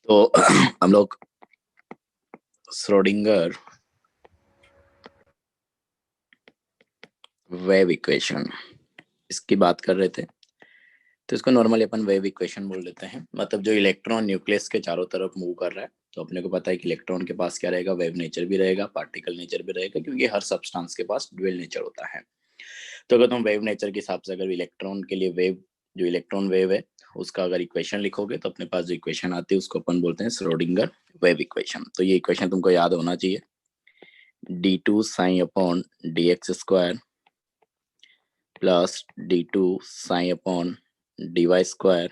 तो हम लोग श्रोडिंगर वेव इक्वेशन इसकी बात कर रहे थे। तो इसको नॉर्मली अपन वेव इक्वेशन बोल देते हैं। मतलब जो इलेक्ट्रॉन न्यूक्लियस के चारों तरफ मूव कर रहा है, तो अपने को पता है कि इलेक्ट्रॉन के पास क्या रहेगा, वेव नेचर भी रहेगा, पार्टिकल नेचर भी रहेगा, क्योंकि हर सब्सटेंस के पास ड्यूअल नेचर होता है। तो अगर तुम वेव नेचर के हिसाब से अगर इलेक्ट्रॉन के लिए वेव, जो इलेक्ट्रॉन वेव है उसका अगर इक्वेशन लिखोगे तो अपने पास जो इक्वेशन आती है उसको अपन बोलते हैं श्रोडिंगर वेव इक्वेशन। तो ये इक्वेशन तुमको याद होना चाहिए, d2 sine upon dx square plus d2 sine upon dy square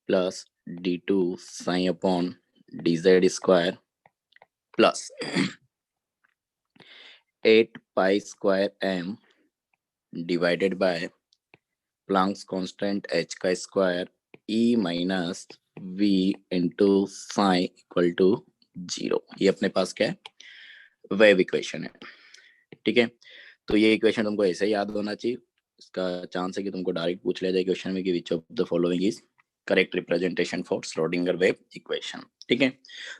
plus d2 sine upon dz square plus 8 pi square m divided by Planck's constant h का square e minus v into sine equal to 0। ये अपने पास क्या है, wave equation है। ठीक है, तो ये इक्वेशन तुमको ऐसे ही याद होना चाहिए। इसका चांस है कि तुमको डायरेक्ट पूछ लिया जाए क्वेश्चन में कि which of the following is correct representation for Schrodinger wave equation. ठीक है,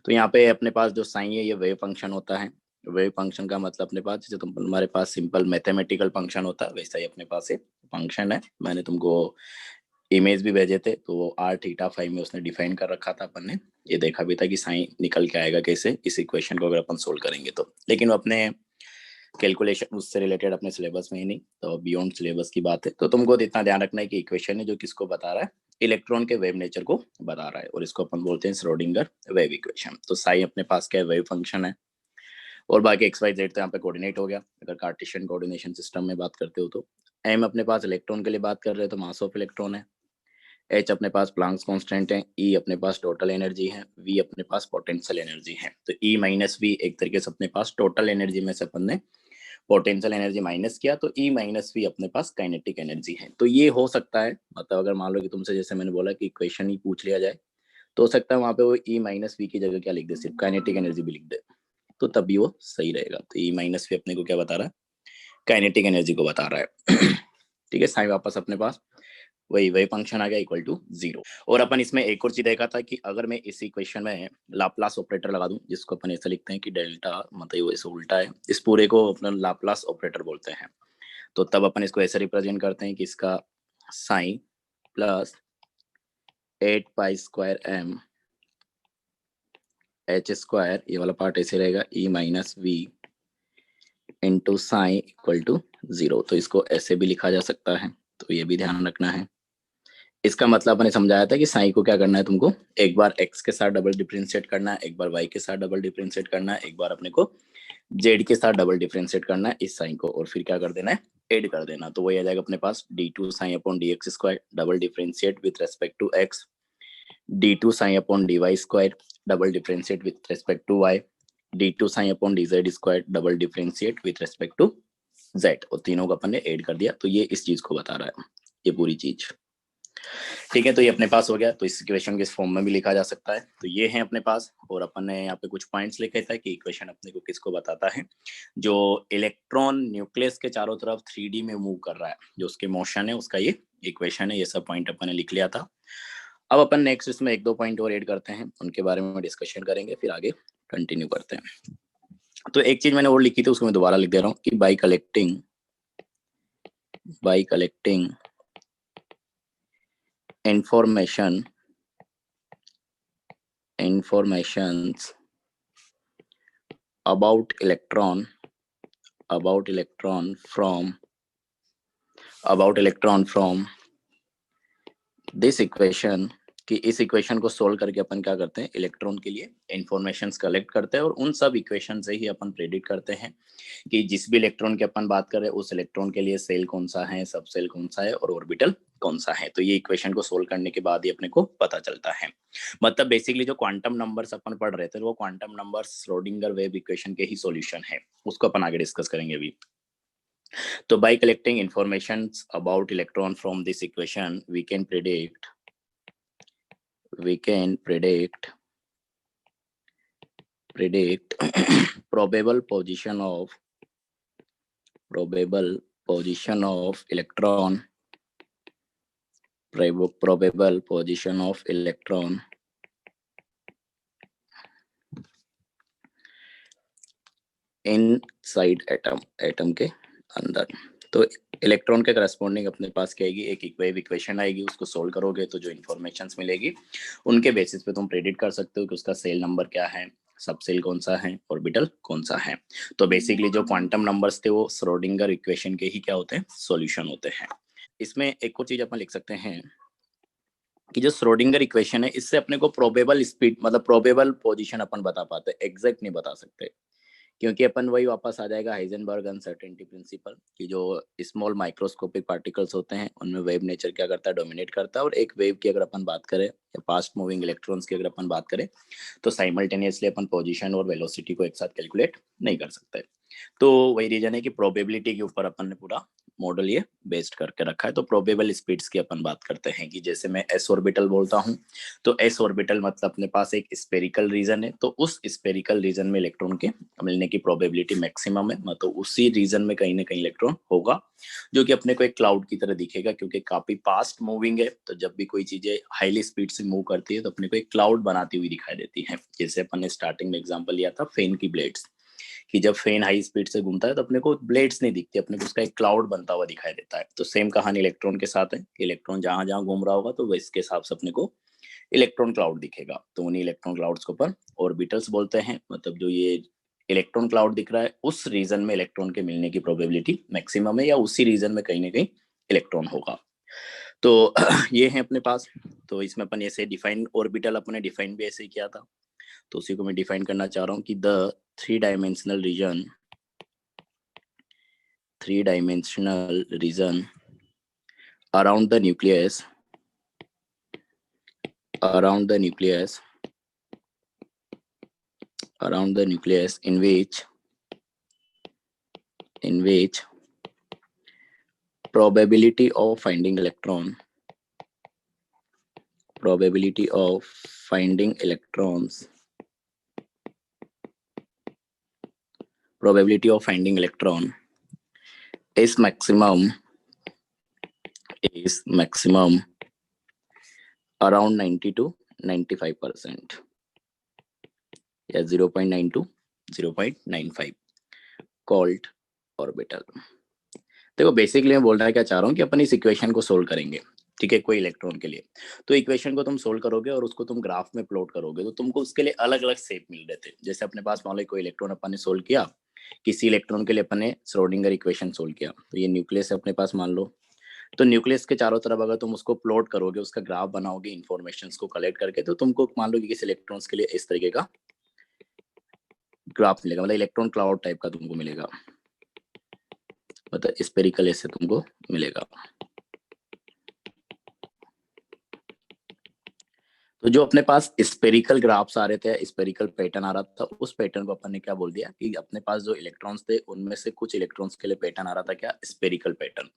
तो यहाँ पे अपने पास जो साइन है ये वेव फंक्शन होता है। वेव फंक्शन का मतलब अपने पास जैसे तुम्हारे पास सिंपल मैथमेटिकल फंक्शन होता है, वैसा ही अपने पास एक फंक्शन है। मैंने तुमको इमेज भी भेजे थे, तो वो आर थीटा फाइव में उसने डिफाइन कर रखा था। अपन ने ये देखा भी था कि साइन निकल के आएगा कैसे इस इक्वेशन को अगर अपन सोल्व करेंगे तो। लेकिन अपने कैलकुलेशन उससे रिलेटेड अपने सिलेबस में ही नहीं, तो बियॉन्ड सिलेबस की बात है। तो तुमको इतना ध्यान रखना है कि इक्वेशन है जो किसको बता रहा है, इलेक्ट्रॉन के वेव नेचर को बता रहा है, और इसको अपन बोलते हैं श्रोडिंगर वेव इक्वेशन। तो साई अपने पास क्या है, वेव फंक्शन है, और बाकी एक्स वाई जेड तो यहाँ पे कोऑर्डिनेट हो गया अगर कार्टेशियन कोऑर्डिनेशन सिस्टम में बात करते हो तो। एम अपने पास इलेक्ट्रॉन के लिए बात कर रहे हैं तो मास ऑफ इलेक्ट्रॉन है। एच अपने पास प्लांक्स कांस्टेंट है। ई अपने पास टोटल एनर्जी है। वी अपने पास पोटेंशियल एनर्जी है। तो ई माइनस वी एक तरीके से अपने पास टोटल एनर्जी में से अपन ने पोटेंशियल एनर्जी माइनस किया, तो ई माइनस वी अपने पास काइनेटिक एनर्जी है। तो ये हो सकता है, मतलब अगर मान लो कि तुमसे जैसे मैंने बोला कि इक्वेशन ही पूछ लिया जाए, तो हो सकता है वहां पे वो ई माइनस वी की जगह क्या लिख दे, सिर्फ काइनेटिक एनर्जी भी लिख दे, तो तभी वो सही रहेगा। तो ई माइनस वी अपने को क्या बता रहा है, काइनेटिक एनर्जी को बता रहा है। ठीक है, साइन वापस अपने पास वही वही फंक्शन आ गया इक्वल टू 0। और अपन इसमें एक और चीज देखा था कि अगर मैं इस इक्वेशन में लाप्लास ऑपरेटर लगा दूं, जिसको अपन ऐसे लिखते हैं कि डेल्टा, मतलब ऐसे उल्टा है, इस पूरे को अपना लाप्लास ऑपरेटर बोलते हैं। तो तब अपन इसको ऐसे रिप्रेजेंट करते हैं कि इसका sine plus 8 pi square M H square, ये वाला पार्ट ऐसे रहेगा, E minus V into sine equal to 0। तो इसको ऐसे भी लिखा जा सकता है, तो ये भी ध्यान रखना है। इसका मतलब मैंने समझाया था कि साइन को क्या करना है तुमको, एक बार एक्स के साथ डबल डिफरेंशिएट करना है, एक बार वाई के साथ डबल डिफरेंशिएट करना है, एक बार अपने को जेड के साथ डबल डिफरेंशिएट करना है इस साइन को, और फिर क्या कर देना है, एड कर देना। तो वही आ जाएगा अपने पास d2 sine upon dx square double differentiate with respect to x, d2 sine upon dy square double differentiate with respect to y, d2 sine upon dz square double differentiate with respect to z, और तीनों को अपन ने add कर दिया। तो ये इस चीज को बता रहा है, ये पूरी चीज। ठीक है, तो ये अपने पास हो गया। तो इस इक्वेशन के इस फॉर्म में भी लिखा जा सकता है। तो ये है अपने पास, और अपन ने यहाँ पे कुछ पॉइंट्स लिखे थे कि इक्वेशन अपने को किसको बताता है, जो इलेक्ट्रॉन न्यूक्लियस के चारों तरफ 3D में मूव कर रहा है, जो उसके मोशन है उसका ये इक्वेशन है। ये सब पॉइंट अपन ने लिख लिया था। अब अपन नेक्स्ट इसमें एक दो पॉइंट और ऐड करते हैं, उनके बारे में डिस्कशन करेंगे, फिर आगे कंटिन्यू करते हैं। तो एक चीज मैंने और लिखी थी, उसको मैं दोबारा लिख दे रहा हूँ कि by collecting informations about electron from this equation, कि इस इक्वेशन को सोल्व करके अपन क्या करते हैं, इलेक्ट्रॉन के लिए इंफॉर्मेशंस कलेक्ट करते हैं, और उन सब इक्वेशन से ही अपन प्रेडिक्ट करते हैं कि जिस भी इलेक्ट्रॉन की अपन बात कर रहे हैं उस इलेक्ट्रॉन के लिए सेल कौन सा है, सब सेल कौन सा है, और ऑर्बिटल कौन सा है। तो ये इक्वेशन को सोल्व करने के बाद ही अपने को पता चलता है। मतलब बेसिकली जो क्वांटम नंबर्स अपन पढ़ रहे थे वो quantum numbers Schrodinger wave equation के ही सॉल्यूशन है, उसको अपन आगे डिस्कस करेंगे अभी। तो by collecting informations about electron from this equation, we can predict probable position of electron, probable position of electron inside atom, atom के अंदर। तो इलेक्ट्रॉन के करस्पॉन्डिंग अपने पास क्या आएगी, एक वेव इक्वेशन आएगी, उसको सोल्व करोगे तो जो इन्फॉर्मेशंस मिलेगी उनके बेसिस पे तुम प्रेडिक्ट कर सकते हो कि उसका सेल नंबर क्या है, सब सेल कौन सा है, ऑर्बिटल कौन सा है। तो बेसिकली जो क्वांटम नंबर्स थे वो श्रोडिंगर इक्वेशन के ही क्या होते हैं, सॉल्यूशन होते हैं। इसमें एक और चीज अपन लिख सकते हैं कि जो श्रोडिंगर इक्वेशन है इससे अपने को प्रोबेबल स्पीड मतलब प्रोबेबल पोजीशन अपन बता पाते हैं, एग्जैक्ट नहीं बता सकते, क्योंकि अपन वही वापस आ जाएगा हाइजेनबर्ग अनसर्टेनिटी प्रिंसिपल कि जो स्मॉल माइक्रोस्कोपिक पार्टिकल्स होते हैं उनमें वेव नेचर क्या करता है, डोमिनेट करता है। और एक वेव की अगर अपन बात करें या फास्ट मूविंग इलेक्ट्रॉन्स की अगर अपन बात करें तो साइमल्टेनियसली अपन पोजीशन और वेलोसिटी को एक साथ कैलकुलेट नहीं कर सकते। तो वही रीजन है कि प्रोबेबिलिटी के ऊपर अपन ने पूरा मॉडल ये बेस्ड करके रखा है। तो प्रोबेबल स्पीड्स की अपन बात करते हैं कि जैसे मैं एस ऑर्बिटल बोलता हूँ तो एस ऑर्बिटल मतलब अपने पास एक स्पेरिकल रीजन है, तो उस स्पेरिकल रीजन में इलेक्ट्रॉन के मिलने की प्रोबेबिलिटी मैक्सिमम है, मतलब उसी रीजन में कहीं ना कहीं इलेक्ट्रॉन होगा जो कि अपने को एक क्लाउड की तरह दिखेगा, क्योंकि काफी फास्ट मूविंग है। तो जब भी कोई चीजें हाईली स्पीड से मूव करती है तो अपने को एक क्लाउड बनाती हुई दिखाई देती है। जैसे अपन ने स्टार्टिंग में एग्जाम्पल लिया था फेन की ब्लेड्स, कि जब फेन हाई स्पीड से घूमता है तो अपने को ब्लेड्स नहीं दिखती, अपने को उसका एक क्लाउड बनता हुआ दिखाई देता है। तो सेम कहानी इलेक्ट्रॉन के साथ है कि इलेक्ट्रॉन जहां जहां घूम रहा होगा तो इसके हिसाब से अपने को इलेक्ट्रॉन क्लाउड दिखेगा। तो उन्हीं इलेक्ट्रॉन क्लाउड्स को अपन ऑर्बिटल्स बोलते हैं। मतलब जो ये इलेक्ट्रॉन क्लाउड दिख रहा है उस रीजन में इलेक्ट्रॉन के मिलने की प्रोबेबिलिटी मैक्सिमम है, या उसी रीजन में कहीं ना कहीं इलेक्ट्रॉन होगा। तो ये है अपने पास। तो इसमें अपन ऐसे डिफाइन ऑर्बिटल अपने डिफाइन भी ऐसे ही किया था, तो उसी को मैं डिफाइन करना चाह रहा हूँ कि the three dimensional region around the nucleus around the nucleus in which probability of finding electrons is maximum around 90 to 95% या 0.9 to 0.95 कॉल्ड ऑर्बिटल। देखो बेसिकली मैं बोलना क्या चाह रहा हूँ कि अपन इस इक्वेशन को सोल्व करेंगे, ठीक है, कोई इलेक्ट्रॉन के लिए। तो इक्वेशन को तुम सोल्व करोगे और उसको तुम ग्राफ में प्लॉट करोगे तो तुमको उसके लिए अलग अलग शेप मिल रहे थे। जैसे अपने पास मान लो कोई इलेक्ट्रॉन अपन ने सोल्व किया, किसी इलेक्ट्रॉन के लिए अपन ने श्रोडिंगर इक्वेशन सोल्व किया, तो ये न्यूक्लियस है अपने पास मान लो। तो न्यूक्लियस के चारों तरफ अगर तुम उसको प्लॉट करोगे, उसका ग्राफ बनाओगे इन्फॉर्मेशन को कलेक्ट करके, तो तुमको मान लो कि किसी इलेक्ट्रॉन्स के लिए इस तरीके का ग्राफ मिलेगा, मतलब इलेक्ट्रॉन क्लाउड टाइप का तुमको मिलेगा, मतलब स्पेरिकल ऐसे तुमको मिलेगा। तो जो अपने पास स्पेरिकल ग्राफ्स आ रहे थे, स्पेरिकल पैटर्न आ रहा था, उस पैटर्न को अपन ने क्या बोल दिया कि अपने पास जो इलेक्ट्रॉन्स थे उनमें से कुछ इलेक्ट्रॉन्स के लिए पैटर्न आ रहा था क्या, स्पेरिकल पैटर्न।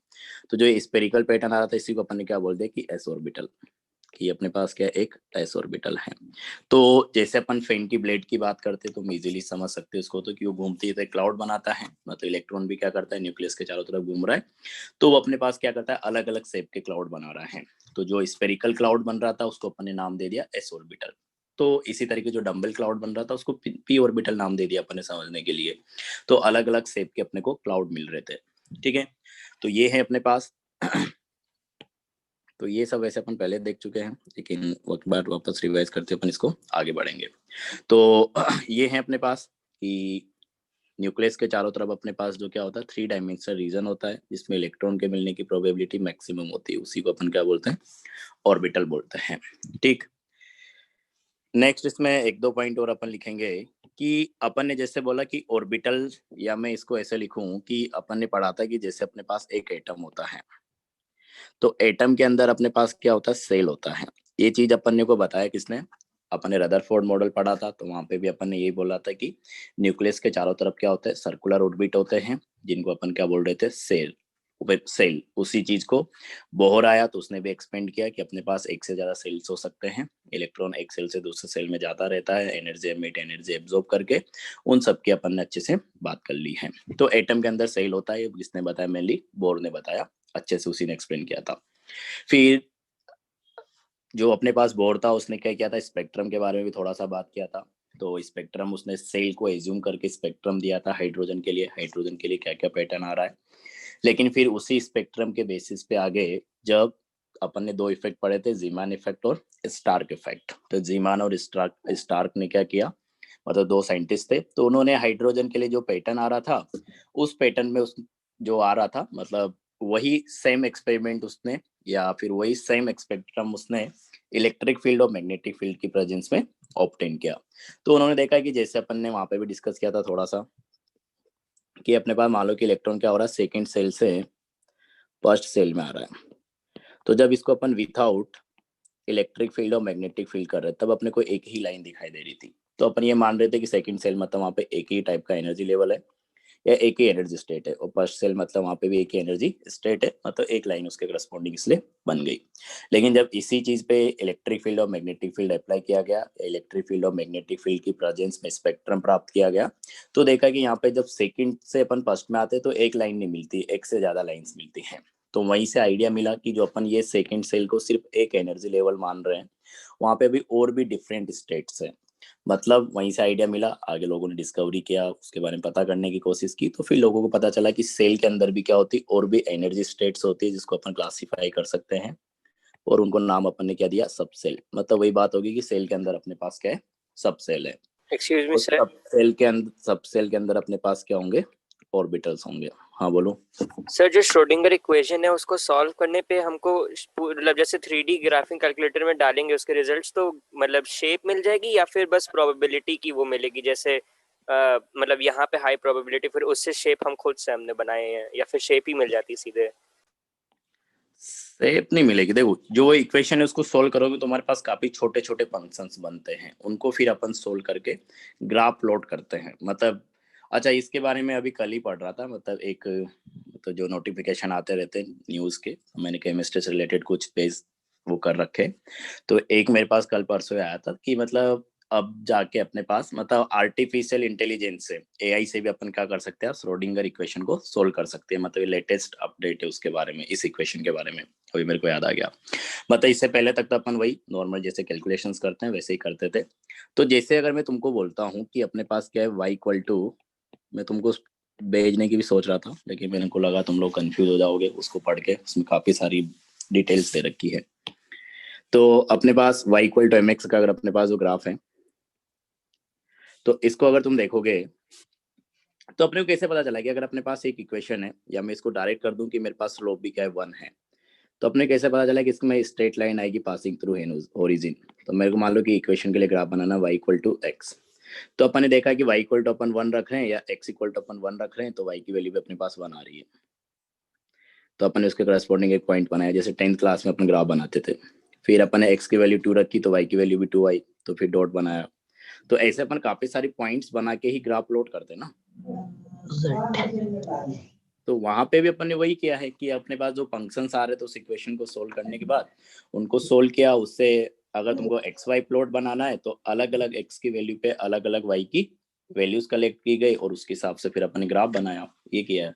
तो जो स्पेरिकल पैटर्न आ रहा था इसी को अपन ने क्या बोल दिया कि एस ऑर्बिटल, कि अपने पास क्या एक एस ऑर्बिटल है। तो जैसे अपन फेन की ब्लेड की बात करते हैं तो हम इजीली समझ सकते हैं उसको, तो कि वो घूमती है तो क्लाउड बनाता है, मतलब इलेक्ट्रॉन भी क्या करता है, न्यूक्लियस के चारों तरफ घूम रहा है, तो वो अपने पास क्या करता है, अलग अलग शेप के क्लाउड बना रहा है। तो जो स्पेरिकल क्लाउड बन रहा था उसको अपन ने नाम दे दिया एस ऑर्बिटल। तो इसी तरीके जो डम्बल क्लाउड बन रहा था उसको पी ऑर्बिटल नाम दे दिया अपने समझने के लिए। तो अलग अलग शेप के अपने को क्लाउड मिल रहे थे, ठीक है। तो ये है अपने पास। तो ये सब वैसे अपन पहले देख चुके हैं, लेकिन एक बार वापस रिवाइज करते अपन इसको आगे बढ़ेंगे। तो ये है अपने पास कि न्यूक्लियस के चारों तरफ अपने पास जो क्या होता है, थ्री डायमेंशनल रीजन होता है जिसमें इलेक्ट्रॉन के मिलने की प्रोबेबिलिटी मैक्सिमम होती है, उसी को अपन क्या बोलते हैं, ऑर्बिटल बोलते हैं, ठीक। नेक्स्ट इसमें एक दो पॉइंट और अपन लिखेंगे कि अपन ने जैसे बोला कि ऑर्बिटल, या मैं इसको ऐसे लिखूं कि अपन ने पढ़ा था कि जैसे अपने पास एक एटम होता है, तो एटम के अंदर अपने पास क्या होता है, सेल होता है। ये चीज अपन ने को बताया किसने, अपन ने रदरफोर्ड मॉडल पढ़ा था, तो वहां पे भी अपन ने यही बोला था कि न्यूक्लियस के चारों तरफ क्या होता है, सर्कुलर ऑर्बिट होते हैं जिनको अपन क्या बोल रहे थे, सेल। सेल उसी चीज को बोहर आया तो उसने भी एक्सपेंड किया कि अपने पास एक से ज्यादा सेल्स हो सकते हैं, इलेक्ट्रॉन एक सेल से दूसरे सेल में जाता रहता है, एनर्जी एमिट एनर्जी एब्जॉर्ब करके, उन सब की अपन ने अच्छे से बात कर ली है। तो एटम के अंदर सेल होता है, जिसने बताया मेनली बोर ने बताया, अच्छे से उसी ने एक्सप्लेन किया था। फिर जो अपने पास बोर था उसने क्या किया था, स्पेक्ट्रम के बारे में भी थोड़ा सा बात किया था तो स्पेक्ट्रम उसने सेल को एज्यूम करके स्पेक्ट्रम दिया था हाइड्रोजन के लिए क्या क्या पैटर्न आ रहा है। लेकिन फिर उसी स्पेक्ट्रम के बेसिस पे आगे जब अपन ने दो इफेक्ट पढ़े थे, जीमान इफेक्ट और स्टार्क इफेक्ट, तो जीमान और स्टार्क ने क्या किया, मतलब दो साइंटिस्ट थे, तो उन्होंने हाइड्रोजन के लिए जो पैटर्न आ रहा था उस पैटर्न में उस जो आ रहा था, मतलब वही सेम एक्सपेरिमेंट उसने या फिर वही सेम स्पेक्ट्रम उसने इलेक्ट्रिक फील्ड और मैग्नेटिक फील्ड की प्रेजेंस में ऑब्टेन किया। तो उन्होंने देखा कि जैसे अपन ने वहां पे भी डिस्कस किया था थोड़ा सा, कि अपने पास मान लो कि इलेक्ट्रॉन क्या हो रहा है, सेकेंड सेल से फर्स्ट सेल में आ रहा है, तो जब इसको अपन विथआउट इलेक्ट्रिक फील्ड और मैग्नेटिक फील्ड कर रहे थे तब अपने को एक ही लाइन दिखाई दे रही थी। तो अपन ये मान रहे थे कि सेकंड सेल मतलब वहाँ पे एक ही टाइप का एनर्जी लेवल है या एक ही एनर्जी स्टेट है, और फर्स्ट सेल मतलब वहाँ पे भी एक ही एनर्जी स्टेट है, मतलब एक लाइन उसके करस्पॉन्डिंग इसलिए बन गई। लेकिन जब इसी चीज पे इलेक्ट्रिक फील्ड और मैग्नेटिक फील्ड अप्लाई किया गया, इलेक्ट्रिक फील्ड और मैग्नेटिक फील्ड की प्रेजेंस में स्पेक्ट्रम प्राप्त किया गया, तो देखा कि यहाँ पे जब सेकंड से अपन फर्स्ट में आते तो एक लाइन नहीं मिलती, एक से ज्यादा लाइंस मिलती हैं। तो वहीं से आइडिया मिला कि जो अपन ये सेकंड सेल को सिर्फ एक एनर्जी लेवल मान रहे हैं, वहां पे भी और भी डिफरेंट स्टेट्स हैं। मतलब वहीं से आइडिया मिला, आगे लोगों ने डिस्कवरी किया, उसके बारे में पता करने की कोशिश की, तो फिर लोगों को पता चला कि सेल के अंदर भी क्या होती, और भी एनर्जी स्टेट्स होती है जिसको अपन क्लासिफाई कर सकते हैं, और उनको नाम अपन ने क्या दिया, सब सेल। मतलब वही बात होगी कि सेल के अंदर अपने पास क्या है, सब सेल है। एक्सक्यूज मी और सर, सब सेल के अंदर अपने पास क्या होंगे, ऑर्बिटल्स होंगे। हाँ बोलो। सर जो श्रोडिंगर इक्वेशन है उसको सॉल्व करने पे हमको मतलब जैसे 3D ग्राफिंग कैलकुलेटर में डालेंगे उसके रिजल्ट्स, तो मतलब शेप मिल जाएगी या फिर बस प्रोबेबिलिटी की वो मिलेगी, जैसे मतलब यहाँ पे हाई प्रोबेबिलिटी फिर उससे शेप हम खुद से हमने बनाए हैं, या फिर शेप ही मिल जाती सीधे? शेप नहीं मिलेगी। देखो जो इक्वेशन है उसको सोल्व करोगे तो तुम्हारे पास काफी छोटे छोटे फंक्शंस बनते हैं, उनको फिर अपन सोल्व करके ग्राफ प्लॉट करते हैं। मतलब अच्छा, इसके बारे में अभी कल ही पढ़ रहा था, मतलब एक तो जो नोटिफिकेशन आते रहते हैं न्यूज के, मैंने केमिस्ट्री से रिलेटेड कुछ पेज वो कर रखे, तो एक मेरे पास कल परसों आया था कि मतलब अब जाके अपने पास मतलब आर्टिफिशियल इंटेलिजेंस से, एआई से भी अपन क्या कर सकते हैं, श्रोडिंगर इक्वेशन को सोल्व कर सकते हैं। मतलब लेटेस्ट अपडेट है उसके बारे में, इस इक्वेशन के बारे में अभी मेरे को याद आ गया। मतलब इससे पहले तक तो अपन वही नॉर्मल जैसे कैलकुलेशंस करते हैं वैसे ही करते थे। तो जैसे अगर मैं तुमको बोलता हूँ कि अपने पास क्या है y इक्वल टू, मैं तुमको भेजने की भी सोच रहा था लेकिन मेरे को लगा तुम लोग कंफ्यूज हो जाओगे उसको पढ़ के, उसमें काफी सारी डिटेल्स दे रखी है। तो अपने पास y equal to M X का अगर अपने पास जो ग्राफ है, तो इसको अगर तुम देखोगे तो अपने को कैसे पता चला कि अगर अपने पास एक इक्वेशन है, या मैं इसको डायरेक्ट कर दूं कि मेरे पास स्लोप भी क्या है 1 है, तो अपने कैसे पता चला कि इसमें स्ट्रेट लाइन आएगी पासिंग थ्रू ओरिजिन। तो मेरे को मान लो कि इक्वेशन के लिए ग्राफ बनाना y इक्वल टू एक्स, तो अपन ने देखा कि y इक्वल टू अपन 1 रख रहे हैं या x इक्वल टू अपन 1 रख रहे हैं, तो y की वैल्यू भी अपने पास 1 आ रही है। तो अपन ने उसके करस्पॉन्डिंग एक पॉइंट बनाया, जैसे 10th क्लास में अपन ग्राफ बनाते थे, फिर अपन ने x की वैल्यू 2 रखी तो y की वैल्यू भी 2 आई, तो फिर डॉट बनाया। तो ऐसे अपन काफी सारी पॉइंट्स बना के ही ग्राफ प्लॉट करते हैं ना। तो वहां पे भी अपन ने वही किया है कि अपने पास जो फंक्शंस आ रहे थे उस इक्वेशन को सोल्व करने के बाद उनको सोल्व किया, उससे अगर तुमको एक्स वाई प्लॉट बनाना है तो अलग अलग एक्स की वैल्यू पे अलग अलग वाई की वैल्यूज कलेक्ट की गई और उसके हिसाब से फिर अपन ने ग्राफ बनाया, ये किया है।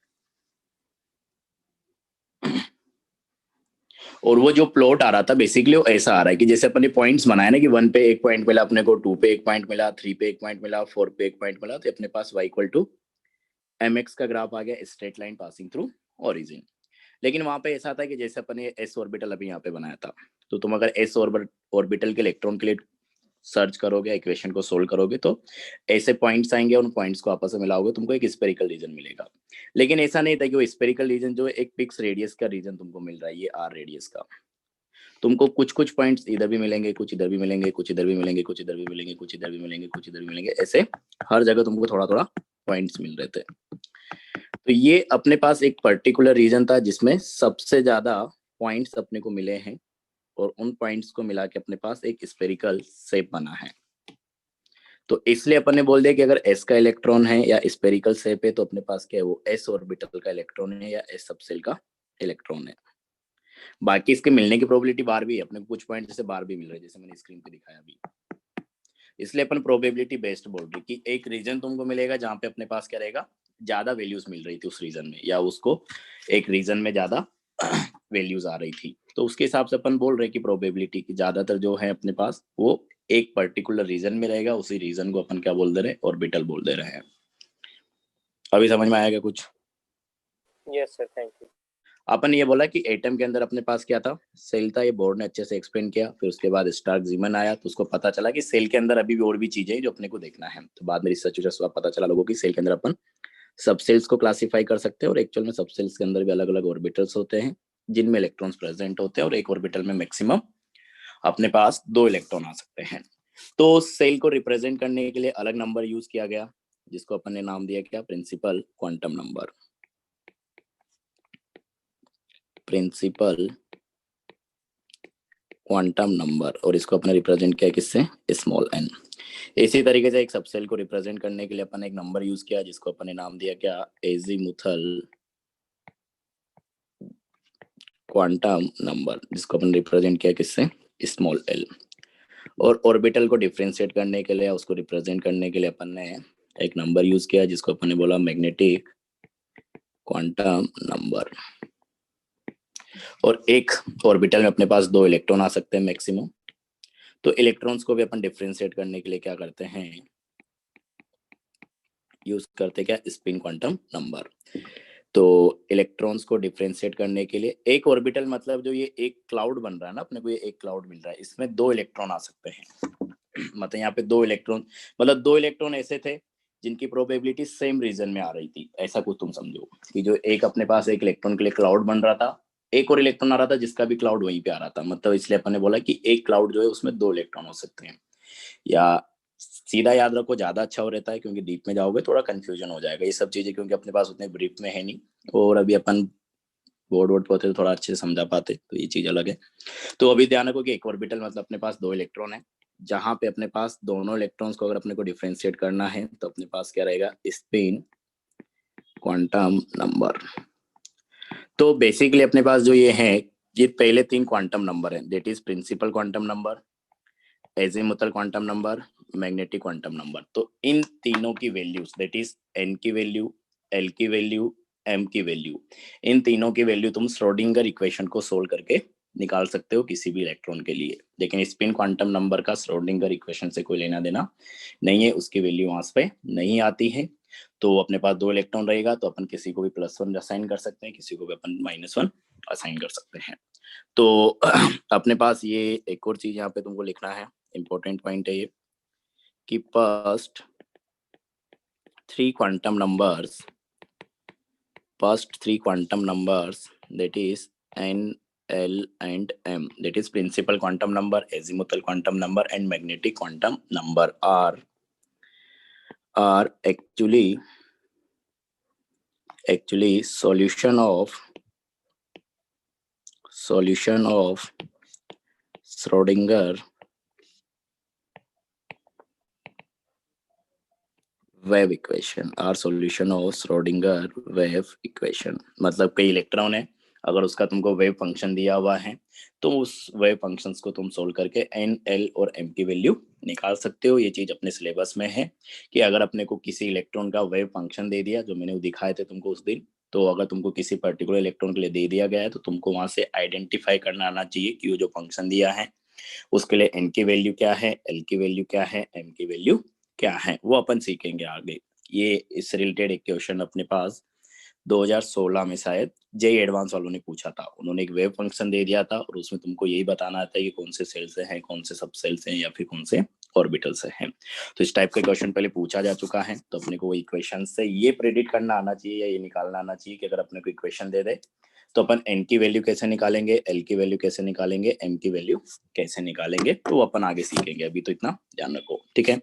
और वो जो प्लॉट आ रहा था बेसिकली वो ऐसा आ रहा है कि जैसे अपन ने पॉइंट्स बनाया ना कि 1 पे एक पॉइंट मिला अपने को, 2 पे एक पॉइंट मिला, 3 पे एक पॉइंट मिला, 4 पे एक पॉइंट मिला, तो अपने पास y equal to M X का ग्राफ आ गया, straight line passing through origin. लेकिन वहां पे ऐसा था कि जैसे अपन ने एस ऑर्बिटल अभी यहाँ पे बनाया था, तो तुम अगर एस ऑर्बिटल के इलेक्ट्रॉन के लिए सर्च करोगे, इक्वेशन को सोल्व करोगे, तो ऐसे पॉइंट्स आएंगे, उन पॉइंट्स को आपस में मिलाओगे तुमको एक स्पेरिकल रीजन मिलेगा। लेकिन ऐसा नहीं था कि वो स्पेरिकल रीजन जो एक फिक्स रेडियस का रीजन तुमको मिल रहा है, ये आर रेडियस का, तुमको कुछ कुछ पॉइंट्स इधर भी मिलेंगे, कुछ इधर भी मिलेंगे, कुछ इधर भी मिलेंगे, कुछ इधर भी मिलेंगे, कुछ इधर भी मिलेंगे, कुछ इधर भी मिलेंगे, ऐसे हर जगह तुमको थोड़ा थोड़ा पॉइंट्स मिल रहे थे। तो ये अपने पास एक पर्टिकुलर रीजन था जिसमें सबसे ज्यादा पॉइंट्स अपने को मिले हैं, और उन पॉइंट्स को मिला के अपने पास एक स्पेरिकल शेप बना है। तो इसलिए अपन ने बोल दिया कि अगर एस का इलेक्ट्रॉन है या स्पेरिकल शेप है तो अपने पास क्या है, वो एस ऑर्बिटल का इलेक्ट्रॉन है या एस सबसेल का इलेक्ट्रॉन है। बाकी इसके मिलने की प्रोबेबिलिटी बार भी है, अपने को कुछ पॉइंट जैसे बार भी मिल रहे हैं जैसे मैंने स्क्रीन पे दिखाया अभी। इसलिए अपन प्रोबेबिलिटी बेस्ड बोल रहे कि एक रीजन तुमको मिलेगा जहां पे अपने पास क्या रहेगा, ज्यादा वैल्यूज मिल रही थी उस रीजन में, या उसको एक रीजन में ज्यादा वैल्यूज आ रही थी, तो उसके हिसाब से अपन बोल रहे कि प्रोबेबिलिटी की ज्यादातर जो है अपने पास वो एक पर्टिकुलर रीजन में रहेगा, उसी रीजन को अपन क्या बोल दे रहे हैं, ऑर्बिटल बोल दे रहे हैं। अभी समझ में आएगा कुछ? Yes sir, thank you. अपन ये बोला कि एटम के अंदर अपने पास क्या था, सेल था, ये बोर्ड ने अच्छे से एक्सप्लेन किया। फिर उसके बाद स्टार्क जीमन आया, तो उसको पता चला कि सेल के अंदर अभी भी और भी चीजें हैं जो अपने को देखना है। तो बाद में रिसर्च पता चला लोगों की सेल के अंदर अपन सब सेल्स को क्लासिफाई कर सकते हैं, और एक्चुअल में सब सेल्स के अंदर भी अलग अलग ऑर्बिटल्स होते हैं जिनमें इलेक्ट्रॉन्स प्रेजेंट होते हैं, और एक ऑर्बिटल में मैक्सिमम अपने पास 2 इलेक्ट्रॉन आ सकते हैं। तो सेल को रिप्रेजेंट करने के लिए अलग नंबर यूज किया गया, जिसको अपन ने नाम दिया क्या, principal quantum number. Principal quantum number, और इसको अपने रिप्रेजेंट किया किससे, स्मॉल एन। इसी तरीके से एक सबसेल को रिप्रेजेंट करने के लिए अपन एक नंबर यूज किया, जिसको अपन ने नाम दिया क्या, एजीमुथल क्वांटम नंबर, जिसको अपन रिप्रेजेंट किया किससे, स्मॉल एल। और ऑर्बिटल को डिफरेंशिएट करने के लिए, उसको रिप्रेजेंट करने के लिए अपन ने एक नंबर यूज किया, जिसको अपन ने बोला मैग्नेटिक क्वांटम नंबर। और एक ऑर्बिटल में अपने पास 2 इलेक्ट्रॉन आ सकते हैं मैक्सिमम। तो इलेक्ट्रॉन्स को भी अपन डिफरेंशिएट करने के लिए क्या करते हैं, यूज करते क्या, स्पिन क्वांटम नंबर। तो इलेक्ट्रॉन्स को डिफरेंशिएट करने के लिए एक ऑर्बिटल, मतलब जो ये एक क्लाउड बन रहा है ना अपने को, ये एक क्लाउड मिल रहा है, इसमें 2 इलेक्ट्रॉन आ सकते हैं। मतलब यहाँ पे 2 इलेक्ट्रॉन, मतलब 2 इलेक्ट्रॉन ऐसे थे जिनकी प्रोबेबिलिटी सेम रीजन में आ रही थी। ऐसा कुछ तुम समझो कि जो एक अपने पास एक इलेक्ट्रॉन के लिए क्लाउड बन रहा था, एक और इलेक्ट्रॉन आ रहा था जिसका भी क्लाउड वहीं पे आ रहा था। मतलब इसलिए अपन ने बोला कि एक क्लाउड जो है उसमें 2 इलेक्ट्रॉन हो सकते हैं। या सीधा याद रखो, ज्यादा अच्छा हो रहता है, क्योंकि डीप में जाओगे थोड़ा कंफ्यूजन हो जाएगा ये सब चीजें, क्योंकि अपने पास उतने ब्रीफ में है नहीं, और अभी अपन बोर्ड वोर्ड पे होते तो थोड़ा अच्छे से समझा पाते, तो ये चीज अलग है। तो अभी ध्यान रखो कि एक ऑर्बिटल मतलब अपने पास 2 इलेक्ट्रॉन है, जहां पे अपने पास दोनों इलेक्ट्रॉन्स को अगर अपने को डिफरेंशिएट करना है तो अपने पास क्या रहेगा, स्पिन क्वांटम नंबर। तो बेसिकली अपने पास जो ये है, ये पहले 3 क्वांटम नंबर है, that is principal quantum number, azimuthal quantum number, magnetic quantum number. तो इन तीनों की वैल्यूज, दैट इज एन की वैल्यू, एल की वैल्यू, एम की वैल्यू, इन तीनों की वैल्यू तुम श्रोडिंगर इक्वेशन को सोल्व करके निकाल सकते हो किसी भी इलेक्ट्रॉन के लिए। लेकिन स्पिन क्वांटम नंबर का श्रोडिंगर इक्वेशन से कोई लेना देना नहीं है, उसकी वैल्यू वहां पे नहीं आती है। तो अपने पास 2 इलेक्ट्रॉन रहेगा तो अपन किसी को भी +1 असाइन कर सकते हैं, किसी को भी अपन -1 असाइन कर सकते हैं। तो अपने पास ये एक और चीज यहाँ पे तुमको लिखना है, इंपॉर्टेंट पॉइंट है ये, कि first 3 quantum numbers, that is n, l and m, that is principal quantum number, azimuthal quantum number and magnetic quantum number are actually solution of Schrodinger wave equation, are solution of Schrodinger wave equation. मतलब कई electron है, अगर उसका तुमको wave function दिया हुआ है तो उस वेव फंक्शंस को तुम सोल्व करके एन, एल और एम की वैल्यू निकाल सकते हो। ये चीज अपने सिलेबस में है कि अगर अपने को किसी इलेक्ट्रॉन का वेव फंक्शन दे दिया, जो मैंने दिखाए थे तुमको उस दिन, तो अगर तुमको किसी पर्टिकुलर इलेक्ट्रॉन के लिए दे दिया गया है तो तुमको वहां से आइडेंटिफाई करना आना चाहिए कि वो जो फंक्शन दिया है उसके लिए एन की वैल्यू क्या है, एल की वैल्यू क्या है, एम की वैल्यू क्या है, वो अपन सीखेंगे आगे। ये इस रिलेटेड एक क्वेश्चन अपने पास 2016 में शायद जेई एडवांस वालों ने पूछा था। उन्होंने एक वेव फंक्शन दे दिया था और उसमें तुमको यही बताना था कि कौन से सेल्स हैं, कौन से सब सेल्स हैं, या फिर कौन से ऑर्बिटल से हैं। तो इस टाइप का क्वेश्चन पहले पूछा जा चुका है, तो अपने को वो इक्वेशन से ये प्रेडिक्ट करना आना चाहिए या ये निकालना आना चाहिए कि अगर अपने को इक्वेशन दे दे तो अपन एन की वैल्यू कैसे निकालेंगे, एल की वैल्यू कैसे निकालेंगे, एम की वैल्यू कैसे निकालेंगे, तो अपन आगे सीखेंगे। अभी तो इतना ध्यान रखो, ठीक है।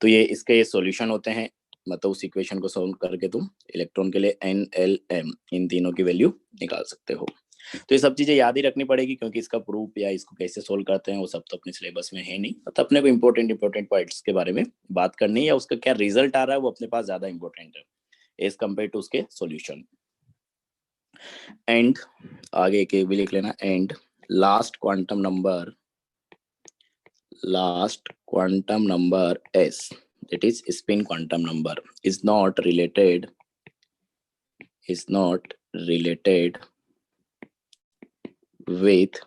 तो ये इसके ये सॉल्यूशन होते हैं, मतलब उस इक्वेशन को सॉल्व करके तुम इलेक्ट्रॉन के लिए एन, एल, एम इन तीनों की वैल्यू निकाल सकते हो। तो ये सब चीजें याद ही रखनी पड़ेगी, क्योंकि इसका प्रूफ या इसको कैसे सोल्व करते हैं वो सब तो अपने सिलेबस में है नहीं। मतलब अपने को इंपॉर्टेंट पॉइंट्स के बारे में बात करनी है, या उसका क्या रिजल्ट आ रहा है वो अपने पास ज्यादा इंपॉर्टेंट है एज कम्पेयर टू उसके सॉल्यूशन। एंड आगे के भी लिख लेना, and last quantum number s, that is spin quantum number, is not related with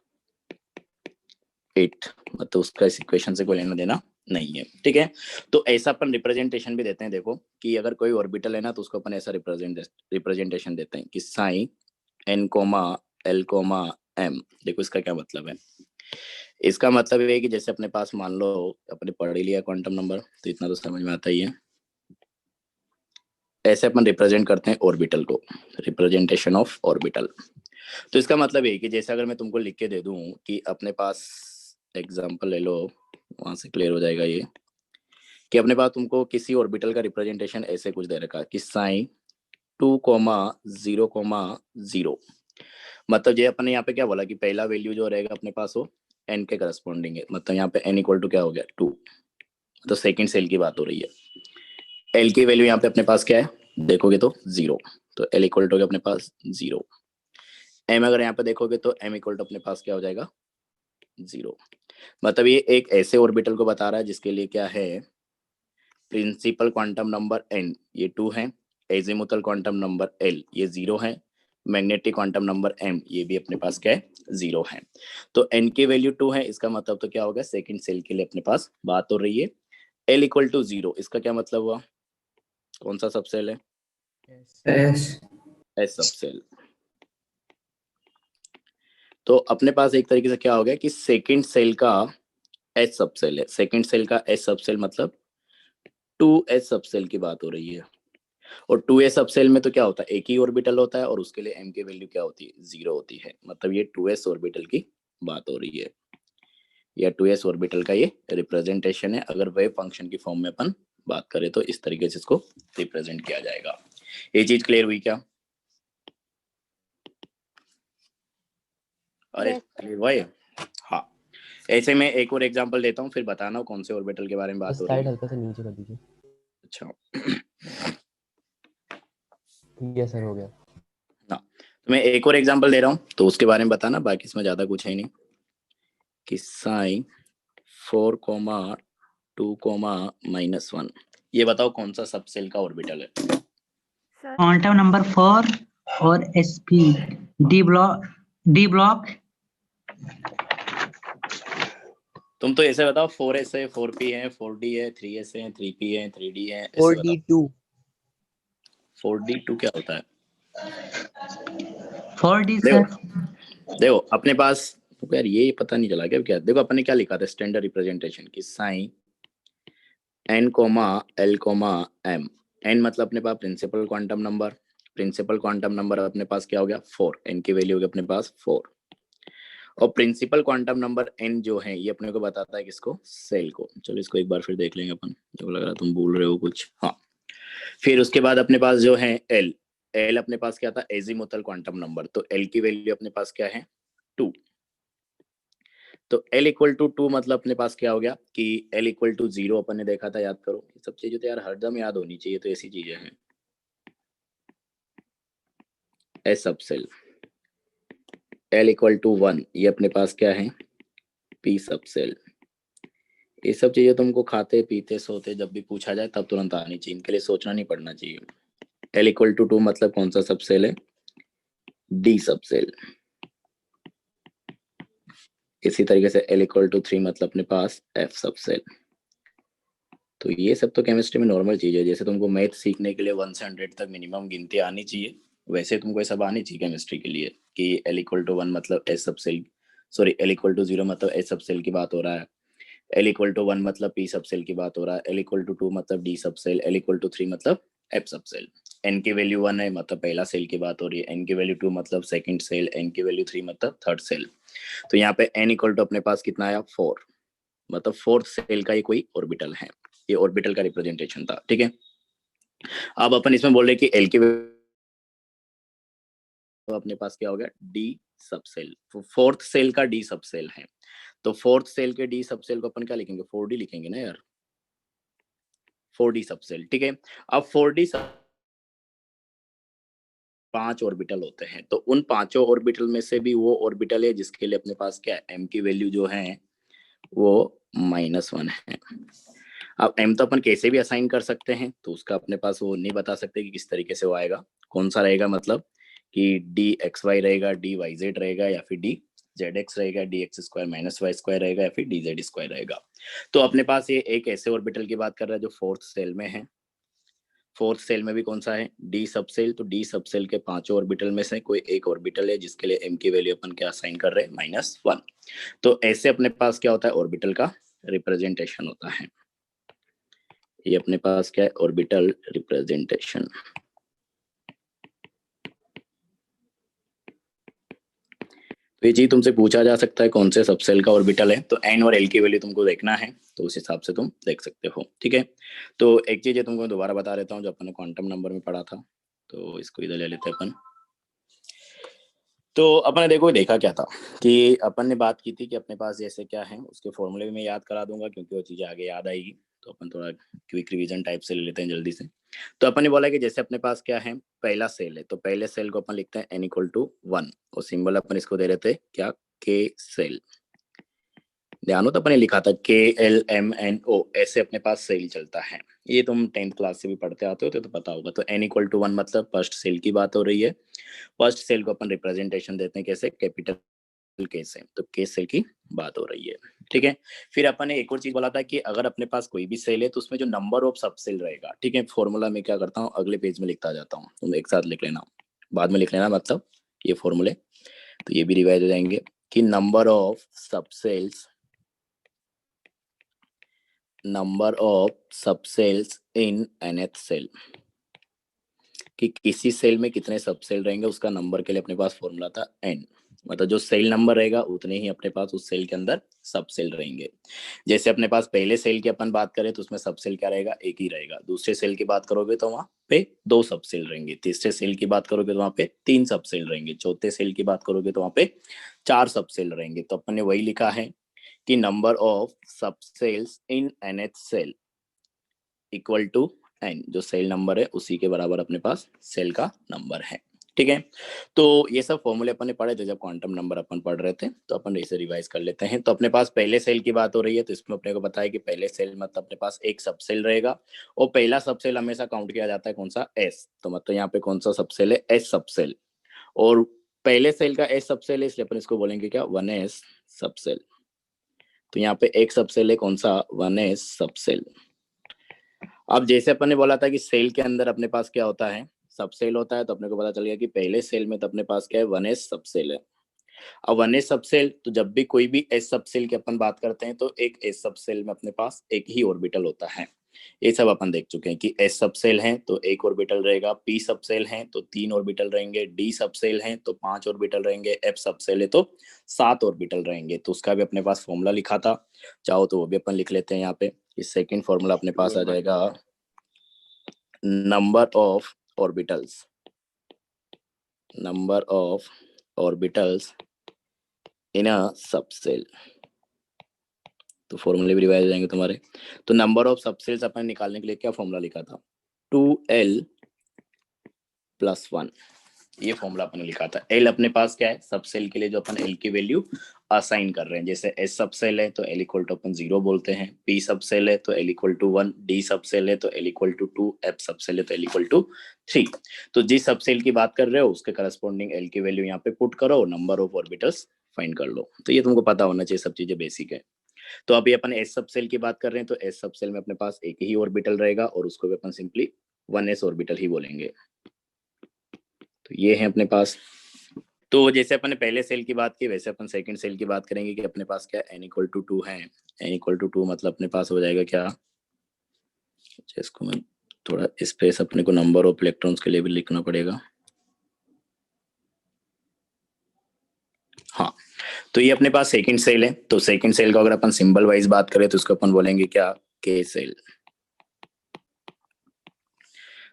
it मतलब उसका इस इक्वेशन से कोई लेना देना नहीं है, ठीक है। तो ऐसा अपन रिप्रेजेंटेशन भी देते हैं, देखो कि अगर कोई ऑर्बिटल है ना तो उसको अपन ऐसा रिप्रेजेंटेशन देते हैं कि sine n comma l comma m। देखो इसका क्या मतलब है, इसका मतलब ये है कि जैसे अपने पास मान लो अपने पढ़ ही लिया क्वांटम नंबर, तो इतना तो समझ में आता ही है। ऐसे अपन रिप्रेजेंट करते हैं ऑर्बिटल को, रिप्रेजेंटेशन ऑफ ऑर्बिटल। तो इसका मतलब है कि जैसे अगर मैं तुमको लिख के दे दूं कि अपने पास एग्जांपल ले लो, वहां से क्लियर हो जाएगा ये, कि अपने पास तुमको किसी ऑर्बिटल का रिप्रेजेंटेशन ऐसे कुछ दे रखा कि साइन 2,0,0। मतलब ये अपने यहाँ पे क्या बोला कि पहला वैल्यू जो रहेगा अपने पास वो n के करस्पॉन्डिंग है, मतलब यहाँ पे n इक्वल टू क्या हो गया 2, तो सेकंड सेल की बात हो रही है। l की वैल्यू यहाँ पे अपने पास क्या है देखोगे तो 0, तो l इक्वल टू अपने पास 0। m अगर यहाँ पे देखोगे तो m इक्वल टू अपने पास क्या हो जाएगा 0। मतलब ये एक ऐसे ऑर्बिटल को बता रहा है जिसके लिए क्या है प्रिंसिपल क्वांटम नंबर n ये 2 है, एजिमुथल क्वांटम नंबर l ये 0 है, मैग्नेटिक क्वांटम नंबर m ये भी अपने पास क्या है 0 है। तो n की वैल्यू 2 है, इसका मतलब तो क्या होगा सेकंड सेल के लिए अपने पास बात हो रही है। l इक्वल टू 0 इसका क्या मतलब हुआ, कौन सा सबसेल है एस एस सबसेल। तो अपने पास एक तरीके से क्या हो गया कि सेकंड सेल का एस सबसेल है, सेकंड सेल का एस सबसेल मतलब 2s सबसेल की बात हो रही है। और 2s सबसेल में तो क्या होता है एक ही ऑर्बिटल होता है और उसके लिए m की वैल्यू क्या होती है 0 होती है, मतलब ये 2s ऑर्बिटल की बात हो रही है, या 2s ऑर्बिटल का ये रिप्रेजेंटेशन है। अगर वेव फंक्शन की फॉर्म में अपन बात करें तो इस तरीके से इसको रिप्रेजेंट किया जाएगा। ये चीज क्लियर हुई क्या? अरे क्लियर हुआ ये? हाँ, ऐसे में एक और एग्जांपल देता हूँ, फिर बताना कौन से ऑर्बिटल के बारे में बात हो रही है। हल्का सा नीचे कर दीजिए। अच्छा यस सर हो गया। ना, तो मैं एक और एग्जांपल दे रहा हूँ तो उसके बारे में बताना, बाकी इसमें ज्यादा कुछ है नहीं। कि साइन 4,2,-1, ये बताओ कौन सा सबसेल का ऑर्बिटल है? क्वांटम नंबर 4 और sp डी ब्लॉक। तुम तो ऐसे बताओ 4s है, 4p है, 4d है, 3s है, 3p है, 3d है, ऐसे बताओ। 4d2 क्या होता है? 4d देखो सर। देखो अपने पास तो यार ये पता नहीं चला क्या देखो अपने क्या लिखा था स्टैंडर्ड रिप्रेजेंटेशन की sign n comma l comma m। n मतलब अपने पास principal quantum number, principal quantum number अपने पास क्या हो गया 4, n की वैल्यू होगी अपने पास 4। और प्रिंसिपल क्वांटम नंबर n जो है ये अपने को बताता है किसको सेल को। चलो इसको एक बार फिर देख लेंगे अपन, जो लग रहा तुम भूल रहे हो कुछ। हाँ, फिर उसके बाद अपने पास जो है l, l अपने पास क्या था एजीमुथल क्वांटम नंबर, तो l की वैल्यू अपने पास क्या है 2। तो l इक्वल टू 2 मतलब अपने पास क्या हो गया कि l इक्वल टू 0 अपन ने देखा था, याद करो ये सब चीजें तो यार हरदम याद होनी चाहिए, तो ऐसी चीजें हैं। S subshell l equal to 1 ये अपने पास क्या है p सबसेल। ये सब चीजें तुमको खाते पीते सोते जब भी पूछा जाए तब तुरंत आनी चाहिए, इनके लिए सोचना नहीं पड़ना चाहिए। l इक्वल टू 2 मतलब कौन सा सबसेल है d सबसेल। इसी तरीके से l इक्वल टू 3 मतलब अपने पास f सबसेल। तो ये सब तो केमिस्ट्री में नॉर्मल चीज है, जैसे तुमको मैथ सीखने के लिए 1 से 100 तक मिनिमम गिनती आनी चाहिए, वैसे तुमको ये सब आनी चाहिए केमिस्ट्री के लिए कि l इक्वल टू 1 मतलब S subshell, sorry l equal to 0 मतलब एस सबसेल की बात हो रहा है, l इक्वल टू 1 मतलब p सबसेल की बात हो रहा है, l इक्वल टू 2 मतलब d subshell, l equal to 3 मतलब f सबसेल। n की वैल्यू 1 है मतलब पहला सेल की बात हो रही है, n की वैल्यू 2 मतलब सेकंड सेल, n की वैल्यू 3 मतलब थर्ड सेल। तो यहाँ पे n इक्वल टू अपने पास कितना आया 4, मतलब फोर्थ सेल का ये कोई ऑर्बिटल है, ये ऑर्बिटल का रिप्रेजेंटेशन था, ठीक है। अब अपन इसमें बोल रहे कि एल की तो अपने पास क्या हो गया डी सबसेल, फोर्थ सेल का डी सबसेल है, तो फोर्थ सेल के डी सबसेल को अपन क्या लिखेंगे 4d लिखेंगे ना यार, 4d सबसेल, ठीक है। अब 4d 5 ऑर्बिटल होते हैं, तो उन पांचों ऑर्बिटल में से भी वो ऑर्बिटल है जिसके लिए अपने पास क्या है m की वैल्यू जो है वो -1 है। अब m तो अपन कैसे भी असाइन कर सकते हैं, तो उसका अपने पास वो नहीं बता सकते कि किस तरीके से वो आएगा, कौन सा रहेगा, मतलब कि डी एक्स वाई रहेगा, डी वाई जेड रहेगा, या फिर डी ZX रहेगा, DX square minus Y square रहेगा या फिर DZ स्क्वायर रहेगा। तो अपने पास ये एक ऐसे ऑर्बिटल की बात कर रहा है जो फोर्थ सेल में है। फोर्थ सेल में भी कौन सा है? D subshell. तो डी सबसेल के पांचों ऑर्बिटल में से कोई एक ऑर्बिटल है जिसके लिए m की वैल्यू अपन क्या साइन कर रहे हैं? -1। तो ऐसे अपने पास क्या होता है? ऑर्बिटल का रिप्रेजेंटेशन होता है। ये अपने पास क्या है? Orbital representation. तो ये चीज तुमसे पूछा जा सकता है कौन से सबसेल का ऑर्बिटल है, तो n और l की वैल्यू तुमको देखना है, तो उस हिसाब से तुम देख सकते हो। ठीक है, तो एक चीज ये तुमको दोबारा बता देता हूँ जो अपन ने क्वांटम नंबर में पढ़ा था, तो इसको इधर ले लेते हैं अपन। तो अपन ने देखा क्या था कि अपन ने बात की थी कि अपने पास जैसे क्या है, उसके फॉर्मूले भी मैं याद करा दूंगा क्योंकि वो चीजें आगे याद आएगी। तो अपन थोड़ा क्विक रिवीजन टाइप से ले लेते हैं जल्दी से। तो अपन ने बोला कि जैसे अपने पास क्या है, पहला सेल है, तो पहले सेल को अपन लिखते हैं n=1 और सिंबल अपन इसको दे रहे थे क्या? K shell. ध्यान हो तो अपने लिखा था KLMNO, ऐसे अपने पास सेल चलता है। ये तुम 10th क्लास से भी पढ़ते आते हो तो पता होगा। तो n=1 मतलब फर्स्ट सेल की बात हो रही है। फर्स्ट सेल को अपन रिप्रेजेंटेशन देते हैं कैसे? कैपिटल K से। तो K सेल की बात हो रही है। ठीक है, फिर अपन ने एक और चीज बोला था कि अगर अपने पास कोई भी सेल है तो उसमें जो नंबर ऑफ सब सेल रहेगा, ठीक है, फॉर्मूला में क्या करता हूँ, अगले पेज में लिखता जाता हूँ, तुम एक साथ लिख लेना, बाद में लिख लेना, मतलब ये फॉर्मूले तो ये भी रिवाइज हो जाएंगे कि number of subshells in nth shell, कि किसी सेल में कितने सब सेल रहेंगे उसका नंबर के लिए अपने पास फॉर्मूला था n, मतलब जो सेल नंबर रहेगा उतने ही अपने पास उस सेल के अंदर सब सेल रहेंगे। जैसे अपने पास पहले सेल की अपन बात करें तो उसमें सब सेल क्या रहेगा? एक ही रहेगा। दूसरे सेल की बात करोगे तो वहां पे 2 सब सेल रहेंगे। तीसरे सेल की बात करोगे तो वहां पे 3 सब सेल रहेंगे। चौथे सेल की बात करोगे तो वहां पे 4 सब सेल रहेंगे। तो अपन ने वही लिखा है कि number of subshells in nth shell equal to n, जो सेल नंबर है उसी के बराबर अपने पास सेल का नंबर है। ठीक है, तो ये सब फॉर्मूले अपन ने पढ़े थे जब क्वांटम नंबर अपन पढ़ रहे थे, तो अपन इसे रिवाइज कर लेते हैं। तो अपने पास पहले सेल की बात हो रही है, तो इसमें अपने को पता है कि पहले सेल मतलब अपने पास एक सब सेल रहेगा और पहला सब सेल हमेशा काउंट किया जाता है कौन सा? S। तो मतलब यहाँ पे कौन सा सब सेल है? S सब सेल। और पहले सेल का S सब सेल है इसलिए अपन इसको बोलेंगे क्या? 1s सब सेल। तो यहाँ पे एक सब सेल है कौन सा? 1s सब सेल। अब जैसे अपन ने बोला था कि सेल के अंदर अपने पास क्या होता है? सब सेल होता है, तो अपने को पता चल गया कि पहले सेल में तो अपने पास क्या है? 1s सब सेल है। अब 1s सब सेल, तो जब भी कोई भी s सब सेल की अपन बात करते हैं तो एक s सब सेल में अपने पास एक ही ऑर्बिटल होता है। ये सब अपन देख चुके हैं कि s सब सेल है तो एक ऑर्बिटल रहेगा, p सब सेल है तो 3 ऑर्बिटल रहेंगे, d सब सेल है तो 5 ऑर्बिटल रहेंगे, f सब सेल है तो 7 ऑर्बिटल रहेंगे। तो उसका भी अपने पास फॉर्मूला लिखा था, चाहो तो वो भी अपन लिख लेते हैं यहाँ पे। इस सेकेंड फॉर्मूला अपने पास आ जाएगा number of orbitals in a subshell. तो फॉर्मूले भी रिवाइज हो जाएंगे तुम्हारे। तो नंबर ऑफ सबसेल्स अपन निकालने के लिए क्या फॉर्मूला लिखा था? 2l + 1, ये फॉर्मूला अपन ने लिखा था। l अपने पास क्या है? सबसेल के लिए जो अपन l की वैल्यू असाइन कर रहे हैं, जैसे s सबसेल है तो l = अपन 0 बोलते हैं, p सबसेल है तो l = 1, d सबसेल है तो l = 2, f सबसेल है तो l = 3। तो जिस सबसेल की बात कर रहे हो उसके करस्पॉन्डिंग l की वैल्यू यहाँ पे पुट करो, नंबर ऑफ ऑर्बिटल्स फाइंड कर लो। तो ये तुमको पता होना चाहिए, सब चीजें बेसिक है। तो अभी अपन s सबसेल की बात कर रहे हैं, तो s सबसेल में अपने पास एक ही ऑर्बिटल रहेगा और उसको भी अपन सिंपली 1s ऑर्बिटल ही बोलेंगे। तो ये है अपने पास। तो जैसे अपन ने पहले सेल की बात की वैसे अपन सेकंड सेल की बात करेंगे कि अपने पास क्या n = 2 है। n = 2 मतलब अपने पास हो जाएगा क्या? इसको मैं थोड़ा स्पेस, अपने को नंबर ऑफ इलेक्ट्रॉन्स के लिए भी लिखना पड़ेगा। हाँ, तो ये अपने पास सेकंड सेल है। तो सेकंड सेल का अगर अपन सिंबल वाइज बात करें तो उसको अपन बोलेंगे क्या? K shell.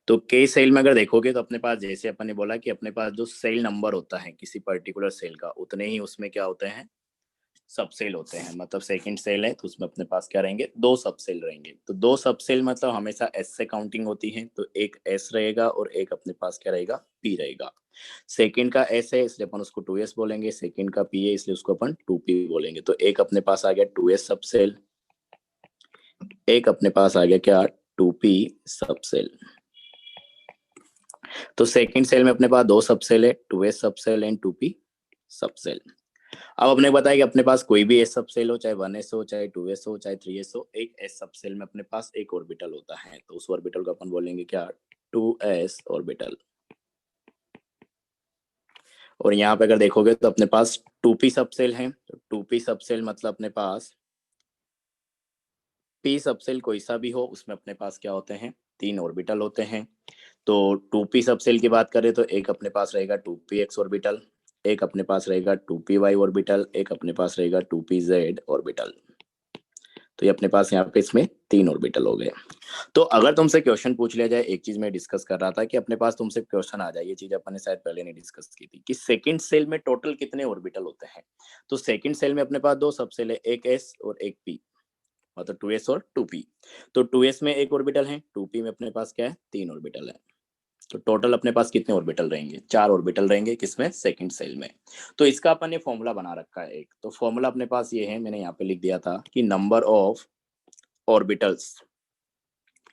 तो K सेल में अगर देखोगे तो अपने पास जैसे अपन ने बोला कि अपने पास जो सेल नंबर होता है किसी पर्टिकुलर सेल का, उतने ही उसमें क्या होते हैं? सब सेल होते हैं। मतलब सेकंड सेल है तो उसमें अपने पास क्या रहेंगे? 2 सब सेल रहेंगे। तो 2 सब सेल मतलब हमेशा s से काउंटिंग होती है, तो एक s रहेगा और एक अपने पास क्या रहेगा? p रहेगा। सेकंड का s है इसलिए अपन उसको 2s बोलेंगे, सेकंड का p है इसलिए उसको अपन 2p बोलेंगे। तो एक अपने पास आ गया 2s सब सेल, एक अपने पास आ गया क्या? 2p सब सेल। तो सेकंड सेल में अपने पास 2 सब सेल है, 2s सब सेल एंड 2p सब सेल। अब अपने बताया कि अपने पास कोई भी एस सबसेल हो, चाहे 1s हो, चाहे 2s हो, चाहे 3s हो, एक एस सबसेल में अपने पास एक ऑर्बिटल होता है, तो उस ऑर्बिटल को अपन बोलेंगे क्या, 2s ऑर्बिटल। और यहाँ पे अगर देखोगे तो अपने पास 2p सबसेल है, तो 2p सबसेल मतलब अपने पास p सबसेल कोई सा भी हो उसमें अपने पास क्या होते हैं, 3 ऑर्बिटल होते हैं। तो 2p सबसेल की बात करें तो एक अपने पास रहेगा 2px ऑर्बिटल, एक अपने पास रहेगा 2py ऑर्बिटल, एक अपने पास रहेगा 2pz ऑर्बिटल। तो ये अपने पास यहाँ पे इसमें 3 ऑर्बिटल हो गए। तो अगर तुमसे क्वेश्चन पूछ लिया जाए, एक चीज मैं डिस्कस कर रहा था कि अपने पास तुमसे क्वेश्चन आ जाए, ये चीज अपन ने शायद पहले नहीं डिस्कस की थी कि सेकंड सेल में टोटल कितने ऑर्बिटल होते हैं। तो सेकंड सेल में अपने पास 2 सबसेल है, एक s और एक p, मतलब 2s और 2p। तो 2s में एक ऑर्बिटल है, 2p में अपने पास क्या है, 3 ऑर्बिटल है। तो टोटल अपने पास कितने ऑर्बिटल रहेंगे, 4 ऑर्बिटल रहेंगे, किसमें, सेकंड सेल में। तो इसका अपन ने फॉर्मूला बना रखा है एक, तो फॉर्मूला अपने पास ये है, मैंने यहाँ पे लिख दिया था कि number of orbitals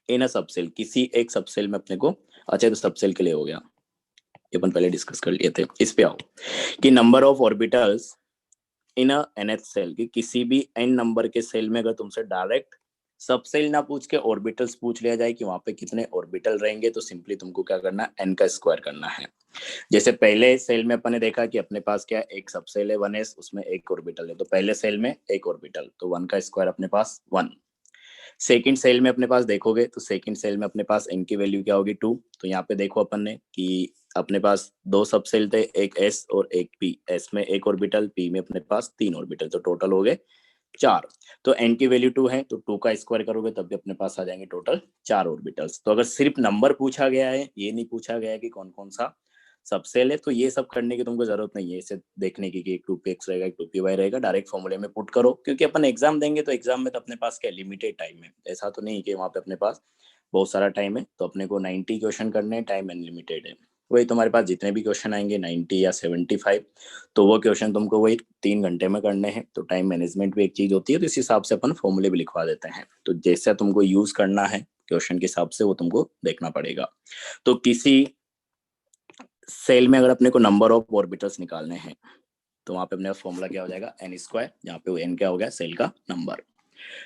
in a subshell, किसी एक सबसेल में अपने को, अच्छा तो सबसेल के लिए हो गया, ये अपन पहले डिस्कस कर लिए थे। इस पे आओ कि number of orbitals in a nth shell, कि किसी भी n नंबर के सेल में अगर तुमसे डायरेक्ट सबसेल ना पूछ के ऑर्बिटल्स पूछ लिया जाए कि वहां पे कितने ऑर्बिटल रहेंगे, तो सिंपली तुमको क्या करना है, n का स्क्वायर करना है। जैसे पहले सेल में अपन ने देखा कि अपने पास क्या है, एक सबसेल है 1s, उसमें एक ऑर्बिटल है, तो पहले सेल में एक ऑर्बिटल, तो 1 का स्क्वायर अपने पास 1। सेकंड सेल में अपने पास देखोगे तो सेकंड सेल में अपने पास n की वैल्यू क्या होगी, 2। तो यहाँ पे देखो अपन ने कि अपने पास 2 सबसेल थे, एक s और एक p, s में एक ऑर्बिटल, p में अपने पास 3 ऑर्बिटल, तो टोटल हो गए 4। तो n की वैल्यू 2 है, तो 2 का स्क्वायर करोगे तब भी अपने पास आ जाएंगे टोटल 4 ऑर्बिटल्स। तो अगर सिर्फ नंबर पूछा गया है, ये नहीं पूछा गया है कि कौन कौन सा सबसेल है, तो ये सब करने की तुमको जरूरत नहीं है, इसे देखने की कि एक 2px रहेगा, एक 2py रहेगा, डायरेक्ट फॉर्मूले में पुट करो, क्योंकि अपन एग्जाम देंगे तो एग्जाम में तो अपने पास क्या लिमिटेड टाइम है, ऐसा तो नहीं कि वहाँ पे अपने पास बहुत सारा टाइम है। तो अपने को 90 क्वेश्चन करने हैं, टाइम अनलिमिटेड है, वही तुम्हारे पास जितने भी क्वेश्चन आएंगे 90 या 75, तो वो क्वेश्चन तुमको वही 3 घंटे में करने हैं। तो टाइम मैनेजमेंट भी एक चीज होती है, तो इस हिसाब से अपन फॉर्मूले भी लिखवा देते हैं, तो जैसा तुमको यूज करना है क्वेश्चन के हिसाब से वो तुमको देखना पड़ेगा। तो किसी सेल में अगर अपने को नंबर ऑफ ऑर्बिटल्स निकालने हैं, तो वहां पे अपने फॉर्मूला क्या हो जाएगा, n स्क्वायर, जहाँ पे वो n क्या हो गया, सेल का नंबर।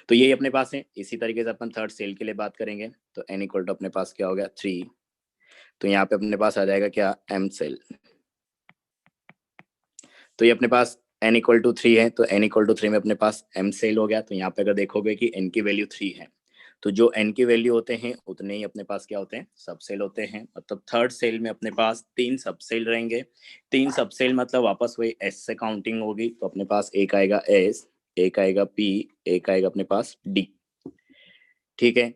तो यही अपने पास है। इसी तरीके से अपन थर्ड सेल के लिए बात करेंगे, तो n इक्वल टू अपने पास क्या हो गया, 3। तो यहाँ पे अपने पास आ जाएगा क्या, m सेल। तो ये अपने पास n इक्वल टू 3 है, तो n इक्वल टू 3 में अपने पास m सेल हो गया। तो यहाँ पे अगर देखोगे कि n की वैल्यू 3 है, तो जो n की वैल्यू होते हैं उतने ही अपने पास क्या होते हैं, सबसेल होते हैं। मतलब थर्ड सेल में अपने पास 3 सबसेल रहेंगे। 3 सबसेल मतलब वापस वही s से काउंटिंग होगी, तो अपने पास एक आएगा s, एक आएगा p, एक आएगा अपने पास d। ठीक है,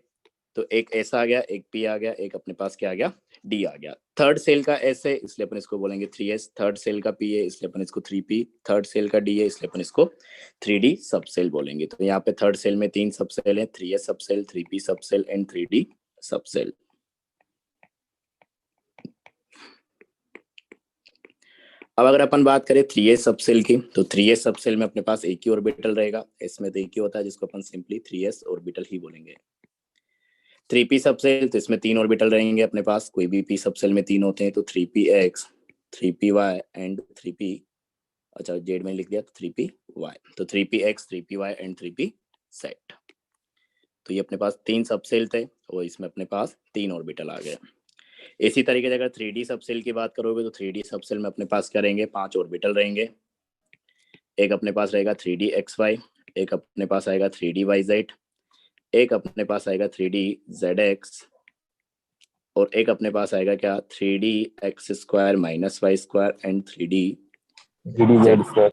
तो एक s आ गया, एक p आ गया, एक अपने पास क्या आ गया, d आ गया। थर्ड सेल का s है इसलिए अपन इसको बोलेंगे 3s, थर्ड सेल का p है इसलिए अपन इसको 3p, थर्ड सेल का d है इसलिए अपन इसको 3d सबसेल बोलेंगे। तो यहाँ पे थर्ड सेल में 3 सबसेल है, 3s subshell, 3p subshell and 3d subshell. अब अगर अपन बात करें 3s सबसेल की, तो 3s सबसेल में अपने पास एक ही ऑर्बिटल रहेगा, s में तो एक ही होता है, जिसको अपन सिंपली 3s ऑर्बिटल ही बोलेंगे। 3p सबसेल, तो इसमें 3 ऑर्बिटल रहेंगे अपने पास, कोई भी p सबसेल में 3 होते हैं, तो 3px, 3py एंड 3p, अच्छा जेड में लिख दिया, तो 3py, तो 3px, 3py and 3p set. तो ये अपने पास 3 सबसेल थे और इसमें अपने पास 3 ऑर्बिटल आ गए। इसी तरीके से अगर 3d सबसेल की बात करोगे, तो 3d सबसेल में अपने पास क्या रहेंगे, 5 ऑर्बिटल रहेंगे। एक अपने पास रहेगा 3dxy, एक अपने पास आएगा 3dyz, एक अपने पास आएगा 3dzx, और एक अपने पास आएगा क्या, 3dx square minus Y square and 3dz square.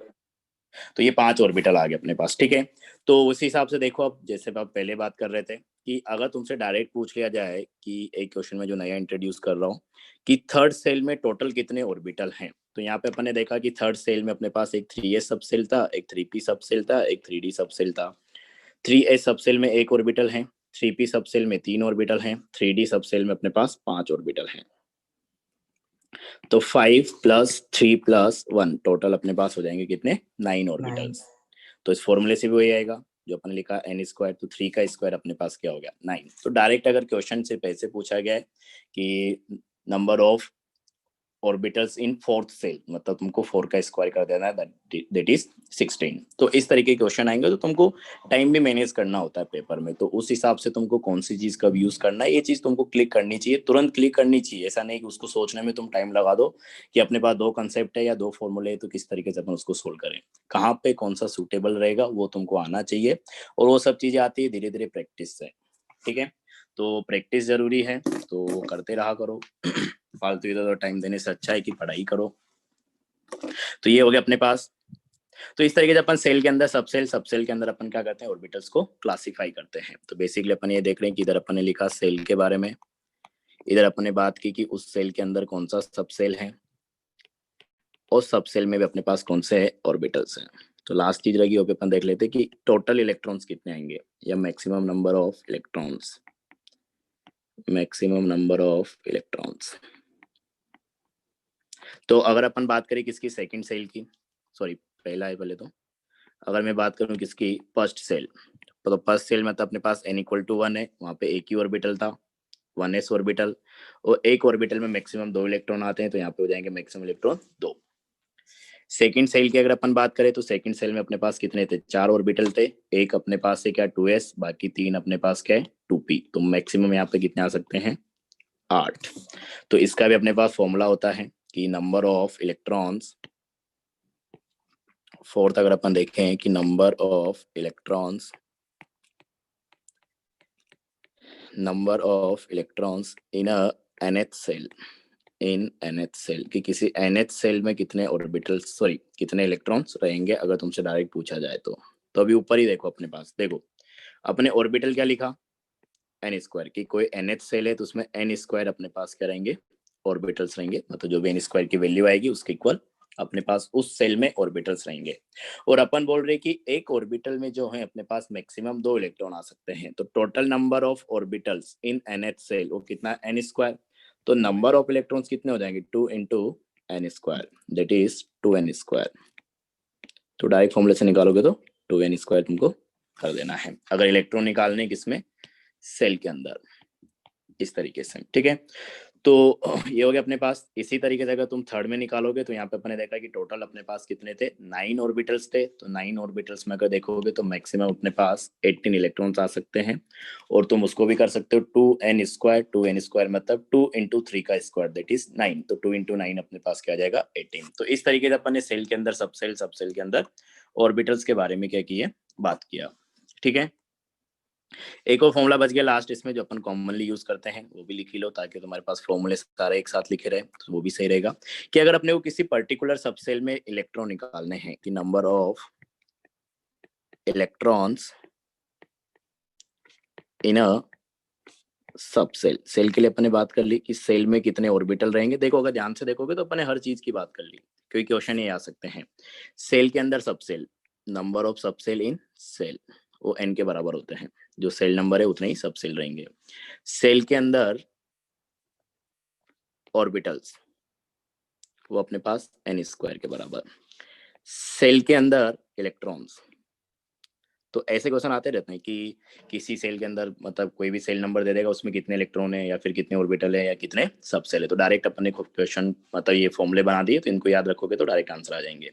तो ये 5 ऑर्बिटल आ गए अपने पास। ठीक है, तो उस हिसाब से देखो, अब जैसे आप पहले बात कर रहे थे कि अगर तुमसे डायरेक्ट पूछ लिया जाए कि एक क्वेश्चन में जो नया इंट्रोड्यूस कर रहा हूँ कि थर्ड सेल में टोटल कितने ऑर्बिटल हैं, तो यहाँ पे अपन ने देखा कि थर्ड सेल में अपने पास एक 3s सबसेल था, एक 3p सबसेल था, एक 3d सबसेल था। 3s सबसेल में एक ऑर्बिटल है, 3p सबसेल में 3 ऑर्बिटल हैं, 3d सबसेल में अपने पास 5 ऑर्बिटल हैं। तो 5 + 3 + 1 टोटल अपने पास हो जाएंगे कितने, 9 ऑर्बिटल्स। तो इस फॉर्मूले से भी वही आएगा जो अपन लिखा n स्क्वायर, तो 3 का स्क्वायर अपने पास क्या हो गया, 9। तो डायरेक्ट अगर क्वेश्चन से पैसे पूछा गया है कि number of orbitals in fourth shell, मतलब तुमको 4 का स्क्वायर कर देना है, दैट इज 16। तो इस तरीके के क्वेश्चन आएंगे तो तुमको टाइम भी मैनेज करना होता है पेपर में, तो उस हिसाब से तुमको कौन सी चीज कब यूज करना है ये चीज तुमको क्लिक करनी चाहिए, तुरंत क्लिक करनी चाहिए। ऐसा नहीं कि उसको सोचने में तुम टाइम लगा दो कि अपने पास 2 कंसेप्ट है या 2 फॉर्मूले है तो किस तरीके से अपन उसको सोल्व करें, कहाँ पे कौन सा सूटेबल रहेगा वो तुमको आना चाहिए। और वो सब चीजें आती है धीरे धीरे प्रैक्टिस से, ठीक है। तो प्रैक्टिस जरूरी है, तो वो करते रहा करो। फालतू इधर टाइम देने से अच्छा है कि पढ़ाई करो। तो ये हो गया अपने पास। तो इस तरीके से अपन सेल के अंदर सबसेल के अंदर अपन क्या करते हैं, ऑर्बिटल्स को क्लासिफाई करते हैं। तो बेसिकली अपन ये देख रहे हैं कि इधर अपन ने लिखा सेल के बारे में, इधर अपन ने बात की कि उस सेल के अंदर कौन सा सबसेल है और सबसेल में भी अपने पास कौन से ऑर्बिटल्स हैं। तो लास्ट चीज रहेगी वो अपन देख लेते हैं कि टोटल इलेक्ट्रॉन्स कितने आएंगे या maximum number of electrons, maximum number of electrons. तो अगर अपन बात करें किसकी, सेकंड सेल की, सॉरी पहला है पहले, तो अगर मैं बात करूं किसकी, फर्स्ट सेल, तो फर्स्ट सेल में तो अपने पास n इक्वल टू 1 है, वहां पे एक ही ऑर्बिटल था 1s ऑर्बिटल, और एक ऑर्बिटल में मैक्सिमम 2 इलेक्ट्रॉन आते हैं, तो यहाँ पे हो जाएंगे मैक्सिमम इलेक्ट्रॉन 2। सेकंड सेल की अगर अपन बात करें तो सेकंड सेल में अपने पास कितने थे, 4 ऑर्बिटल थे, एक अपने पास से क्या 2s, बाकी 3 अपने पास क्या है 2p, तो मैक्सिमम यहाँ पे कितने आ सकते हैं 8। तो इसका भी अपने पास फॉर्मूला होता है कि नंबर ऑफ इलेक्ट्रॉन्स, फोर्थ अगर अपन देखें कि number of electrons in a nth shell, in nth shell, कि किसी nth सेल में कितने ऑर्बिटल्स, सॉरी कितने इलेक्ट्रॉन्स रहेंगे अगर तुमसे डायरेक्ट पूछा जाए तो अभी ऊपर ही देखो अपने पास, देखो अपने ऑर्बिटल क्या लिखा n स्क्वायर, की कोई nth सेल है तो उसमें n स्क्वायर अपने पास क्या रहेंगे ऑर्बिटल्स रहेंगे, मतलब जो भी n स्क्वायर की वैल्यू आएगी उसके इक्वल अपने पास उस सेल में ऑर्बिटल्स रहेंगे। और अपन बोल रहे कि एक ऑर्बिटल में जो है अपने पास मैक्सिमम 2 इलेक्ट्रॉन आ सकते हैं, तो total number of orbitals in nth shell वो कितना n स्क्वायर, तो नंबर ऑफ इलेक्ट्रॉन्स कितने हो जाएंगे 2 into n square, that is 2n square. तो डायरेक्ट फॉर्मूले से निकालोगे तो 2n स्क्वायर तुमको कर देना है अगर इलेक्ट्रॉन निकालने किसमें, सेल के अंदर, इस तरीके से, ठीक है। तो ये हो गया अपने पास। इसी तरीके से अगर तुम थर्ड में निकालोगे तो यहाँ पे अपने देखा कि टोटल अपने पास कितने थे 9 ऑर्बिटल्स थे, तो 9 ऑर्बिटल्स में अगर देखोगे तो मैक्सिमम अपने पास 18 इलेक्ट्रॉन्स आ सकते हैं। और तुम उसको भी कर सकते हो 2n स्क्वायर मतलब 2 इंटू 3 का स्क्वायर, दैट इज 9, तो 2 इंटू 9 अपने पास क्या आ जाएगा 18। तो इस तरीके से अपन ने सेल के अंदर सबसेल के अंदर ऑर्बिटल्स के बारे में क्या किया, बात किया, ठीक है। एक और फॉर्मूला बच गया लास्ट इसमें जो अपन कॉमनली यूज करते हैं, वो भी लिख ही लो ताकि तुम्हारे पास फॉर्मूले सारे एक साथ लिखे रहे, तो वो भी सही रहेगा कि अगर अपने को किसी पर्टिकुलर सबसेल में इलेक्ट्रॉन निकालने हैं कि number of electrons in a subshell, shell के लिए अपने बात कर ली कि सेल में कितने ऑर्बिटल रहेंगे। देखो अगर ध्यान से देखोगे तो अपने हर चीज की बात कर ली, क्योंकि क्वेश्चन ये आ सकते हैं। सेल के अंदर subcell, number of subcell in cell वो n के बराबर होते हैं, जो सेल नंबर है उतने ही सबसेल रहेंगे। सेल के अंदर ऑर्बिटल्स वो अपने पास n स्क्वायर के बराबर। सेल के अंदर इलेक्ट्रॉन्स, तो ऐसे क्वेश्चन आते रहते हैं कि किसी सेल के अंदर मतलब कोई भी सेल नंबर दे देगा उसमें कितने इलेक्ट्रॉन है या फिर कितने ऑर्बिटल है या कितने सबसेल है, तो डायरेक्ट अपने क्वेश्चन मतलब ये फॉर्मूले बना दिए तो इनको याद रखोगे तो डायरेक्ट आंसर आ जाएंगे।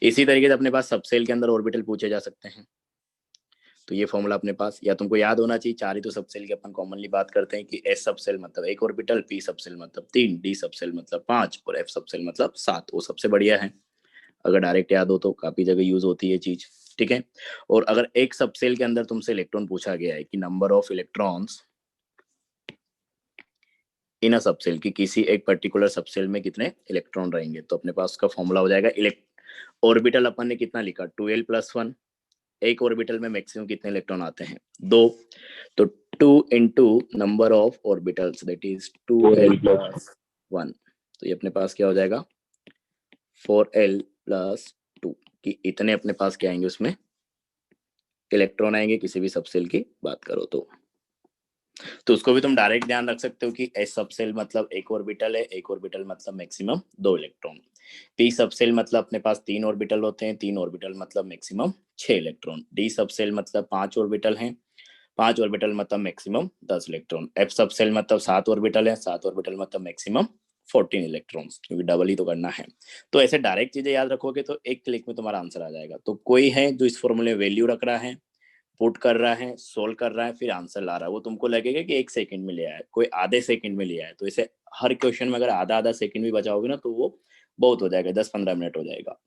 इसी तरीके से अपने पास सबसेल के अंदर ऑर्बिटल पूछे जा सकते हैं, तो ये फॉर्मूला अपने पास या तुमको याद होना चाहिए। 4 ही तो सबसेल की अपन कॉमनली बात करते हैं कि एस सबसेल मतलब 1 ऑर्बिटल, पी सबसेल मतलब 3, डी सबसेल मतलब 5 और एफ सबसेल मतलब 7, वो सबसे बढ़िया है। अगर डायरेक्ट याद हो तो काफी जगह यूज होती है चीज, ठीक है। और अगर एक सबसेल के अंदर तुमसे इलेक्ट्रॉन पूछा गया है कि number of electrons in a subshell, कि किसी एक पर्टिकुलर सबसेल में कितने इलेक्ट्रॉन रहेंगे, तो अपने पास उसका फॉर्मूला हो जाएगा ऑर्बिटल अपन ने कितना लिखा 2l+1, एक ऑर्बिटल में मैक्सिमम कितने इलेक्ट्रॉन आते हैं 2, तो 2 into number of orbitals that is 2l+1, तो ये अपने पास क्या हो जाएगा 4l+2, कि इतने अपने पास क्या आएंगे उसमें इलेक्ट्रॉन आएंगे किसी भी सबसेल की बात करो तो उसको भी तुम डायरेक्ट ध्यान रख सकते हो कि एस सबसेल मतलब 1 ऑर्बिटल है, 1 ऑर्बिटल मतलब मैक्सिमम 2 इलेक्ट्रॉन। पी सबसेल मतलब अपने पास 3 ऑर्बिटल होते हैं, 3 ऑर्बिटल मतलब मैक्सिमम 6 इलेक्ट्रॉन। डी सबसेल मतलब 5 ऑर्बिटल हैं, 5 ऑर्बिटल मतलब मैक्सिमम 10 इलेक्ट्रॉन। एफ सबसेल मतलब 7 ऑर्बिटल है, 7 ऑर्बिटल मतलब मैक्सिमम 14 इलेक्ट्रॉन्स, क्योंकि डबल ही तो करना है। तो ऐसे डायरेक्ट चीजें याद रखोगे तो एक क्लिक में तुम्हारा आंसर आ जाएगा। तो कोई है जो इस फॉर्मूले में वैल्यू रख रहा है, पुट कर रहा है, सोल्व कर रहा है, फिर आंसर ला रहा है, वो तुमको लगेगा कि 1 सेकंड में ले आया है, कोई आधे सेकंड में लिया है। तो इसे हर क्वेश्चन में अगर आधा आधा सेकंड भी बचाओगे ना तो वो बहुत हो जाएगा, 10-15 मिनट हो जाएगा।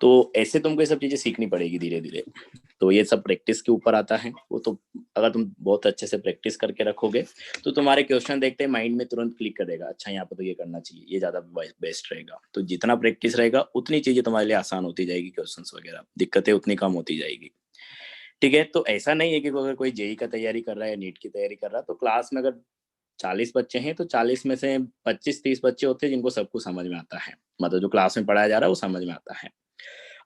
तो ऐसे तुमको ये सब चीजें सीखनी पड़ेगी धीरे धीरे। तो ये सब प्रैक्टिस के ऊपर आता है। वो तो अगर तुम बहुत अच्छे से प्रैक्टिस करके रखोगे तो तुम्हारे क्वेश्चन देखते ही माइंड में तुरंत क्लिक करेगा, अच्छा यहाँ पे तो ये करना चाहिए, ये ज्यादा बेस्ट रहेगा। तो जितना प्रैक्टिस रहेगा उतनी चीजें तुम्हारे लिए आसान होती जाएगी, क्वेश्चन वगैरह दिक्कतें उतनी कम होती जाएगी। ठीक है, तो ऐसा नहीं है कि अगर कोई जेई का तैयारी कर रहा है या नीट की तैयारी कर रहा है तो क्लास में अगर 40 बच्चे हैं तो 40 में से 25-30 बच्चे होते हैं जिनको सब कुछ समझ में आता है, मतलब जो क्लास में पढ़ाया जा रहा है वो समझ में आता है।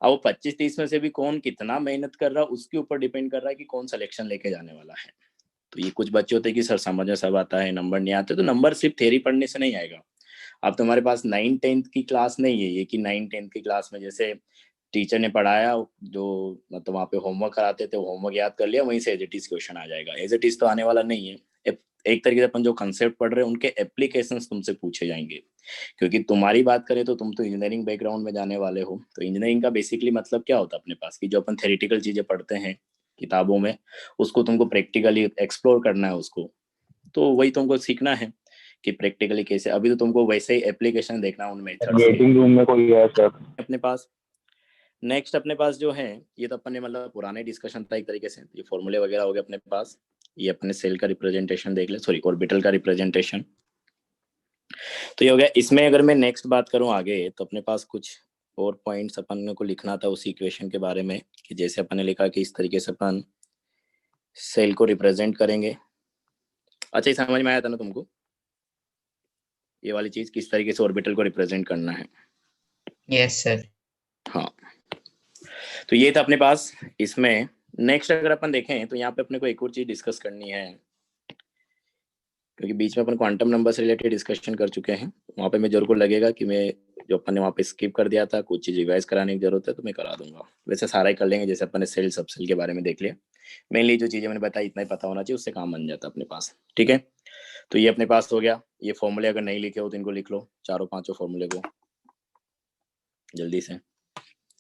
अब वो 25-30 में से भी कौन कितना मेहनत कर रहा है उसके ऊपर डिपेंड कर रहा है कि कौन सिलेक्शन लेके जाने वाला है। तो ये कुछ बच्चे होते हैं कि सर समझ में सब आता है, नंबर नहीं आते। तो नंबर सिर्फ थ्योरी पढ़ने से नहीं आएगा। अब तुम्हारे पास 9-10 की क्लास नहीं है ये कि 9-10 की क्लास में जैसे टीचर ने पढ़ाया, जो मतलब वहाँ पे होमवर्क कराते थे, होमवर्क याद कर लिया, वहीं से एज इट इज क्वेश्चन आ जाएगा। एज इट इज तो आने वाला नहीं है। एक तरीके से अपन जो कंसेप्ट पढ़ रहे हैं उनके एप्लीकेशंस तुमसे पूछे जाएंगे। क्योंकि तुम्हारी बात करें तो तुम तो इंजीनियरिंग बैकग्राउंड में जाने वाले हो। तो इंजीनियरिंग का बेसिकली मतलब क्या होता है अपने पास कि जो अपन थ्योरेटिकल चीजें पढ़ते हैं किताबों में, उसको तुमको प्रैक्टिकली एक्सप्लोर करना है उसको। तो वही तुमको सीखना है कि प्रैक्टिकली कैसे। अभी तो तुमको वैसे ही एप्लीकेशन देखना उन मेथड्स के। वेटिंग रूम में कोई है सर? अपने पास नेक्स्ट अपने पास जो है, ये तो अपन ने मतलब पुराने डिस्कशन था एक तरीके से। ये फॉर्मूले वगैरह हो गए अपने पास। ये अपने सेल का रिप्रेजेंटेशन देख ले, सॉरी ऑर्बिटल का रिप्रेजेंटेशन। तो ये हो गया। इसमें अगर मैं नेक्स्ट बात करूं आगे तो अपने पास कुछ और पॉइंट्स अपन को लिखना था उसी इक्वेशन के बारे में, कि जैसे अपन ने लिखा कि इस तरीके से अपन सेल को रिप्रेजेंट करेंगे। अच्छा ये समझ में आया था ना तुमको, ये वाली चीज किस तरीके से ऑर्बिटल को रिप्रेजेंट करना है? Yes sir. हाँ, तो ये था अपने पास। इसमें नेक्स्ट अगर अपन देखें तो यहाँ पे अपने को एक और चीज डिस्कस करनी है, क्योंकि बीच में अपन क्वांटम नंबर से रिलेटेड डिस्कशन कर चुके हैं। वहाँ पे मैं जरूर को लगेगा कि मैं जो अपन ने वहाँ पे स्किप कर दिया था, कुछ चीज रिवाइज कराने की जरूरत है तो मैं करा दूंगा। वैसे सारा ही कर लेंगे, जैसे अपन ने सेल सबसेल के बारे में देख लिया। मेनली जो चीजें मैंने बताई इतना ही पता होना चाहिए, उससे काम बन जाता है अपने पास। ठीक है, तो ये अपने पास हो गया। ये फॉर्मूले अगर नहीं लिखे हो तो इनको लिख लो, चारों पांचों फॉर्मूले को जल्दी से।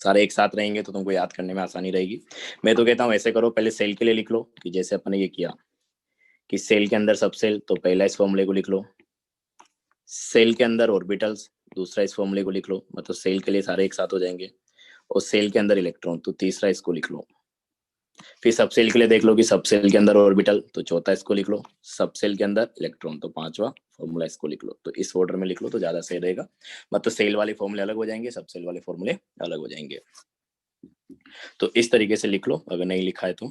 सारे एक साथ रहेंगे तो तुमको याद करने में आसानी रहेगी। मैं तो कहता हूँ ऐसे करो, पहले सेल के लिए लिख लो कि जैसे अपन ने ये किया कि सेल के अंदर सबसेल, तो पहला इस फॉर्मूले को लिख लो। सेल के अंदर ऑर्बिटल्स, दूसरा इस फॉर्मूले को लिख लो, मतलब सेल के लिए सारे एक साथ हो जाएंगे। और सेल के अंदर इलेक्ट्रॉन, तो तीसरा इसको लिख लो। फिर सबसेल के लिए देख लो कि सबसेल के अंदर ऑर्बिटल, तो चौथा इसको लिख लो। सबसेल के अंदर इलेक्ट्रॉन, तो पांचवा फॉर्मूला इसको लिख लो। तो इस ऑर्डर में लिख लो तो ज्यादा सही रहेगा। मतलब सेल वाले फॉर्मूले अलग हो जाएंगे, सबसेल वाले फॉर्मूले अलग हो जाएंगे। तो इस तरीके से लिख लो अगर नहीं लिखा है तो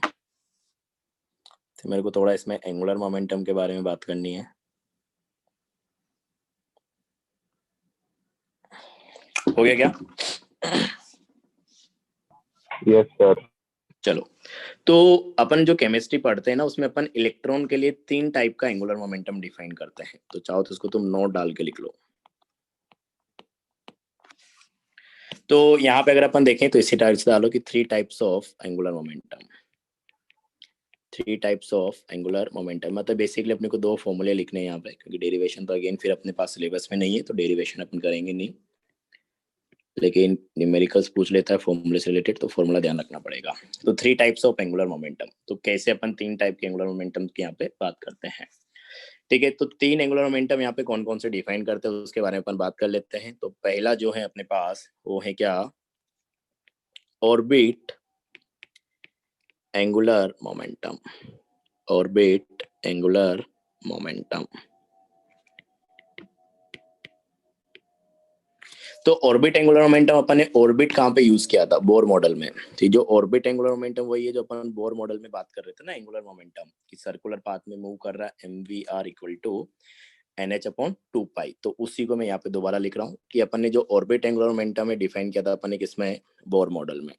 मेरे को थोड़ा इसमें एंगुलर मोमेंटम के बारे में बात करनी है। हो गया क्या? Yes sir. चलो, तो अपन जो केमिस्ट्री पढ़ते हैं ना उसमें अपन इलेक्ट्रॉन के लिए 3 टाइप का एंगुलर मोमेंटम डिफाइन करते हैं। तो चाहो तो उसको तुम नोट डाल के लिख लो। तो यहाँ पे अगर अपन देखें तो इसी टाइप से डालो कि 3 types of angular momentum. 3 types of angular momentum, मतलब बेसिकली अपने को 2 फॉर्मूले लिखने हैं यहाँ पे, क्योंकि डेरिवेशन तो अगेन फिर अपने पास सिलेबस में नहीं है तो डेरिवेशन अपन करेंगे नहीं, लेकिन न्यूमेरिकल्स पूछ लेता है फॉर्मूले से रिलेटेड तो फॉर्मूला ध्यान रखना पड़ेगा। तो 3 टाइप्स ऑफ एंगुलर मोमेंटम, तो कैसे अपन 3 टाइप के एंगुलर मोमेंटम की यहाँ पे बात करते हैं। ठीक है, तो 3 एंगुलर मोमेंटम यहाँ पे कौन कौन से डिफाइन करते हैं उसके बारे में अपन बात कर लेते हैं। तो पहला जो है अपने पास वो है क्या, orbit angular momentum. Orbit angular momentum. तो ऑर्बिट एंगुलर मोमेंटम अपन ने ऑर्बिट कहाँ पे यूज किया था, बोर मॉडल में। तो जो ऑर्बिट एंगुलर मोमेंटम वही है जो अपन बोर मॉडल में बात कर रहे थे ना, एंगुलर मोमेंटम कि सर्कुलर पाथ में मूव कर रहा है mvr इक्वल टू nh/2π। तो उसी को मैं यहाँ पे दोबारा लिख रहा हूँ कि अपन ने जो ऑर्बिट एंगुलर मोमेंटम है डिफाइन किया था अपन ने किसमें, बोर मॉडल में,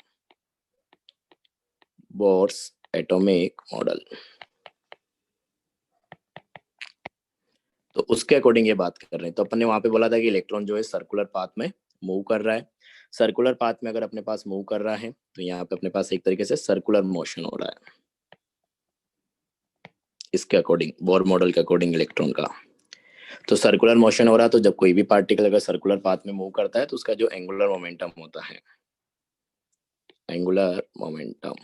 बोर्स एटॉमिक मॉडल। तो उसके अकॉर्डिंग ये बात कर रहे हैं। तो अपन ने वहां पे बोला था कि इलेक्ट्रॉन जो है सर्कुलर पाथ में मूव कर रहा है। सर्कुलर पाथ में अगर अपने पास मूव कर रहा है तो यहाँ पे अपने पास एक तरीके से सर्कुलर मोशन हो रहा है इसके अकॉर्डिंग, बोर मॉडल के अकॉर्डिंग इलेक्ट्रॉन का। तो सर्कुलर मोशन हो रहा है, तो जब कोई भी पार्टिकल अगर सर्कुलर पाथ में मूव करता है तो उसका जो एंगुलर मोमेंटम होता है, एंगुलर मोमेंटम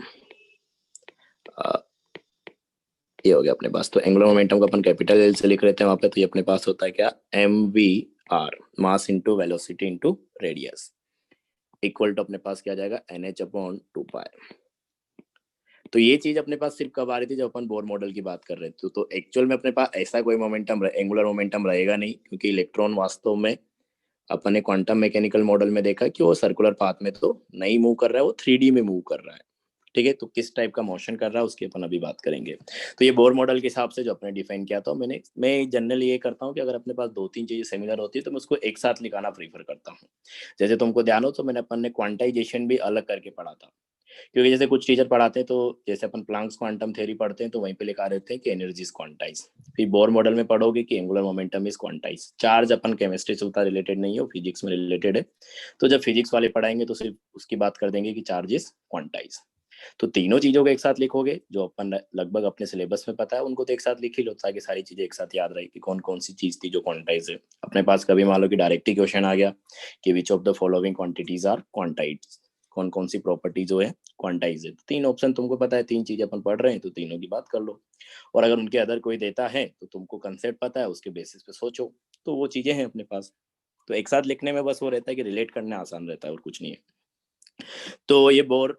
ये हो गया अपने पास। तो एंगुलर मोमेंटम को अपन कैपिटल एल से लिख लेते हैं वहां पे। तो ये अपने पास होता है क्या, mv/r, mass into velocity into radius, equal to अपने पास क्या जाएगा, nh/2π। तो ये चीज अपने पास सिर्फ कब आ रही थी, जब अपन बोर मॉडल की बात कर रहे थे। तो एक्चुअल में अपने पास ऐसा कोई मोमेंटम एंगुलर मोमेंटम रहेगा नहीं, क्योंकि इलेक्ट्रॉन वास्तव में अपन ने क्वांटम मैकेनिकल मॉडल में देखा कि वो सर्कुलर पाथ में तो नहीं मूव कर रहा है, वो 3D में मूव कर रहा है। ठीक है, तो किस टाइप का मोशन कर रहा है उसकी अपन अभी बात करेंगे। तो ये बोर मॉडल के हिसाब से जो अपने डिफाइन किया था, मैं जनरली ये करता हूँ कि अगर अपने पास 2-3 चीजें सिमिलर होती है तो मैं उसको एक साथ लिखाना प्रीफर करता हूँ। जैसे तुमको ध्यान हो तो मैंने अपन ने क्वांटाइजेशन भी अलग करके पढ़ा था, क्योंकि जैसे कुछ टीचर पढ़ाते हैं तो जैसे अपन प्लैंक्स क्वांटम थ्योरी पढ़ते हैं तो वहीं पे लिखा रहते हैं कि एनर्जी इज क्वांटाइज। फिर बोर मॉडल में पढ़ोगे कि angular momentum is quantize. Charge upon chemistry से उतना रिलेटेड नहीं है, फिजिक्स में रिलेटेड है। तो जब फिजिक्स वाले पढ़ाएंगे तो सिर्फ उसकी बात कर देंगे कि चार्ज इज क्वांटाइज। तो तीनों चीजों को एक साथ लिखोगे, जो अपन लगभग अपने सिलेबस में पता है उनको तो एक साथ लिख ही लो, ताकि सारी चीजें एक साथ याद रहे कि कौन कौन सी चीज थी जो क्वांटाइज है। अपने पास कभी मान लो कि डायरेक्ट ही क्वेश्चन आ गया कि which of the following quantities are quantized, कौन कौन सी प्रॉपर्टी जो है क्वांटाइज है। तीन ऑप्शन तुमको पता है, तीन चीजें अपन पढ़ रहे हैं तो तीनों की बात कर लो। और अगर उनके अदर कोई देता है तो तुमको कंसेप्ट पता है, उसके बेसिस पे सोचो। तो वो चीजें हैं अपने पास। तो एक साथ लिखने में बस वो रहता है कि रिलेट करना आसान रहता है और कुछ नहीं है। तो ये बोर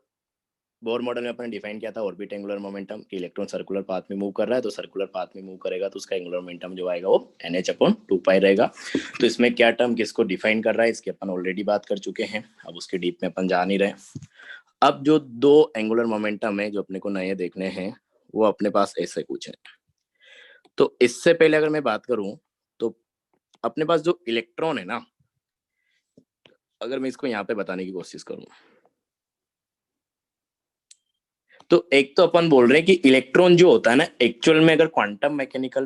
मॉडल में अपने डिफाइन किया था ऑर्बिट एंगुलर मोमेंटम कि इलेक्ट्रॉन सर्कुलर पाथ में मूव कर रहा है, तो सर्कुलर पाथ में मूव करेगा तो उसका एंगुलर मोमेंटम जो आएगा वो nh/2π रहेगा। तो इसमें क्या टर्म किसको डिफाइन कर रहा है इसकी अपन ऑलरेडी बात कर चुके हैं, अब उसके डीप में अपन जा नहीं रहे। अब जो दो एंगुलर मोमेंटम है जो अपने को नए देखने हैं वो अपने पास ऐसे कुछ है। तो इससे पहले अगर मैं बात करूं तो अपने पास जो इलेक्ट्रॉन है ना, अगर मैं इसको यहाँ पे बताने की कोशिश करूं तो एक तो अपन बोल रहे हैं कि इलेक्ट्रॉन जो होता है ना, एक्चुअल में अगर क्वांटम मैकेनिकल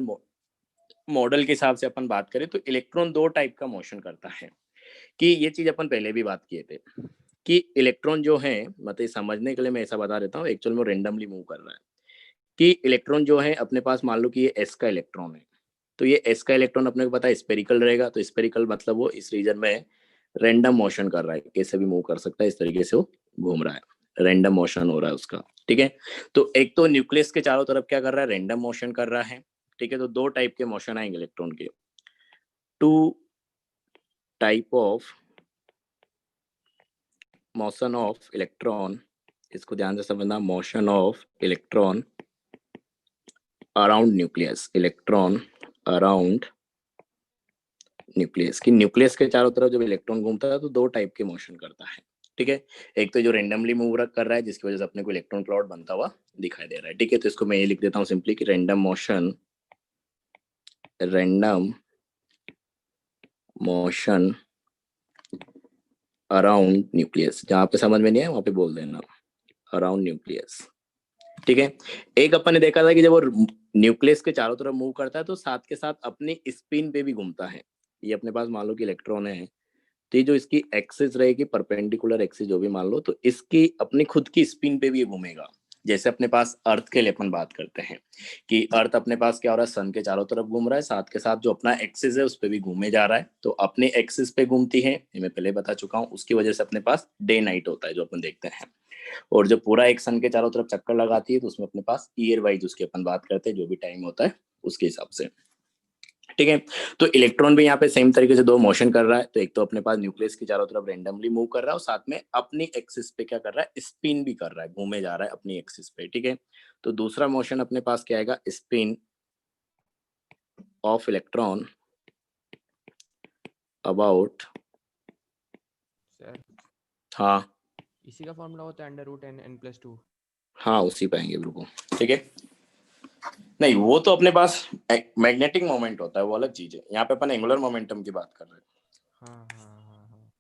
मॉडल के हिसाब से अपन बात करें तो इलेक्ट्रॉन दो टाइप का मोशन करता है। कि ये चीज अपन पहले भी बात किए थे कि इलेक्ट्रॉन जो है, मतलब समझने के लिए मैं ऐसा बता देता हूँ, एक्चुअल में रेंडमली मूव कर रहा है। कि इलेक्ट्रॉन जो है अपने पास मान लो कि ये एस का इलेक्ट्रॉन है, तो ये एस का इलेक्ट्रॉन अपने को पता है स्पेरिकल रहेगा। तो स्पेरिकल मतलब वो इस रीजन में रैंडम मोशन कर रहा है, कैसे भी मूव कर सकता है, इस तरीके से वो घूम रहा है, रैंडम मोशन हो रहा है उसका। ठीक है, तो एक तो न्यूक्लियस के चारों तरफ क्या कर रहा है, रैंडम मोशन कर रहा है। ठीक है, तो दो टाइप के मोशन आएंगे इलेक्ट्रॉन के, two type of motion of electron, इसको ध्यान से समझना, motion of electron around nucleus, electron around nucleus. की न्यूक्लियस के चारों तरफ जब इलेक्ट्रॉन घूमता है तो दो टाइप के मोशन करता है। ठीक है, एक तो जो रेंडमली मूव कर रहा है जिसकी वजह से अपने को इलेक्ट्रॉन क्लाउड बनता हुआ दिखाई दे रहा है। ठीक है, तो इसको मैं ये लिख देता हूँ सिंपली कि रैंडम मोशन अराउंड न्यूक्लियस। जहाँ पे समझ में नहीं है वहां पे बोल देना अराउंड न्यूक्लियस। ठीक है, एक अपन ने देखा था कि जब वो न्यूक्लियस के चारों तरफ मूव करता है तो साथ के साथ अपनी स्पिन पे भी घूमता है। ये अपने पास मान लो कि इलेक्ट्रॉन है, तो जो इसकी एक्सिस रहेगी परपेंडिकुलर एक्सिस जो भी मान लो, तो इसकी अपनी खुद की स्पिन पे भी ये घूमेगा। जैसे अपने पास अर्थ के लिए अपन बात करते हैं कि अर्थ अपने पास क्या हो रहा है, सन के चारों तरफ घूम रहा है, साथ के साथ जो अपना एक्सिस है उस पर भी घूमे जा रहा है। तो अपने एक्सिस पे घूमती है, ये मैं पहले बता चुका हूँ, उसकी वजह से अपने पास डे नाइट होता है जो अपन देखते हैं। और जब पूरा एक सन के चारों तरफ चक्कर लगाती है तो उसमें अपने पास ईयर वाइज उसके अपन बात करते हैं, जो भी टाइम होता है उसके हिसाब से। ठीक है, तो इलेक्ट्रॉन भी यहाँ पे सेम तरीके से दो मोशन कर रहा है। तो एक तो अपने पास न्यूक्लियस की चारों तरफ रेंडमली मूव कर रहा है और साथ में अपनी एक्सिस पे क्या कर रहा है, स्पिन भी कर रहा है, घूमे जा रहा है अपनी एक्सिस पे। ठीक है, तो दूसरा मोशन अपने पास क्या आएगा, spin off electron about. Sir हाँ इसी का फॉर्मूला होता है √n+2। हाँ, उसी पे आएंगे बिल्कुल। ठीक है, नहीं वो तो अपने पास मैग्नेटिक मोमेंट होता है, वो अलग चीज है। यहाँ पे अपन एंगुलर मोमेंटम की बात कर रहे हैं। हाँ हाँ हाँ हाँ,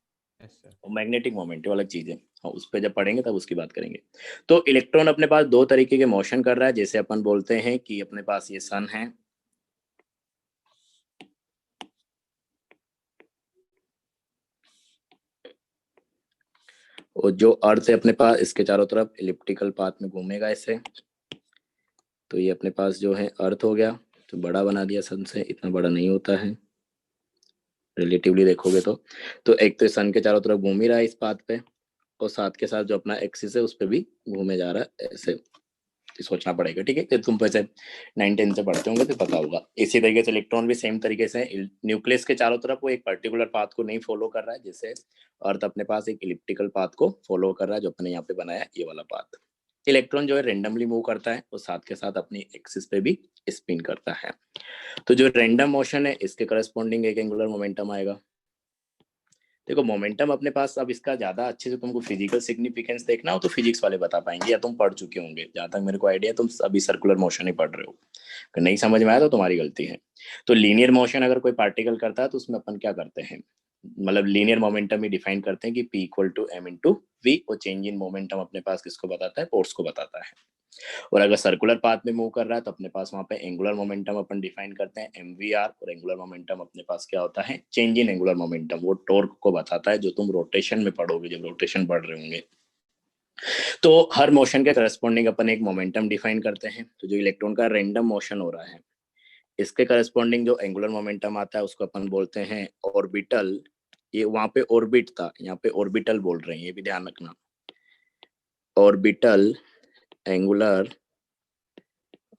यस सर। मैग्नेटिक मोमेंट अलग चीज है, हाँ, उस पर जब पढ़ेंगे तब उसकी बात करेंगे। तो इलेक्ट्रॉन अपने पास दो तरीके के मोशन कर रहा है। जैसे अपन बोलते हैं कि अपने पास ये सन है, और जो अर्थ है अपने पास इसके चारों तरफ इलिप्टिकल पाथ में घूमेगा ऐसे। तो ये अपने पास जो है अर्थ हो गया, तो बड़ा बना दिया सन से, इतना बड़ा नहीं होता है रिलेटिवली देखोगे तो एक तो सन के चारों तरफ घूम ही रहा है इस पाथ पे, और साथ के साथ जो अपना एक्सिस है उस पर भी घूमे जा रहा है, ऐसे सोचना पड़ेगा। ठीक है, तो तुम वैसे 9-10 से पढ़ते होंगे तो पता होगा। इसी तरीके से इलेक्ट्रॉन भी सेम तरीके से न्यूक्लियस के चारों तरफ वो एक पर्टिकुलर पाथ को नहीं फॉलो कर रहा है, जैसे अर्थ अपने पास एक इलिप्टिकल पाथ को फॉलो कर रहा है, जो अपने यहाँ पे बनाया है ये वाला पाथ। इलेक्ट्रॉन जो है रेंडमली मूव करता है और साथ के साथ अपनी एक्सिस पे भी स्पिन करता है। तो जो रैंडम मोशन है इसके करस्पॉन्डिंग एक एंगुलर मोमेंटम आएगा। देखो मोमेंटम अपने पास, अब इसका ज्यादा अच्छे से तुमको फिजिकल सिग्निफिकेंस देखना हो तो फिजिक्स वाले बता पाएंगे, या तुम पढ़ चुके होंगे। जहां तक मेरे को आइडिया तुम अभी सर्कुलर मोशन ही पढ़ रहे हो, अगर नहीं समझ में आया तो तुम्हारी गलती है। तो लीनियर मोशन अगर कोई पार्टिकल करता है तो उसमें अपन क्या करते हैं, मतलब लीनियर मोमेंटम ही डिफाइन करते हैं कि P = m/v, और चेंज इन मोमेंटम अपने पास किसको बताता है, फोर्स को बताता है। और अगर सर्कुलर पाथ में मूव कर रहा है तो अपने पास वहां पे एंगुलर मोमेंटम अपन डिफाइन करते हैं mvr, और एंगुलर मोमेंटम अपने पास क्या होता है, चेंज इन एंगुलर मोमेंटम, वो टॉर्क को बताता है, जो तुम रोटेशन में पढ़ोगे जब रोटेशन पढ़ रहे होंगे। तो हर मोशन के करस्पॉन्डिंग अपन एक मोमेंटम डिफाइन करते हैं। तो जो इलेक्ट्रॉन का रैंडम मोशन हो रहा है इसके करस्पॉन्डिंग जो एंगुलर मोमेंटम आता है उसको अपन बोलते हैं ऑर्बिटल। ये वहां पे ऑर्बिट था, यहाँ पे ऑर्बिटल बोल रहे हैं, ये भी ध्यान रखना। Orbital angular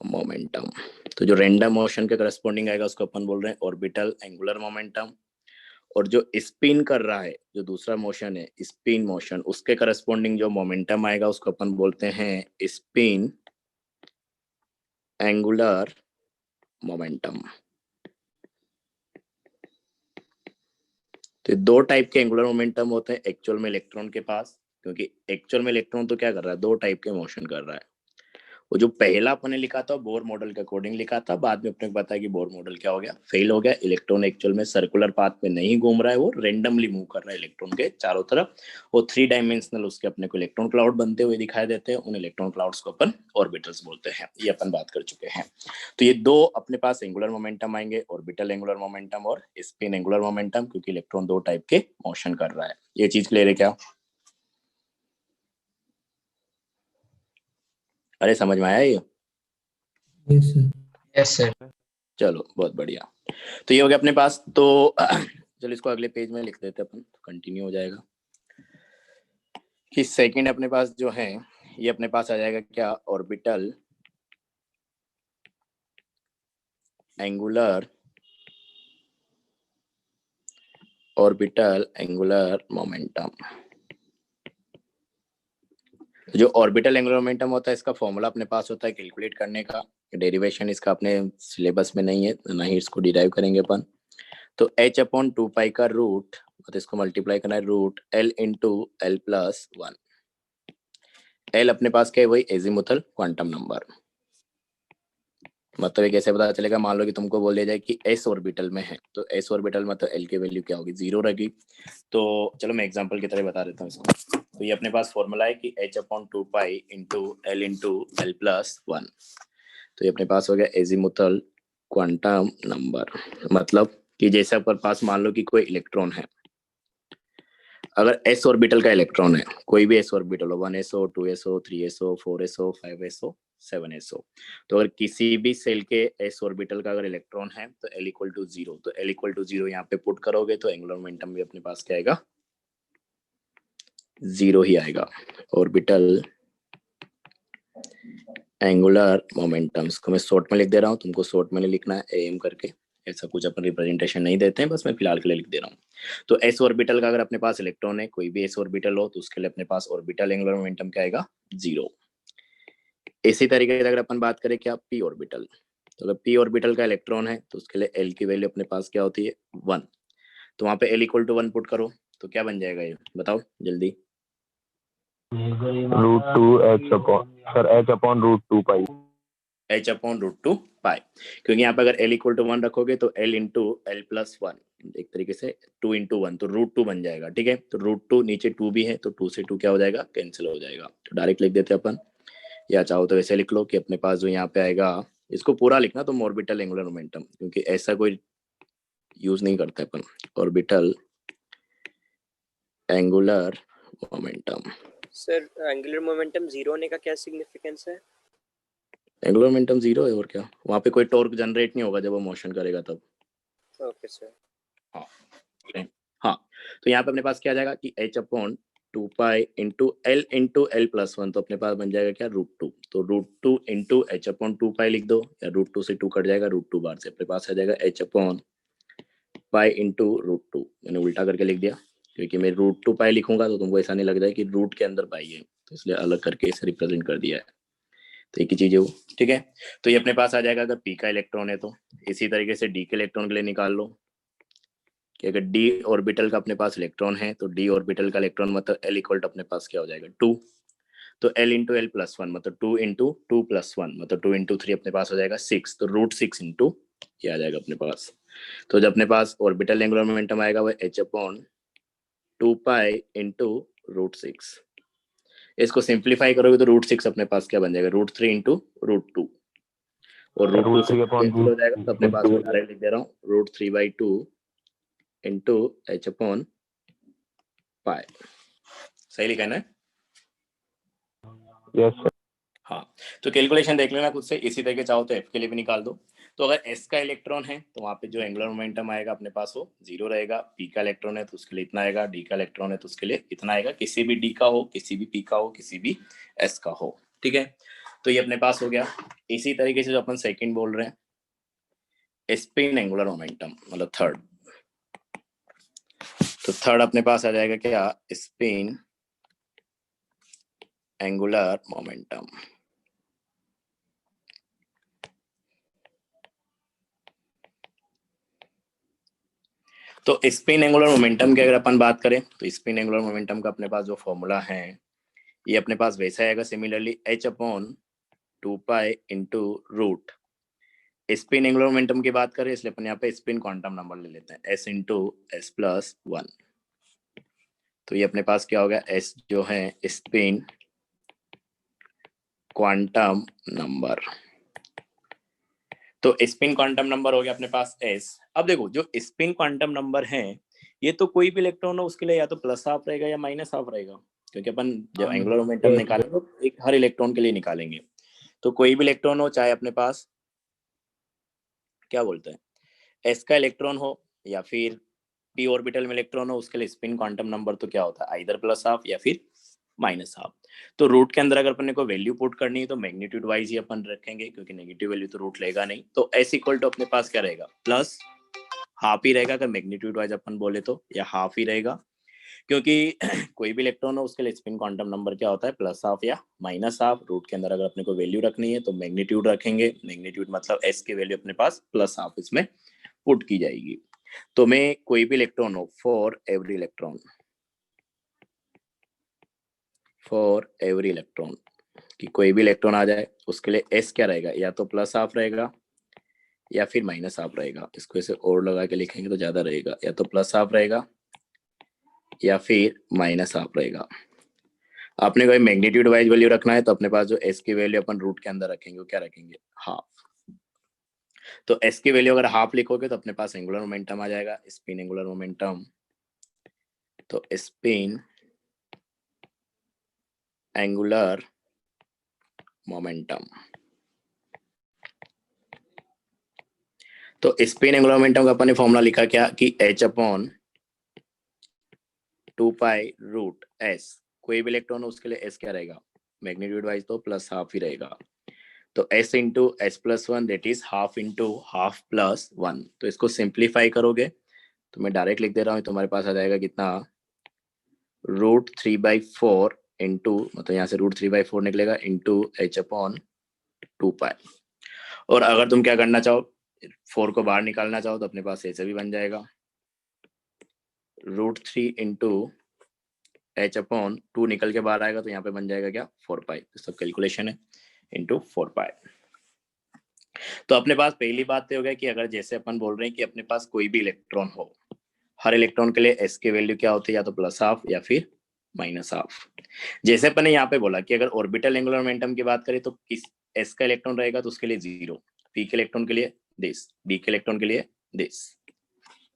momentum. तो जो रैंडम मोशन के करस्पॉन्डिंग आएगा उसको अपन बोल रहे हैं ऑर्बिटल एंगुलर मोमेंटम। और जो स्पिन कर रहा है, जो दूसरा मोशन है स्पिन मोशन, उसके करस्पॉन्डिंग जो मोमेंटम आएगा उसको अपन बोलते हैं स्पिन एंगुलर मोमेंटम। तो दो टाइप के एंगुलर मोमेंटम होते हैं एक्चुअल में इलेक्ट्रॉन के पास, क्योंकि एक्चुअल में इलेक्ट्रॉन तो क्या कर रहा है, दो टाइप के मोशन कर रहा है। वो जो पहला अपने लिखा था बोर मॉडल के अकॉर्डिंग लिखा था, बाद में अपने को पता है कि बोर मॉडल क्या हो गया, फेल हो गया। इलेक्ट्रॉन एक्चुअल में सर्कुलर पाथ में नहीं घूम रहा है, वो रेंडमली मूव कर रहा है इलेक्ट्रॉन के चारों तरफ। वो 3 डायमेंशनल उसके अपने को इलेक्ट्रॉन क्लाउड बनते हुए दिखाई देते हैं। उन इलेक्ट्रॉन क्लाउड्स को अपन ऑर्बिटल्स बोलते हैं, ये अपन बात कर चुके हैं। तो ये दो अपने पास एंगुलर मोमेंटम आएंगे, ऑर्बिटल एंगुलर मोमेंटम और स्पिन एंगुलर मोमेंटम, क्योंकि इलेक्ट्रॉन दो टाइप के मोशन कर रहा है। ये चीज क्लियर है क्या? अरे समझ में आया ये? Yes, sir. चलो बहुत बढ़िया। तो ये हो गया अपने पास। तो चलो इसको अगले पेज में लिख देते अपन, तो कंटिन्यू हो जाएगा। कि सेकंड अपने पास जो है ये अपने पास आ जाएगा क्या, ऑर्बिटल एंगुलर मोमेंटम। जो ऑर्बिटल एंगुलर मोमेंटम होता है इसका फॉर्मूला अपने पास होता है कैलकुलेट करने का। डेरिवेशन इसका अपने सिलेबस में नहीं है, ना ही इसको डिराइव करेंगे अपन। तो h/2 का रूट, तो इसको मल्टीप्लाई करना है रूट L × L+1। L अपने पास क्या है, वही एजीमुथल क्वांटम नंबर। मतलब ये कैसे पता चलेगा, मान लो कि तुमको बोल दिया जाए कि s ऑर्बिटल में है, तो s ऑर्बिटल मतलब L की वैल्यू क्या होगी, 0 रहेगी। तो चलो मैं एग्जांपल की तरह बता देता हूँ इसको। तो ये अपने पास फॉर्मूला है कि h/2 × L × L+1। तो ये अपने पास हो गया एजीमुथल क्वांटम नंबर। मतलब कि जैसे अपने पास मान लो कि कोई इलेक्ट्रॉन है, अगर s ऑर्बिटल का इलेक्ट्रॉन है, कोई भी s ऑर्बिटल हो, 1s हो, 2s हो, 3s हो, 4s हो, 5s हो, 7s हो, तो अगर किसी भी सेल के s ऑर्बिटल का अगर इलेक्ट्रॉन है तो L = 0। तो L = 0 यहाँ पे पुट करोगे तो एंगुलर मोमेंटम भी अपने पास क्या आएगा, 0 ही आएगा। ऑर्बिटल एंगुलर मोमेंटम, इसको मैं शॉर्ट में लिख दे रहा हूँ, तुमको शॉर्ट में लिखना है AM करके, ऐसा कुछ अपन रिप्रेजेंटेशन नहीं देते हैं, बस मैं फिलहाल के लिए लिख दे रहा हूँ। तो s ऑर्बिटल का अगर अपने पास इलेक्ट्रॉन है, कोई भी s ऑर्बिटल हो, तो उसके लिए अपने पास ऑर्बिटल एंगुलर मोमेंटम क्या आएगा, 0। इसी तरीके से अगर अपन बात करें क्या, p ऑर्बिटल, तो अगर p ऑर्बिटल का इलेक्ट्रॉन है तो उसके लिए L की वैल्यू अपने पास क्या होती है, 1। तो वहां पे L = 1 पुट करो तो क्या बन जाएगा, ये बताओ जल्दी। h/√2π, क्योंकि यहाँ पे अगर L = 1 रखोगे तो L × L+1, एक तरीके से 2 × 1, तो √2 बन जाएगा। ठीक है, तो √2 नीचे 2 भी है तो 2 से 2 क्या हो जाएगा, कैंसिल हो जाएगा। तो डायरेक्ट लिख देते अपन, या चाहो तो ऐसे लिख लो कि अपने पास जो यहाँ पे आएगा, इसको पूरा लिखना तुम ऑर्बिटल एंगुलर मोमेंटम, क्योंकि ऐसा कोई यूज नहीं करते अपन, orbital angular momentum. Sir angular momentum 0 होने का क्या सिग्निफिकेंस है? एंगुलर मोमेंटम 0 है और क्या, वहां पे कोई टॉर्क जनरेट नहीं होगा जब वो मोशन करेगा तब। Okay sir. हाँ, तो यहाँ पे अपने पास क्या आ जाएगा कि h upon 2 pi into L plus 1, तो अपने पास बन जाएगा क्या √2, तो √2 इंटू h अपॉन 2 पाई लिख दो, या √2 से 2 कट जाएगा, √2 बार से अपने पास आ जाएगा h अपॉन पाई इंटू √2। मैंने उल्टा करके लिख दिया, क्योंकि मैं √2 पाई लिखूंगा तो तुमको ऐसा नहीं लग जाए कि रूट के अंदर पाई है, तो इसलिए अलग करके इसे रिप्रेजेंट कर दिया है। तो एक ही चीज है वो, ठीक है। तो ये अपने पास आ जाएगा अगर p का इलेक्ट्रॉन है तो। इसी तरीके से d के इलेक्ट्रॉन के लिए निकाल लो कि अगर d ऑर्बिटल का अपने पास इलेक्ट्रॉन है तो d ऑर्बिटल का इलेक्ट्रॉन मतलब l इक्वल टू अपने पास क्या हो जाएगा 2, तो l इंटू एल प्लस 1 मतलब 2 इंटू 2 प्लस 1 मतलब 2 इंटू 3 अपने पास हो जाएगा 6, तो √6 इंटू ये आ जाएगा अपने पास। तो जब अपने पास ऑर्बिटल एंगुलर मोमेंटम आएगा वो h अपॉन 2 पाई इंटू √6। इसको सिंप्लीफाई करोगे तो √6 अपने पास क्या बन जाएगा √3 इंटू √2, और √2 से कैंसिल हो जाएगा, तो अपने पास मैं डायरेक्ट लिख दे रहा हूँ √3/2 इंटू h अपॉन पाई। सही लिखा है ना? Yes sir. हाँ, तो कैलकुलेशन देख लेना खुद से, इसी तरीके चाहो तो f के लिए भी निकाल दो। तो अगर s का इलेक्ट्रॉन है तो वहाँ पे जो एंगुलर मोमेंटम आएगा अपने पास वो 0 रहेगा, p का इलेक्ट्रॉन है तो उसके लिए इतना आएगा, d का इलेक्ट्रॉन है तो उसके लिए इतना आएगा, किसी भी d का हो, किसी भी p का हो, किसी भी s का हो, ठीक है। तो ये अपने पास हो गया। इसी तरीके से जो अपन सेकंड बोल रहे हैं स्पिन एंगुलर मोमेंटम मतलब थर्ड, तो थर्ड अपने पास आ जाएगा क्या स्पिन एंगुलर मोमेंटम। तो स्पिन एंगुलर मोमेंटम की अगर अपन बात करें तो स्पिन एंगुलर मोमेंटम का अपने पास जो फॉर्मूला है ये अपने पास वैसा आएगा similarly h upon 2 pi into root. Spin angular momentum की बात करें इसलिए अपन यहाँ पे स्पिन क्वांटम नंबर ले लेते हैं s इंटू एस प्लस 1। तो ये अपने पास क्या होगा s जो है स्पिन क्वांटम नंबर, तो स्पिन क्वांटम नंबर हो गया अपने पास s। अब देखो जो स्पिन क्वांटम नंबर है ये तो कोई भी इलेक्ट्रॉन हो उसके लिए या तो प्लस हाफ रहेगा या माइनस हाफ रहेगा, क्योंकि अपन जब एंगुलर मोमेंटम निकालेंगे तो एक हर इलेक्ट्रॉन के लिए निकालेंगे। तो कोई भी इलेक्ट्रॉन हो चाहे अपने पास क्या बोलते हैं s का इलेक्ट्रॉन हो या फिर p ऑर्बिटल में इलेक्ट्रॉन हो, उसके लिए स्पिन क्वांटम नंबर तो क्या होता है आइदर प्लस हाफ या फिर माइनस हाफ। तो रूट के अंदर अगर अपन को वैल्यू पुट करनी है तो मैग्नीट्यूड वाइज ही अपन रखेंगे, क्योंकि नेगेटिव वैल्यू तो रूट लेगा नहीं। तो s इक्वल टू अपने पास क्या रहेगा प्लस हाफ ही रहेगा अगर मैग्नीट्यूड वाइज अपन बोले तो, या हाफ ही रहेगा, क्योंकि कोई भी इलेक्ट्रॉन हो उसके लिए स्पिन क्वांटम नंबर क्या होता है प्लस हाफ या माइनस हाफ। रूट के अंदर अगर अपने को वैल्यू रखनी है तो मैग्नीट्यूड रखेंगे, मैग्नीट्यूड मतलब s की वैल्यू अपने पास प्लस हाफ इसमें पुट की जाएगी। तो मैं कोई भी इलेक्ट्रॉन हो फॉर एवरी इलेक्ट्रॉन कि कोई भी इलेक्ट्रॉन आ जाए उसके लिए s क्या रहेगा या तो प्लस हाफ रहेगा या फिर माइनस हाफ रहेगा। इसको ऐसे और लगा के लिखेंगे तो ज्यादा रहेगा, या तो प्लस हाफ रहेगा या फिर माइनस हाफ रहेगा। आपने कोई मैग्नीट्यूड वाइज वैल्यू रखना है तो अपने पास जो s की वैल्यू अपन रूट के अंदर रखेंगे वो क्या रखेंगे हाफ। तो s की वैल्यू अगर हाफ लिखोगे तो अपने पास एंगुलर मोमेंटम आ जाएगा स्पिन एंगुलर मोमेंटम। तो स्पिन एंगुलर मोमेंटम, तो स्पिन एंगुलर मोमेंटम का अपन ने फॉर्मूला लिखा क्या कि h अपॉन 2 पाई √s, कोई भी इलेक्ट्रॉन हो उसके लिए s क्या रहेगा मैग्नीट्यूड वाइज तो प्लस हाफ ही रहेगा। तो s into S plus 1 that is half into half plus 1। तो इसको सिंप्लीफाई करोगे तो मैं डायरेक्ट लिख दे रहा हूँ, तुम्हारे पास आ जाएगा कितना √3/4 इंटू मतलब यहाँ से √3/4 निकलेगा इंटू h अपॉन 2 पाई। और अगर तुम क्या करना चाहो 4 को बाहर निकालना चाहो तो अपने पास ऐसे भी बन जाएगा √3 इंटू h अपॉन 2 निकल के बाहर आएगा तो यहाँ पे बन जाएगा क्या 4 पाई। तो सब कैलकुलेशन है इंटू 4 पाई। तो अपने पास पहली बात तो हो गया कि अगर जैसे अपन बोल रहे हैं कि अपने पास कोई भी इलेक्ट्रॉन हो, हर इलेक्ट्रॉन के लिए s की वैल्यू क्या होती है या तो प्लस हाफ या फिर माइनस हाफ। जैसे अपन ने यहाँ पे बोला कि अगर ऑर्बिटल एंगुलर मोमेंटम की बात करें तो किस s का इलेक्ट्रॉन रहेगा तो उसके लिए 0, p के इलेक्ट्रॉन के लिए दिस, d के इलेक्ट्रॉन के लिए दिस,